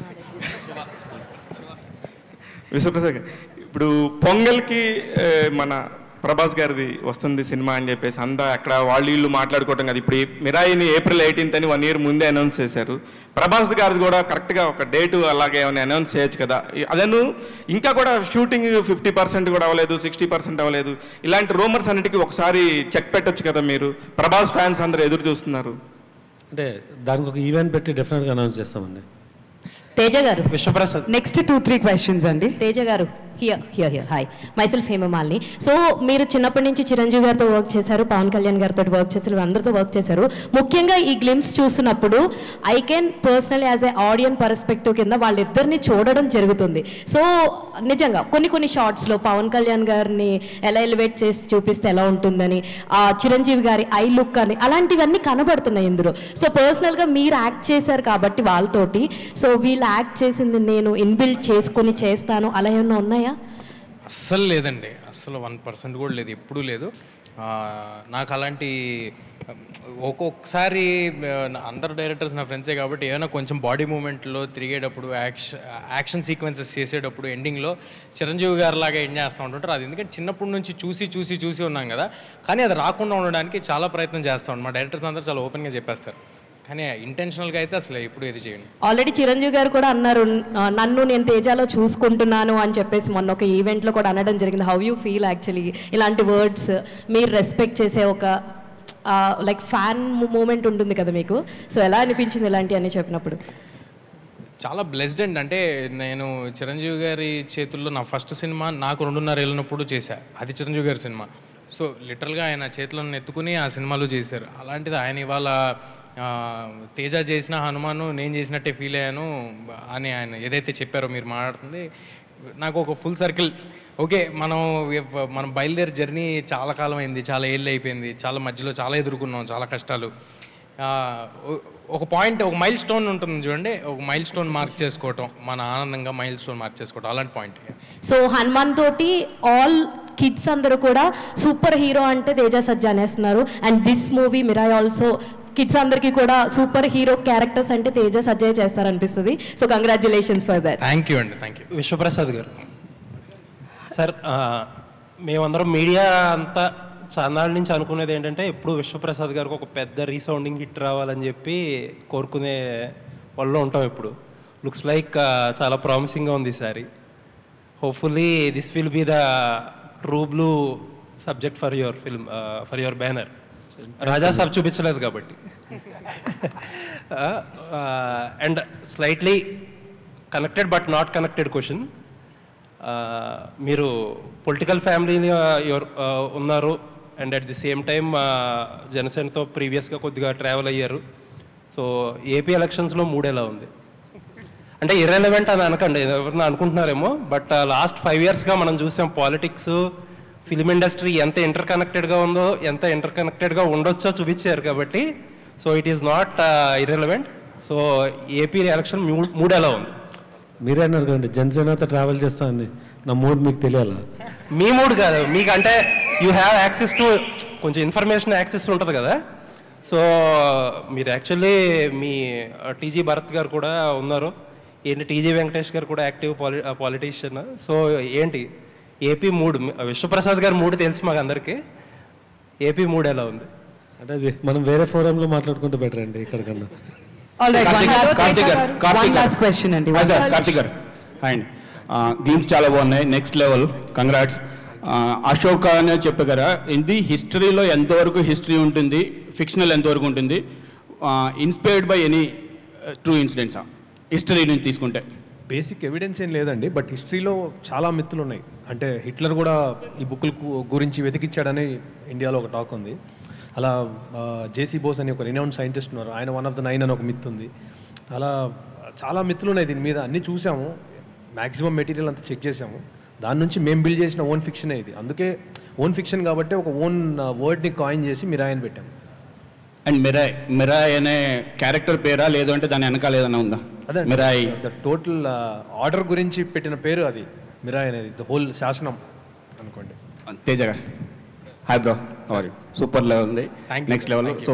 విశ్వప్రసాద్ గారు ఇప్పుడు పొంగల్కి మన ప్రభాస్ గారిది వస్తుంది సినిమా అని చెప్పేసి అంతా అక్కడ వాళ్ళు వీళ్ళు మాట్లాడుకోవటం కదా. ఇప్పుడు మిరాయిని April 18th అని 1 year ముందే అనౌన్స్ చేశారు. ప్రభాస్ గారిది కూడా కరెక్ట్గా ఒక డేటు అలాగే ఏమైనా అనౌన్స్ చేయొచ్చు కదా. అదను ఇంకా కూడా షూటింగ్ 50% కూడా అవ్వలేదు, 60% అవ్వలేదు. ఇలాంటి రూమర్స్ అన్నిటికీ ఒకసారి చెక్ పెట్టొచ్చు కదా మీరు. ప్రభాస్ ఫ్యాన్స్ అందరూ ఎదురు చూస్తున్నారు. అంటే దానికి ఒక ఈవెంట్ పెట్టి డెఫినెట్గా అనౌన్స్ చేస్తామండి. తేజ గారు విశ్వప్రసాద్ నెక్స్ట్ 2-3 క్వశ్చన్స్ అండి. తేజ గారు here hi myself Hemamalini. So మీరు చిన్నప్పటి నుంచి చిరంజీవి గారితో వర్క్ చేశారు, పవన్ కళ్యాణ్ గారితో వర్క్ చేశారు, అందరితో వర్క్ చేశారు. ముఖ్యంగా ఈ గ్లిమ్స్ చూస్తున్నప్పుడు I can personally as a audience perspective కింద వాళ్ళిద్దరిని చూడడం జరుగుతుంది. సో నిజంగా కొన్ని షార్ట్స్లో పవన్ కళ్యాణ్ గారిని ఎలా ఎలివేట్ చేసి చూపిస్తే ఎలా ఉంటుందని, చిరంజీవి గారి ఐ లుక్ అని అలాంటివన్నీ కనబడుతున్నాయి ఇందులో. సో పర్సనల్గా మీరు యాక్ట్ చేశారు కాబట్టి వాళ్ళతోటి, సో వీళ్ళు యాక్ట్ చేసింది నేను ఇన్బిల్డ్ చేసుకొని చేస్తాను అలా ఏమన్నా ఉన్నాయా? అస్సలు లేదండి, అస్సలు 1% కూడా లేదు, ఎప్పుడూ లేదు. నాకు అలాంటి ఒక్కొక్కసారి అందరు డైరెక్టర్స్ నా ఫ్రెండ్సే కాబట్టి ఏమైనా కొంచెం బాడీ మూమెంట్లో తిరిగేటప్పుడు యాక్షన్ సీక్వెన్సెస్ చేసేటప్పుడు ఎండింగ్లో చిరంజీవి గారు లాగా ఎండ్ చేస్తూ ఉంటుంటారు. అది ఎందుకంటే చిన్నప్పటి నుంచి చూసి ఉన్నాం కదా, కానీ అది రాకుండా ఉండడానికి చాలా ప్రయత్నం చేస్తూ ఉంటాం. మా డైరెక్టర్స్ అందరూ చాలా ఓపెన్గా చెప్పేస్తారు, కానీ ఇంటెన్షనల్గా అయితే అసలు ఎప్పుడు ఏది చేయండి. ఆల్రెడీ చిరంజీవి గారు కూడా అన్నారు, నన్ను నేను తేజాలో చూసుకుంటున్నాను అని చెప్పేసి మొన్న ఒక ఈవెంట్లో కూడా అనడం జరిగింది. హౌ యూ ఫీల్ యాక్చువల్లీ ఇలాంటి వర్డ్స్ మీరు రెస్పెక్ట్ చేసే ఒక లైక్ ఫ్యాన్ మూమెంట్ ఉంటుంది కదా మీకు, సో ఎలా అనిపించింది ఇలాంటివి అని చెప్పినప్పుడు? చాలా బ్లెస్డ్ అండి. అంటే నేను చిరంజీవి గారి చేతుల్లో నా ఫస్ట్ సినిమా నాకు 2.5 ఏళ్ళనప్పుడు చేశా, అది చిరంజీవి గారి సినిమా. సో లిటరల్గా ఆయన చేతులను ఎత్తుకుని ఆ సినిమాలో చేశారు. అలాంటిది ఆయన ఇవాళ తేజ చేసిన హనుమాను నేను చేసినట్టే ఫీల్ అయ్యాను అని ఆయన ఏదైతే చెప్పారో మీరు మాట్లాడుతుంది నాకు ఒక ఫుల్ సర్కిల్. ఓకే, మనం బయలుదేరి జర్నీ చాలా కాలం అయింది, చాలా ఏళ్ళు అయిపోయింది, చాలా మధ్యలో చాలా ఎదుర్కొన్నాం, చాలా కష్టాలు. ఒక పాయింట్, ఒక మైల్ స్టోన్ ఉంటుంది చూడండి, ఒక మైల్ స్టోన్ మార్క్ చేసుకోవటం, మన ఆనందంగా మైల్ స్టోన్ మార్క్ చేసుకోవటం, అలాంటి పాయింట్. సో హనుమాన్ తోటి ఆల్ కిడ్స్ అందరూ కూడా సూపర్ హీరో అంటే తేజ సజ్జా అనేస్తున్నారు. And this movie Mirai also kids అందరికీ కూడా సూపర్ హీరో క్యారెక్టర్స్ అంటే తేజ సజ్జా చేస్తారనిపిస్తుంది. So congratulations for that. Thank you అండి, thank you. Vishwaprasad garu sir, మేమందరం మీడియా అంతా చాలాళ్ళ నుంచి అనుకునేది ఏంటంటే ఎప్పుడు విశ్వప్రసాద్ గారికి ఒక పెద్ద రీసౌండింగ్ హిట్ రావాలని చెప్పి కోరుకునే వాళ్ళు ఉంటాం. ఇప్పుడు లుక్స్ లైక్ చాలా ప్రామిసింగ్గా ఉంది ఈసారి. Hopefully this will be the true blue subject for your film, for your banner. Raja Saab చూపించలేదు కాబట్టి. And slightly connected but not connected question. మీరు పొలిటికల్ ఫ్యామిలీని ఉన్నారు and at the same time జనసేనతో ప్రీవియస్గా కొద్దిగా ట్రావెల్ అయ్యారు. సో ఏపీ ఎలక్షన్స్లో 3 ఎలా ఉంది అంటే ఇర్రెలవెంట్ అని అనకండి, ఎవరన్నా అనుకుంటున్నారేమో. బట్ లాస్ట్ 5 yearsగా మనం చూసాం పాలిటిక్స్, ఫిల్మ్ ఇండస్ట్రీ ఎంత ఇంటర్ కనెక్టెడ్గా ఉందో, ఎంత ఇంటర్ కనెక్టెడ్గా ఉండొచ్చో చూపించారు. కాబట్టి so it is not irrelevant. So AP election 3 ఎలా ఉంది? మీరే అన్నారు కదండి జనసేనతో ట్రావెల్ చేస్తానని, నా మూడ్ మీకు తెలియాలా? మీ మూడ్ కాదు, మీకు అంటే యూ హ్యావ్ యాక్సెస్ టు కొంచెం ఇన్ఫర్మేషన్ యాక్సెస్ ఉంటుంది కదా. సో మీరు యాక్చువల్లీ మీ టీజీ భరత్ గారు కూడా ఉన్నారు, ఏంటి టీజీ వెంకటేష్ గారు కూడా యాక్టివ్ పాలిటీషియన్. సో ఏంటి ఏపీ మూడ్, విశ్వప్రసాద్ గారు మూడ్ తెలుసు మాకు అందరికీ, ఏపీ మూడ్ ఎలా ఉంది? అంటే అది మనం వేరే ఫోరంలో మాట్లాడుకుంటే బెటర్ అండి ఇక్కడ కన్నా. కార్తిక్ గారు అండ్ గేమ్స్ చాలా బాగున్నాయి, నెక్స్ట్ లెవెల్, కంగ్రాట్స్. అశోక్ అనే చెప్పారు కదా, ఇది హిస్టరీలో ఎంతవరకు హిస్టరీ ఉంటుంది, ఫిక్షనల్ ఎంతవరకు ఉంటుంది, ఇన్స్పైర్డ్ బై ఎనీ ట్రూ ఇన్సిడెంట్సా హిస్టరీ నుంచి తీసుకుంటే? బేసిక్ ఎవిడెన్స్ ఏం లేదండి, బట్ హిస్టరీలో చాలా మిత్తులు ఉన్నాయి. అంటే హిట్లర్ కూడా ఈ బుక్కుల గురించి వెతికిచ్చాడని ఇండియాలో ఒక టాక్ ఉంది. అలా జేసీ బోస్ అని ఒక రినౌండ్ సైంటిస్ట్ ఉన్నారు, ఆయన 1 of the 9 అని ఒక మిత్ ఉంది. అలా చాలా మిత్తులు ఉన్నాయి దీని మీద, అన్నీ చూసాము, మ్యాక్సిమం మెటీరియల్ అంతా చెక్ చేసాము. దాని నుంచి మేము బిల్డ్ చేసిన ఓన్ ఫిక్షనే ఇది. అందుకే ఓన్ ఫిక్షన్ కాబట్టి ఒక ఓన్ వర్డ్ని కాయిన్ చేసి మిరాయ్ అని పెట్టాము. అండ్ మిరాయ్ అనే క్యారెక్టర్ పేరా, లేదు అంటే దాని వెనకాల ఏదైనా ఉందా? అదే మిరాయ్ ద టోటల్ ఆర్డర్ గురించి పెట్టిన పేరు అది, మిరాయ్ అనేది ద హోల్ శాసనం అనుకోండి. తేజ గారు hi bro, sorry super level ఉంది, నెక్స్ట్ లెవెల్. సో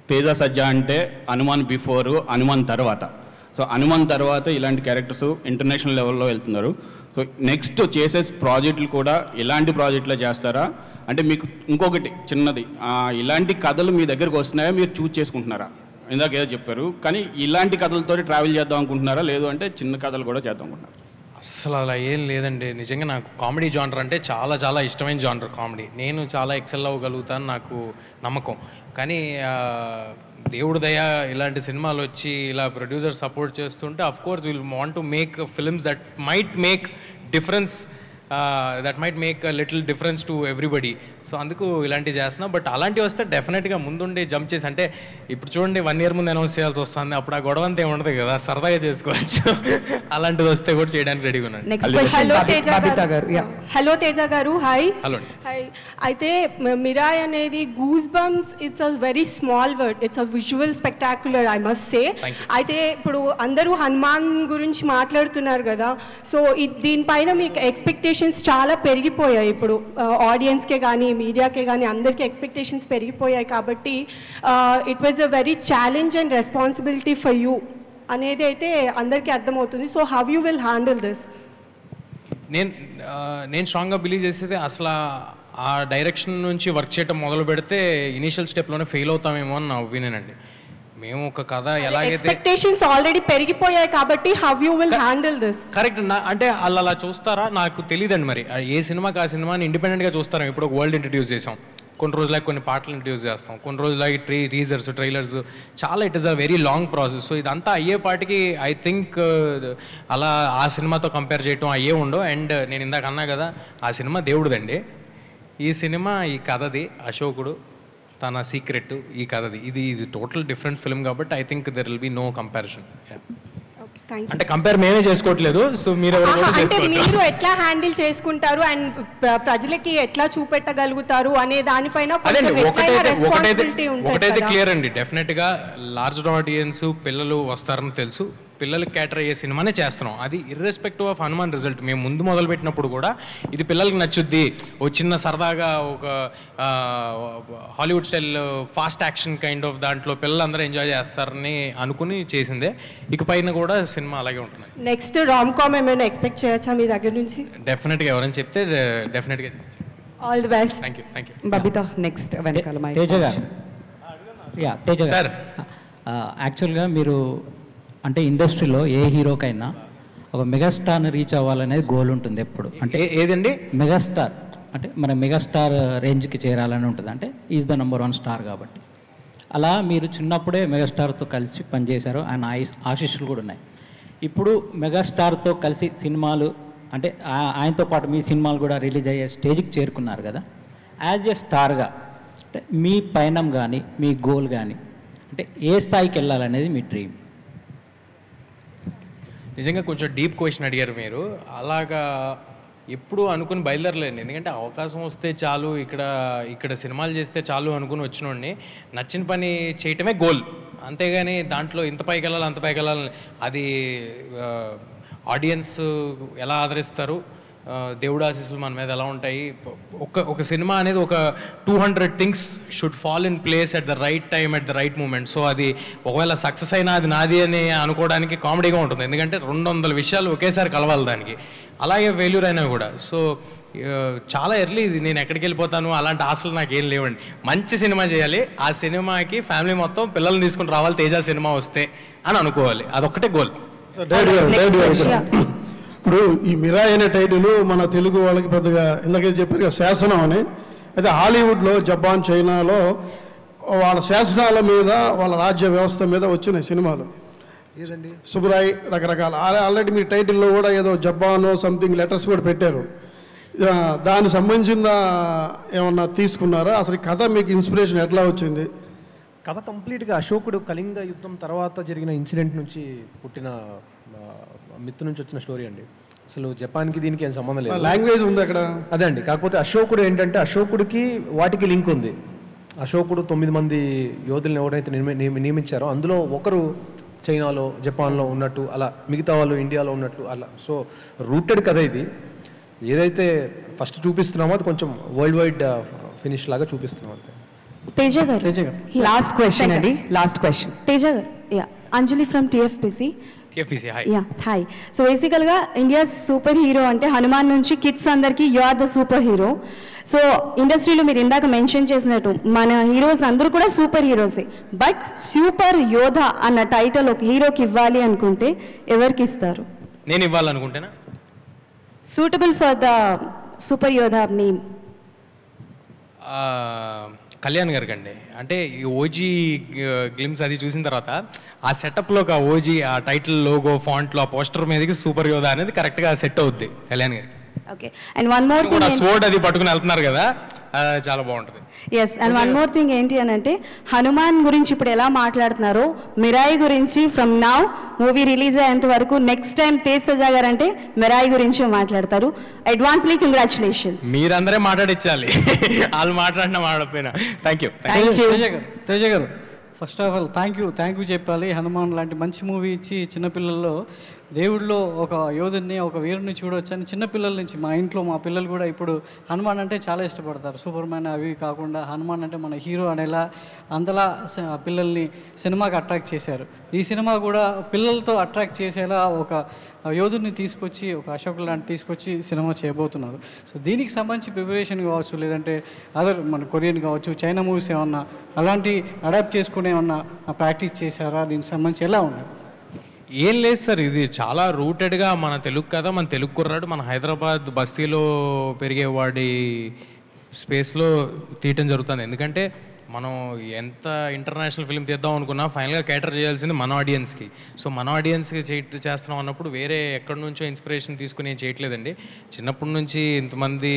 తేజ సజ్జా అంటే హనుమాన్ బిఫోర్, హనుమాన్ తర్వాత. సో హనుమాన్ తర్వాత ఇలాంటి క్యారెక్టర్స్ ఇంటర్నేషనల్ లెవెల్లో వెళ్తున్నారు. సో నెక్స్ట్ చేసే ప్రాజెక్టులు కూడా ఇలాంటి ప్రాజెక్టులో చేస్తారా? అంటే మీకు ఇంకొకటి చిన్నది, ఇలాంటి కథలు మీ దగ్గరకు వస్తున్నాయా, మీరు చూస్ చేసుకుంటున్నారా? ఇందాక ఏదో చెప్పారు, కానీ ఇలాంటి కథలతో ట్రావెల్ చేద్దాం అనుకుంటున్నారా, లేదు అంటే చిన్న కథలు కూడా చేద్దాం అనుకుంటున్నారా? అసలు అలా ఏం లేదండి. నిజంగా నాకు కామెడీ జానర్ అంటే చాలా చాలా ఇష్టమైన జానర్ కామెడీ. నేను చాలా ఎక్సెల్ అవ్వగలుగుతాను, నాకు నమ్మకం. కానీ దేవుడు దయ ఇలాంటి సినిమాలు వచ్చి ఇలా ప్రొడ్యూసర్ సపోర్ట్ చేస్తుంటే of course will want to make films that might make difference, that might make a little difference to everybody. So అందుకు ఇలాంటివి చేస్తున్నా. బట్ అలాంటివి వస్తే డెఫినెట్గా ముందుండి జంప్ చేసి, అంటే ఇప్పుడు చూడండి 1 year ముందు అనౌన్స్ చేయాల్సి వస్తుంది, అప్పుడు ఆ గొడవ అంతా ఏముండదు కదా, సరదాగా చేసుకోవచ్చు. అలాంటిది వస్తే కూడా చేయడానికి రెడీగా ఉన్నాను. హలో తేజ గారు, హాయ్. Hello hi. అయితే మిరాయ్ అనేది goose bumps, it's a very small word, it's a visual spectacular I must say. అయితే ఇప్పుడు అందరూ హనుమాన్ గురించి మాట్లాడుతున్నారు కదా, సో దీనిపైన మీకు ఎక్స్పెక్టేషన్స్ చాలా పెరిగిపోయాయి. ఇప్పుడు ఆడియన్స్కే కానీ మీడియాకే కానీ అందరికీ ఎక్స్పెక్టేషన్స్ పెరిగిపోయాయి. కాబట్టి it was a very challenge and responsibility for you అనేది అయితే అందరికీ అర్థమవుతుంది. So how you will handle this? నేను స్ట్రాంగ్గా బిలీవ్ చేసేది, అసలు ఆ డైరెక్షన్ నుంచి వర్క్ చేయడం మొదలు పెడితే ఇనీషియల్ స్టెప్లోనే ఫెయిల్ అవుతామేమో అని నా ఒపీనియన్ అండి. మేము ఒక కథ ఎలాగైతే ఎక్స్పెక్టేషన్స్ ఆల్రెడీ పెరిగిపోయాయి కాబట్టి how you will handle this? Correct. అంటే అలా చూస్తారా నాకు తెలియదండి. మరి ఏ సినిమాకి ఆ సినిమాని ఇండిపెండెంట్గా చూస్తారా? ఇప్పుడు ఒక వరల్డ్ ఇంట్రడ్యూస్ చేసాం, కొన్ని రోజులకి కొన్ని పాటలు ఇంట్రడ్యూస్ చేస్తాం, కొన్ని రోజులకి టీజర్స్, ట్రైలర్స్, చాలా it is a very long process. So ఇదంతా అయ్యేపాటికి ఐ థింక్ అలా ఆ సినిమాతో కంపేర్ చేయటం అయ్యే ఉండవు. అండ్ నేను ఇందాక అన్నా కదా, ఆ సినిమా దేవుడిదండి, ఈ సినిమా ఈ కథది, అశోకుడు తన సీక్రెట్ ఈ కథది. ఇది టోటల్ డిఫరెంట్ ఫిల్మ్ కాబట్టి I think there will be no comparison. అంటే కంపేర్ మేమే చేసుకోవట్లేదు, సో మీరు మీరు ఎట్లా హ్యాండిల్ చేసుకుంటారు అండ్ ప్రజలకి ఎట్లా చూపెట్టగలుగుతారు అనే దానిపైన ఒకటైతే క్లియర్ అండి, డెఫినెట్ గా లార్జ్ ఆడియన్స్ పిల్లలు వస్తారని తెలుసు, పిల్లలకి క్యాటర్ అయ్యే సినిమానే చేస్తున్నాం. అది ఇర్రెస్పెక్టివ్ ఆఫ్ హనుమాన్ రిజల్ట్. మేము ముందు మొదలు పెట్టినప్పుడు కూడా ఇది పిల్లలకి నచ్చుద్ది, ఒక చిన్న సరదాగా ఒక Hollywood style fast action kind of దాంట్లో పిల్లలందరూ ఎంజాయ్ చేస్తారని అనుకుని చేసిందే. ఇక పైన కూడా సినిమా అలాగే ఉంటుంది. నెక్స్ట్ రామ్ కామ్ ఏమైనా ఎక్స్పెక్ట్ చేయొచ్చా మీ దగ్గర నుంచి? డెఫినెట్గా ఎవరైనా చెప్తే డెఫినెట్గా all the best. Thank you. Thank you. Babita next వెనకాల తేజ గారు. తేజ గారు, యాక్చువల్గా మీరు అంటే ఇండస్ట్రీలో ఏ హీరోకైనా ఒక మెగాస్టార్ని రీచ్ అవ్వాలనేది గోల్ ఉంటుంది ఎప్పుడు. అంటే ఏదండి మెగాస్టార్ అంటే మన మెగాస్టార్ రేంజ్కి చేరాలని ఉంటుంది, అంటే ఈజ్ ద నెంబర్ 1 స్టార్ కాబట్టి. అలా మీరు చిన్నప్పుడే మెగాస్టార్తో కలిసి పనిచేశారు, ఆయన ఆశీస్సులు కూడా ఉన్నాయి. ఇప్పుడు మెగాస్టార్తో కలిసి సినిమాలు అంటే ఆయనతో పాటు మీ సినిమాలు కూడా రిలీజ్ అయ్యే స్టేజ్కి చేరుకున్నారు కదా. యాజ్ ఏ స్టార్గా అంటే మీ పయనం కానీ మీ గోల్ కానీ అంటే అంటే ఏ స్థాయికి వెళ్ళాలనేది మీ డ్రీమ్? నిజంగా కొంచెం డీప్ క్వశ్చన్ అడిగారు మీరు. అలాగా ఎప్పుడు అనుకుని బయలుదేరలేండి. ఎందుకంటే అవకాశం వస్తే చాలు, ఇక్కడ సినిమాలు చేస్తే చాలు అనుకుని వచ్చినోడిని. నచ్చిన పని చేయటమే గోల్, అంతేగాని దాంట్లో ఇంత పైకి వెళ్ళాలి అంత పైకి వెళ్ళాలి, అది ఆడియన్స్ ఎలా ఆదరిస్తారు, దేవుడు ఆశీస్సులు మన మీద ఎలా ఉంటాయి. ఒక సినిమా అనేది ఒక 200 things should fall in place at the right time at the right moment. So అది ఒకవేళ సక్సెస్ అయినా అది నాది అని అనుకోవడానికి కామెడీగా ఉంటుంది, ఎందుకంటే 200 విషయాలు ఒకేసారి కలవాలి దానికి. అలాగే ఫెయిల్యూర్ అయినా కూడా. సో చాలా ఎర్లీ ఇది, నేను ఎక్కడికి వెళ్ళిపోతాను అలాంటి ఆశలు నాకు ఏం లేవండి. మంచి సినిమా చేయాలి, ఆ సినిమాకి ఫ్యామిలీ మొత్తం పిల్లల్ని తీసుకుని రావాలి తేజ సినిమా వస్తే అని అనుకోవాలి, అదొక్కటే గోల్. ఇప్పుడు ఈ మిరాయ్ అనే టైటిల్ మన తెలుగు వాళ్ళకి పెద్దగా ఇందాక చెప్పారు కదా శాసనం అని. అయితే హాలీవుడ్లో, జపాన్, చైనాలో వాళ్ళ శాసనాల మీద, వాళ్ళ రాజ్య వ్యవస్థ మీద వచ్చిన సినిమాలు ఏదండి సుబ్రాయ్ రకరకాల. ఆల్రెడీ మీ టైటిల్లో కూడా ఏదో జపాన్ సంథింగ్ లెటర్స్ కూడా పెట్టారు. దానికి సంబంధించిన ఏమన్నా తీసుకున్నారా? అసలు కథ మీకు ఇన్స్పిరేషన్ ఎట్లా వచ్చింది? కథ కంప్లీట్గా అశోకుడు కళింగ యుద్ధం తర్వాత జరిగిన ఇన్సిడెంట్ నుంచి పుట్టిన మిత్తు నుంచి వచ్చిన స్టోరీ అండి. అసలు జపాన్కి దీనికి ఏం సంబంధం లేదు. లాంగ్వేజ్ ఉంది అక్కడ, అదే అండి. కాకపోతే అశోకుడు ఏంటంటే అశోకుడికి వాటికి లింక్ ఉంది. అశోకుడు 9 మంది యోధులను ఎవరైతే నియమించారో అందులో ఒకరు చైనాలో, జపాన్లో ఉన్నట్టు, అలా మిగతా వాళ్ళు ఇండియాలో ఉన్నట్లు అలా. సో రూటెడ్ కథ ఇది. ఏదైతే ఫస్ట్ చూపిస్తున్నామో అది కొంచెం వరల్డ్ వైడ్ ఫినిష్ లాగా చూపిస్తున్నాం అంతే. తేజ గారు, లాస్ట్ క్వశ్చన్ అండి, లాస్ట్ క్వశ్చన్. తేజ గారు, Anjali from TFPC. Hi. So బేసికల్గా ఇండియా సూపర్ హీరో అంటే హనుమాన్ నుంచి కిడ్స్ అందరికీ you are the super hero. So ఇండస్ట్రీలో మీరు ఇందాక మెన్షన్ చేసినట్టు మన హీరోస్ అందరూ కూడా సూపర్ హీరోసే. బట్ సూపర్ యోధ అన్న టైటిల్ ఒక హీరోకి ఇవ్వాలి అనుకుంటే ఎవరికి ఇస్తారు? నేను ఇవ్వాలనుకుంటేనా? సూటబుల్ ఫర్ ద సూపర్ యోధ నేమ్ కళ్యాణ్ గారికి అండి. అంటే ఈ ఓజీ గ్లిమ్స్ అది చూసిన తర్వాత ఆ సెటప్లో ఆ ఓజీ ఆ టైటిల్ లోగో ఫాంట్లో ఆ పోస్టర్ మీదకి సూపర్ యోధా అనేది కరెక్ట్గా సెట్ అవుద్ది కళ్యాణ్ గారికి. Okay. And one more thing, sword అది పట్టుకుని వెళ్తున్నారు కదా, చాలా బాగుంటుంది. Yes. And one more thing ఏంటి అని అంటే హనుమాన్ గురించి ఇప్పుడు ఎలా మాట్లాడుతున్నారో మిరాయి గురించి ఫ్రమ్ నౌ మూవీ రిలీజ్ అయ్యేంత వరకు నెక్స్ట్ టైం తేజ్ సజా గారు అంటే మిరాయి గురించి మాట్లాడతారు. Advancely congratulations. మీరందరే మాట్లాడించాలి, వాళ్ళు మాట్లాడినా మాట్లాడకపోయినా. Thank you. Teja garu, first of all thank you చెప్పాలి. హనుమాన్ లాంటి మంచి మూవీ ఇచ్చి చిన్నపిల్లల్లో దేవుడిలో ఒక యోధుడిని, ఒక వీరుని చూడవచ్చు అని చిన్నపిల్లల నుంచి మా ఇంట్లో మా పిల్లలు కూడా ఇప్పుడు హనుమాన్ అంటే చాలా ఇష్టపడతారు. సూపర్ మ్యాన్ అవి కాకుండా హనుమాన్ అంటే మన హీరో అనేలా అంతలా పిల్లల్ని సినిమాకి అట్రాక్ట్ చేశారు. ఈ సినిమా కూడా పిల్లలతో అట్రాక్ట్ చేసేలా ఒక యోధుడిని తీసుకొచ్చి, ఒక అశోక్ లాంటి తీసుకొచ్చి సినిమా చేయబోతున్నారు. సో దీనికి సంబంధించి ప్రిపరేషన్ కావచ్చు, లేదంటే అదర్ మన కొరియన్ కావచ్చు, చైనా మూవీస్ ఏమన్నా అలాంటి అడాప్ట్ చేసుకునే ఏమన్నా ప్రాక్టీస్ చేశారా? దీనికి సంబంధించి ఎలా ఉన్నాయి? ఏం లేదు సార్, ఇది చాలా రూటెడ్గా మన తెలుగు కదా, మన తెలుగు కుర్రాడు మన హైదరాబాద్ బస్తీలో పెరిగేవాడి స్పేస్లో తీయటం జరుగుతుంది. ఎందుకంటే మనం ఎంత ఇంటర్నేషనల్ ఫిల్మ్ తీద్దాం అనుకున్నా ఫైనల్గా క్యాటర్ చేయాల్సింది మన ఆడియన్స్కి. సో మన ఆడియన్స్కి చేస్తున్నాం అన్నప్పుడు వేరే ఎక్కడి నుంచో ఇన్స్పిరేషన్ తీసుకుని ఏం చేయట్లేదండి. చిన్నప్పటి నుంచి ఇంతమంది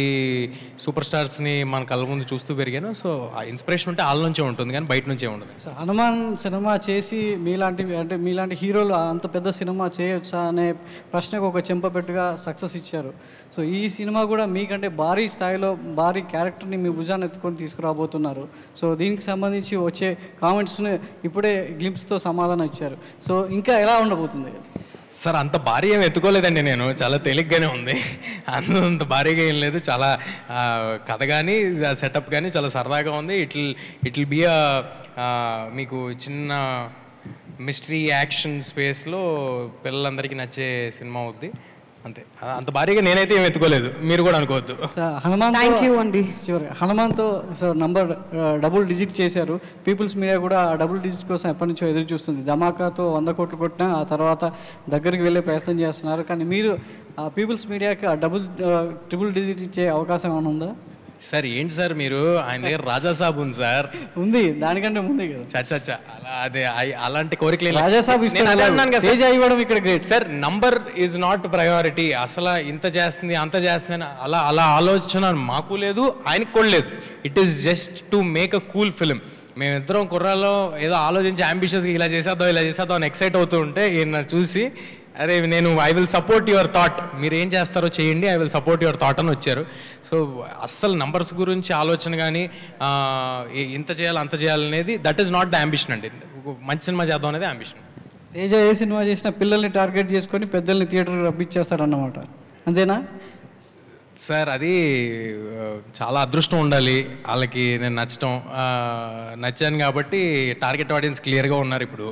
సూపర్ స్టార్స్ని మన కళ్ళ ముందు చూస్తూ పెరిగాను. సో ఆ ఇన్స్పిరేషన్ ఉంటే వాళ్ళ నుంచే ఉంటుంది, కానీ బయట నుంచే ఉండదు. సో హనుమాన్ సినిమా చేసి మీలాంటి హీరోలు అంత పెద్ద సినిమా చేయొచ్చా అనే ప్రశ్నకు ఒక చెంపపెట్టుగా సక్సెస్ ఇచ్చారు. సో ఈ సినిమా కూడా మీకంటే భారీ స్థాయిలో భారీ క్యారెక్టర్ని మీ భుజాన్ని ఎత్తుకొని తీసుకురాబోతున్నారు. సో దీనికి సంబంధించి వచ్చే కామెంట్స్ని ఇప్పుడే గ్లింప్స్తో సమాధానం ఇచ్చారు. సో ఇంకా ఎలా ఉండబోతుంది? సార్ అంత భారీ ఏమి ఎత్తుకోలేదండి, నేను చాలా తేలిగ్గానే ఉంది. అంత భారీగా ఏం లేదు. చాలా కథ కానీ సెటప్ కానీ చాలా సరదాగా ఉంది. ఇట్ విల్ బి మీకు చిన్న మిస్టరీ యాక్షన్ స్పేస్లో పిల్లలందరికీ నచ్చే సినిమా అవుద్ది అంతే. అంత భారీగా నేనైతే ఏం ఎత్తుకోలేదు, మీరు కూడా అనుకోవద్దు. హనుమాన్తో సార్ డబుల్ డిజిట్ చేశారు. పీపుల్స్ మీడియా కూడా డబుల్ డిజిట్ కోసం ఎప్పటి నుంచో ఎదురు చూస్తుంది. ధమాకాతో 100 కోట్లు కొట్టినా ఆ తర్వాత దగ్గరికి వెళ్ళే ప్రయత్నం చేస్తున్నారు. కానీ మీరు ఆ పీపుల్స్ మీడియాకి ఆ ట్రిపుల్ డిజిట్ ఇచ్చే అవకాశం ఏమైనా ఉందా? సార్ ఏంటి సార్ మీరు, ఆయన దగ్గర రాజాసాబ్ ఉంది సార్. ఉంది, దానికంటే ముందే కదా. చచ్చా అలా అదే అలాంటి కోరికలు రాజాసాబ్ ఇక్కడ great sir. Number is not priority. అసలు ఇంత చేస్తుంది అంత చేస్తుంది అని అలా ఆలోచన మాకు లేదు, ఆయనకు కూడా లేదు. It is just to make a cool film. మేమిద్దరం కుర్రాల్లో ఏదో ఆలోచించి అంబిషియస్గా ఇలా చేసేద్దాం అని ఎక్సైట్ అవుతూ ఉంటే ఈయన చూసి అరే నేను I will support your thought, మీరు ఏం చేస్తారో చేయండి, I will support your thought అని వచ్చారు. సో అస్సలు నంబర్స్ గురించి ఆలోచన కానీ ఇంత చేయాలి అంత చేయాలనేది that is not the ambition అండి. మంచి సినిమా చేద్దాం అనేది అంబిషన్. తేజ ఏ సినిమా చేసినా పిల్లల్ని టార్గెట్ చేసుకొని పెద్దల్ని థియేటర్కి రప్పించేస్తాడన్నమాట, అంతేనా? సార్ అది చాలా అదృష్టం ఉండాలి వాళ్ళకి నేను నచ్చాను కాబట్టి టార్గెట్ ఆడియన్స్ క్లియర్గా ఉన్నారు ఇప్పుడు.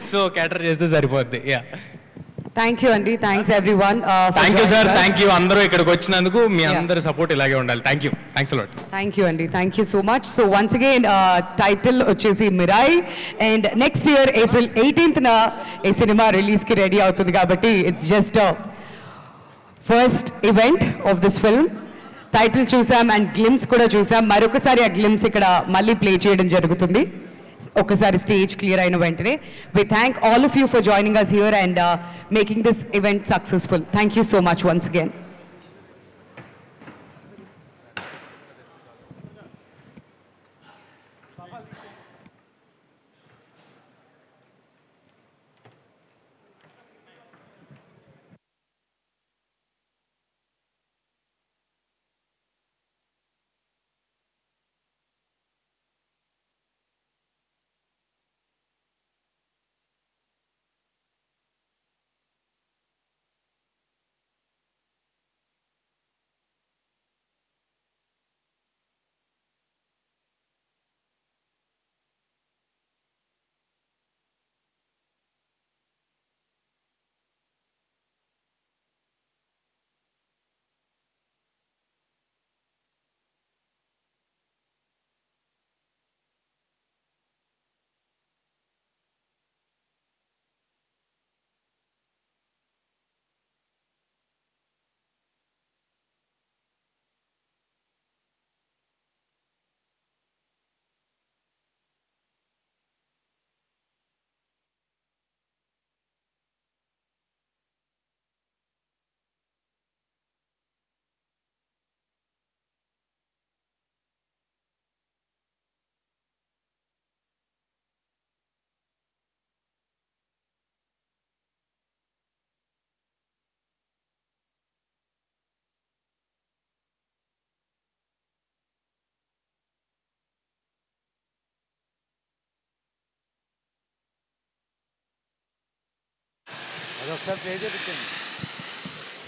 సో క్యాటర్ చేస్తే సరిపోద్ది. యా, థ్యాంక్ యూ అండి, thanks everyone. Thank you sir, thank you అందరూ ఇక్కడికి వచ్చినందుకు. మీ అందరి సపోర్ట్ ఇలాగే ఉండాలి. Thank you, thanks a lot. Thank you అండి, thank you so much. So once again title వచ్చేసి Mirai, and next year April 18th ఈ సినిమా రిలీజ్కి రెడీ అవుతుంది కాబట్టి it's just first event of this film. Title చూసాం అండ్ గ్లిమ్స్ కూడా చూసాం. మరొకసారి ఆ గ్లిమ్స్ ఇక్కడ మళ్ళీ ప్లే చేయడం జరుగుతుంది ఒకసారి స్టేజ్ క్లియర్ అయిన వెంటనే. We thank all of you for joining us here and making this event successful. Thank you so much once again.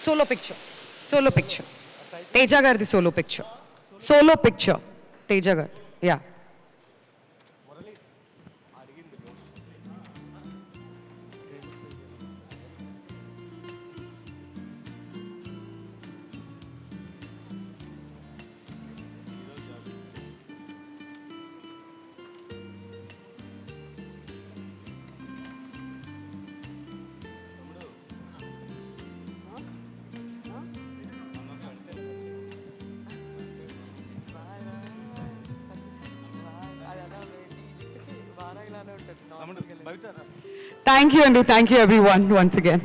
Solo picture Teja గారిది సోలో పిక్చర్ తేజ గారిది. యా, థ్యాంక్ యూ అండి, thank you everyone once again.